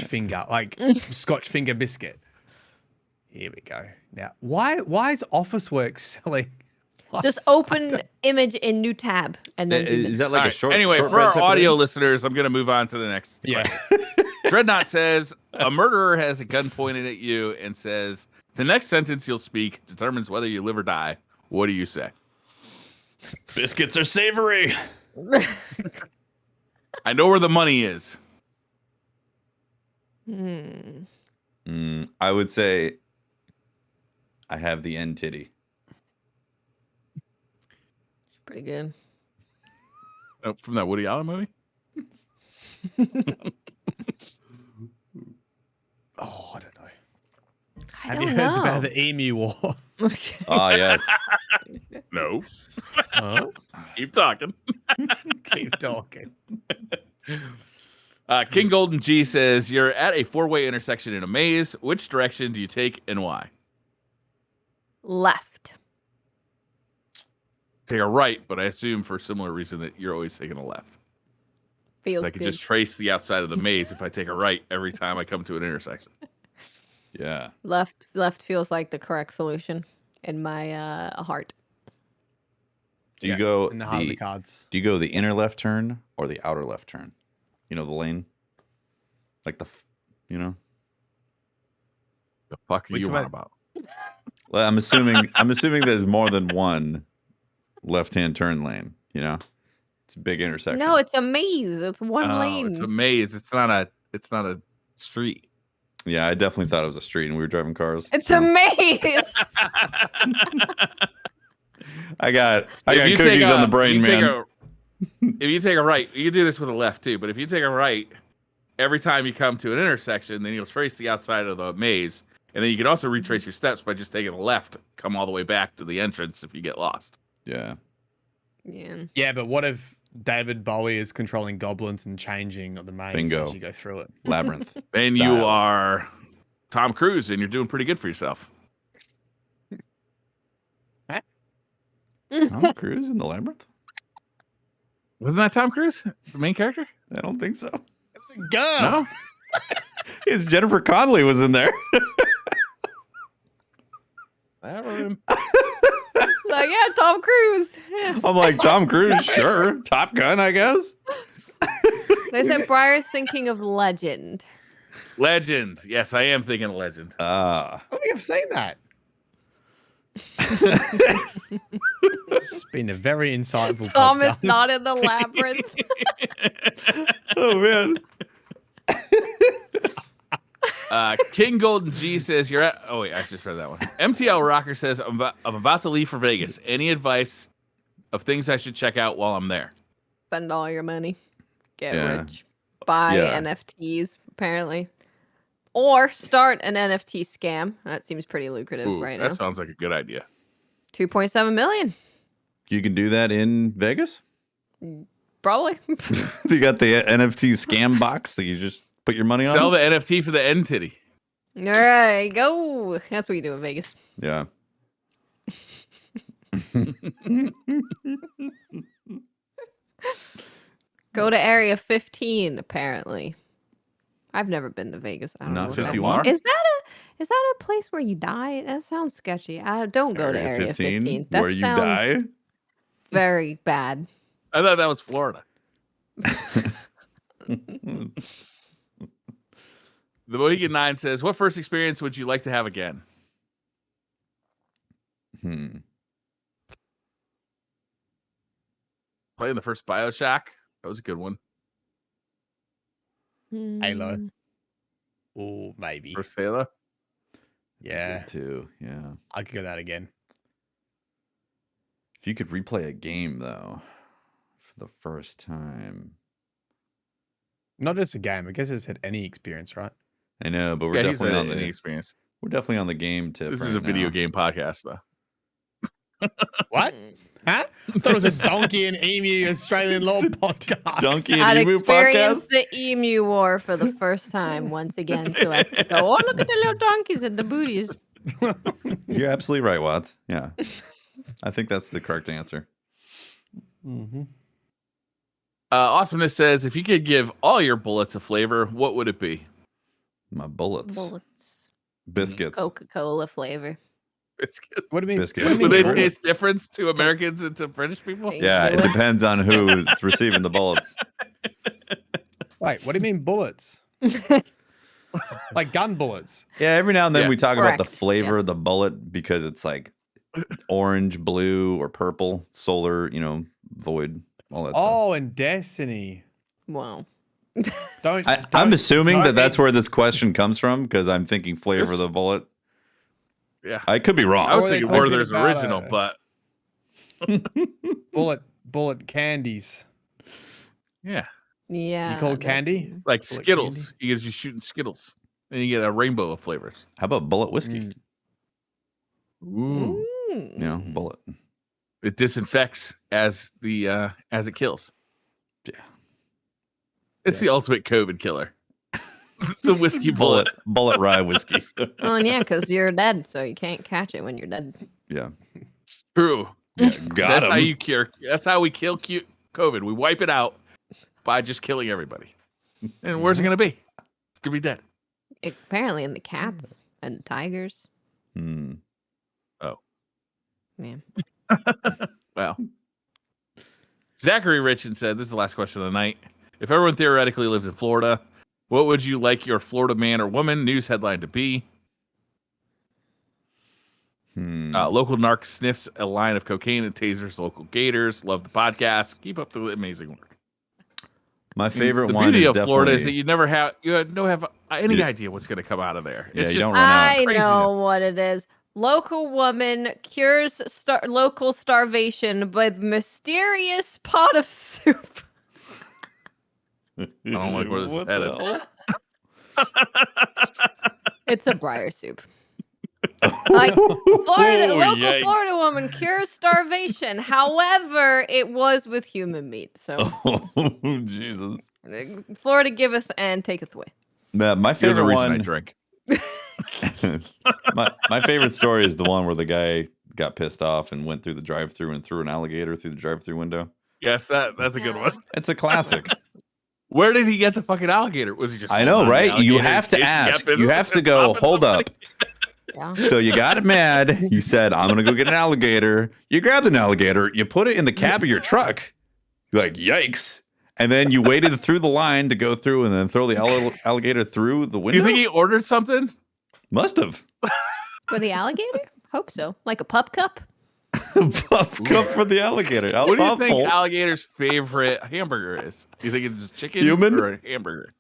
finger, like Scotch finger biscuit. Here we go. Now, why is Office Works selling? Just open image in new tab and then. zoom in. Is that like All a right, short? anyway, short for bread our type of audio thing? listeners, I'm going to move on to the next. Yeah. Dreadnought says a murderer has a gun pointed at you and says the next sentence you'll speak determines whether you live or die. What do you say? Biscuits are savory. I know where the money is. I would say I have the end titty. Pretty good. Oh, from that Woody Allen movie? Oh, I don't know. I Have don't you heard know. about the Emu War? Ah, yes. No. Huh? Keep talking. Keep talking. King Golden G says you're at a four-way intersection in a maze. Which direction do you take and why? Left. Take a right, but I assume for a similar reason that you're always taking a left. Feels I can good. just trace the outside of the maze if I take a right every time I come to an intersection. Yeah. Left feels like the correct solution in my heart. Do you go in the heart of the cards? Do you go the inner left turn or the outer left turn? You know the lane, like you know. The fuck are Which you way- on about? Well, I'm assuming there's more than one left-hand turn lane. You know, it's a big intersection. No, it's a maze. It's one Oh, lane. it's a maze. It's not a street. Yeah, I definitely thought it was a street, and we were driving cars. It's you a know. maze. I got If you cookies take on the a- brain, you take man. If you take a right, you can do this with a left too. But if you take a right, every time you come to an intersection, then you'll trace the outside of the maze, and then you can also retrace your steps by just taking a left, come all the way back to the entrance if you get lost. Yeah. Yeah. Yeah, but what if David Bowie is controlling goblins and changing the maze Bingo. as you go through it? Labyrinth. And style. you are Tom Cruise, and you're doing pretty good for yourself. Tom Cruise in the labyrinth? Wasn't that Tom Cruise, the main character? I don't think so. It was a girl. No. His Jennifer Connelly was in there. Like, yeah, Tom Cruise. Yeah. I'm like, Tom Cruise, sure. Top Gun, I guess. They said Briar's thinking of Legend. Legend. Yes, I am thinking Legend. I don't think I've seen that. It's been a very insightful Tom is podcast. not in the labyrinth. Oh, man. King Golden G says you're at. Oh wait, I just read that one. MTL Rocker says I'm about to leave for Vegas. Any advice of things I should check out while I'm there? Spend all your money. Get Yeah. rich. Buy Yeah. NFTs, apparently. or start an NFT scam. That seems pretty lucrative right now. That sounds like a good idea. 2.7 million. You can do that in Vegas? Probably. You got the NFT scam box that you just put your money on? Sell the NFT for the end titty. All right, go. That's what you do in Vegas. Yeah. Go to Area 15, apparently. I've never been to Vegas. I don't know Not what that 51? is that a place where you die? That sounds sketchy. Don't go to Area 15. That where you sounds die? very bad. I thought that was Florida. The Mohegan 9 says, what first experience would you like to have again? Playing the first BioShock. That was a good one. Halo. Oh, maybe. First Halo. Yeah. Too. Yeah. I could go that again. If you could replay a game though, for the first time. Not just a game. I guess it's had any experience, right? I know, but we're definitely on the experience. We're definitely on the game tip. This right is a video now. game podcast, though. What? Huh? I thought it was a donkey and emu Australian law podcast. Donkey I'd and emu experienced podcast. the emu war for the first time once again. So I could go, oh, look at the little donkeys and the booties. You're absolutely right, Watts. Yeah. I think that's the correct answer. Mm-hmm. Awesomeness says, if you could give all your bullets a flavor, what would it be? My bullets. Biscuits. Coca-Cola flavor. Biscuits. What do you mean? Biscuits. Would they bullets? taste different to Americans and to British people? Yeah, it depends on who's receiving the bullets. Wait, what do you mean bullets? Like gun bullets? Yeah, every now and then Yeah. we talk about the Correct. flavor Yes. of the bullet because it's like orange, blue, or purple, solar, void, all that stuff. Oh, and Destiny. Wow. I'm assuming that that's where where this question comes from because I'm thinking flavor of the bullet. Yeah. I could be wrong. I was Or are they thinking talking Werther's about, original, but bullet candies. yeah. Yeah. You call it that- candy? Like Bullet Skittles. candy? You get you shooting Skittles. And you get a rainbow of flavors. How about bullet whiskey? Mm. Ooh. Bullet. It disinfects as it kills. Yeah. It's the ultimate COVID killer. The whiskey bullet. Bullet rye whiskey. Oh, yeah, because you're dead, so you can't catch it when you're dead. Yeah. True. Yeah, got That's him. how you cure. That's how we kill COVID. We wipe it out by just killing everybody. And where's it gonna be? It's gonna be dead. Apparently in the cats and the tigers. Hmm. Yeah. Wow. Zachary Richin said, this is the last question of the night. If everyone theoretically lived in Florida, what would you like your Florida man or woman news headline to be? Local narc sniffs a line of cocaine and tasers local gators. Love the podcast. Keep up the amazing work. My favorite The one beauty is of Florida is that definitely- you don't have any idea what's going to come out of there. Yeah, It's you just don't run out. I know craziness. what it is. Local woman cures local starvation with mysterious pot of soup. I don't like where this is What the headed. hell? It's a briar soup. Like Florida, Oh, local yikes. Florida woman cures starvation. However, it was with human meat. So Oh, Jesus. Florida giveth and taketh away. My You're the favorite reason I one. drink. my favorite story is the one where the guy got pissed off and went through the drive-through and threw an alligator through the drive-through window. Yes, that's a good one. It's a classic. Where did he get the fucking alligator? Was he just? I know, holding on right? the You alligator have to in case he got ask. bitten You have to and go, popping hold somebody? up. Yeah. So you got it mad. You said, I'm going to go get an alligator. You grabbed an alligator. You put it in the cab of your truck. You're like, yikes. And then you waited through the line to go through and then throw the alligator through the Do window? you think he ordered something? Must have. For the alligator? Hope so. Like a pup cup? Pup cup for the alligator. What do you think Thoughtful. alligator's favorite hamburger is? Do you think it's chicken Human? or a hamburger?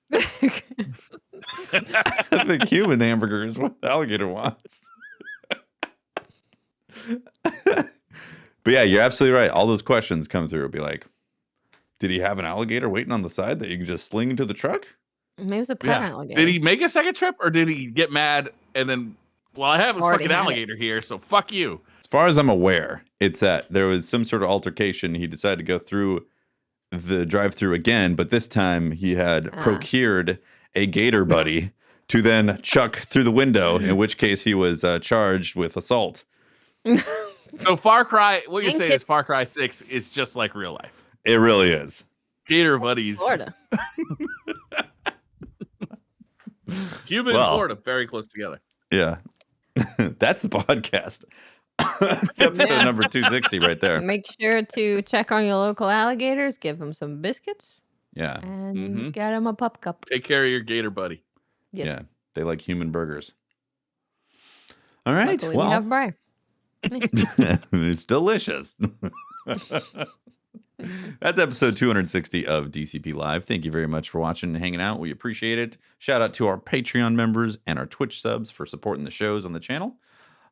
I think human hamburger is what the alligator wants. But yeah, you're absolutely right. All those questions come through. It'll be like, did he have an alligator waiting on the side that you can just sling into the truck? Maybe it was a pet alligator. Did he make a second trip, or did he get mad and then? Well, I have this Already fucking had it. alligator here, so fuck you. As far as I'm aware, it's that there was some sort of altercation. He decided to go through the drive-through again, but this time he had procured a gator buddy to then chuck through the window, in which case he was charged with assault. So Far Cry, what you're saying is Far Cry 6 is just like real life. It really is. Gator buddies. Florida. Cuba and Florida, very close together. Yeah. That's the podcast. It's episode number 260 right there. Make sure to check on your local alligators. Give them some biscuits. Yeah. And get them a pup cup. Take care of your gator buddy. Yes. Yeah. They like human burgers. All right. Luckily, well, we have Bri. it's delicious. That's episode 260 of DCP Live. Thank you very much for watching and hanging out. We appreciate it. Shout out to our Patreon members and our Twitch subs for supporting the shows on the channel.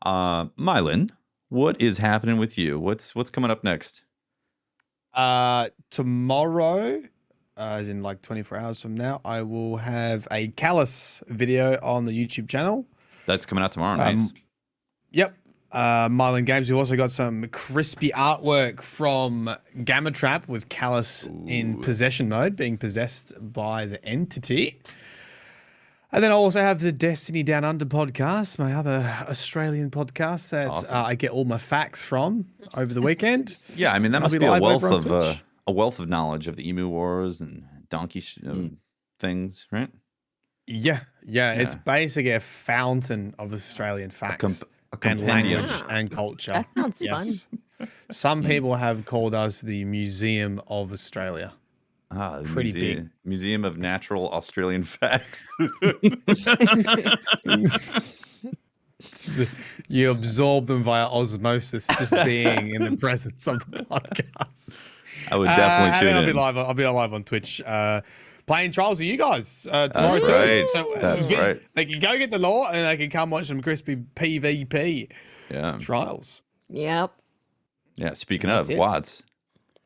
Mylan, what is happening with you? What's coming up next? Tomorrow, as in like 24 hours from now, I will have a Callus video on the YouTube channel. That's coming out tomorrow. Nice. Yep. Mylan Games. We've also got some crispy artwork from Gamma Trap with Callus in possession mode, being possessed by the entity. And then I also have the Destiny Down Under podcast, my other Australian podcast that I get all my facts from over the weekend. Yeah, I mean that must be a wealth of knowledge of the Emu Wars and donkey things, right? Yeah, it's basically a fountain of Australian facts. And language and culture. That sounds fun. Some people have called us the Museum of Australia. Pretty big. Museum of Natural Australian Facts. You absorb them via osmosis, just being in the presence of the podcast. I would definitely tune in. I'll be live on Twitch. Playing trials with you guys tomorrow. That's right. So That's right. They can go get the law, and they can come watch some crispy PvP trials. Yep. Yeah. Speaking of Watts,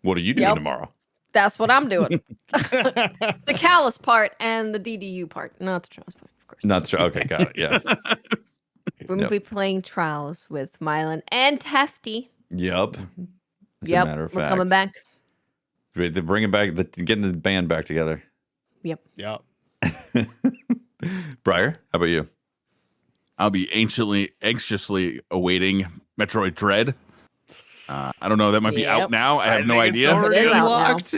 what are you doing tomorrow? That's what I'm doing. The Callus part and the DDU part, not the trials part, of course. Not the trial. Okay, got it. Yeah. We're going to be playing trials with Mylan and Tefty. Yep. As a matter of fact. We're coming back. They're bringing back, getting the band back together. Yep. Briar, how about you? I'll be anxiously awaiting Metroid Dread. I don't know. That might be out now. I have no idea. It's already unlocked.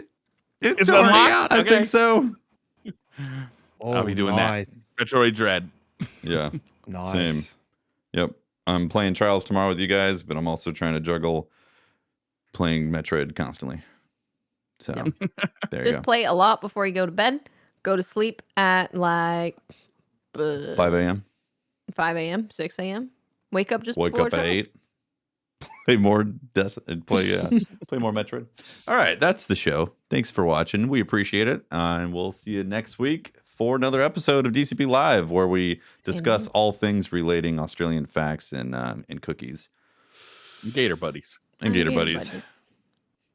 It's already out. I think so. I'll be doing that. Metroid Dread. Yeah. Nice. Same. Yep. I'm playing Trials tomorrow with you guys, but I'm also trying to juggle playing Metroid constantly. So there you go. Just play a lot before you go to bed. Go to sleep at like 5 a.m. 5 a.m., 6 a.m. Wake up just Wake before up at trouble. 8. Play more play more Metroid. All right, that's the show. Thanks for watching. We appreciate it. And we'll see you next week for another episode of DCP Live, where we discuss all things relating Australian facts and cookies. Gator buddies. And Gator buddies.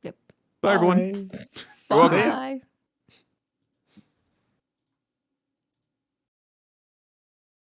Yep. Bye everyone. You're welcome. Bye.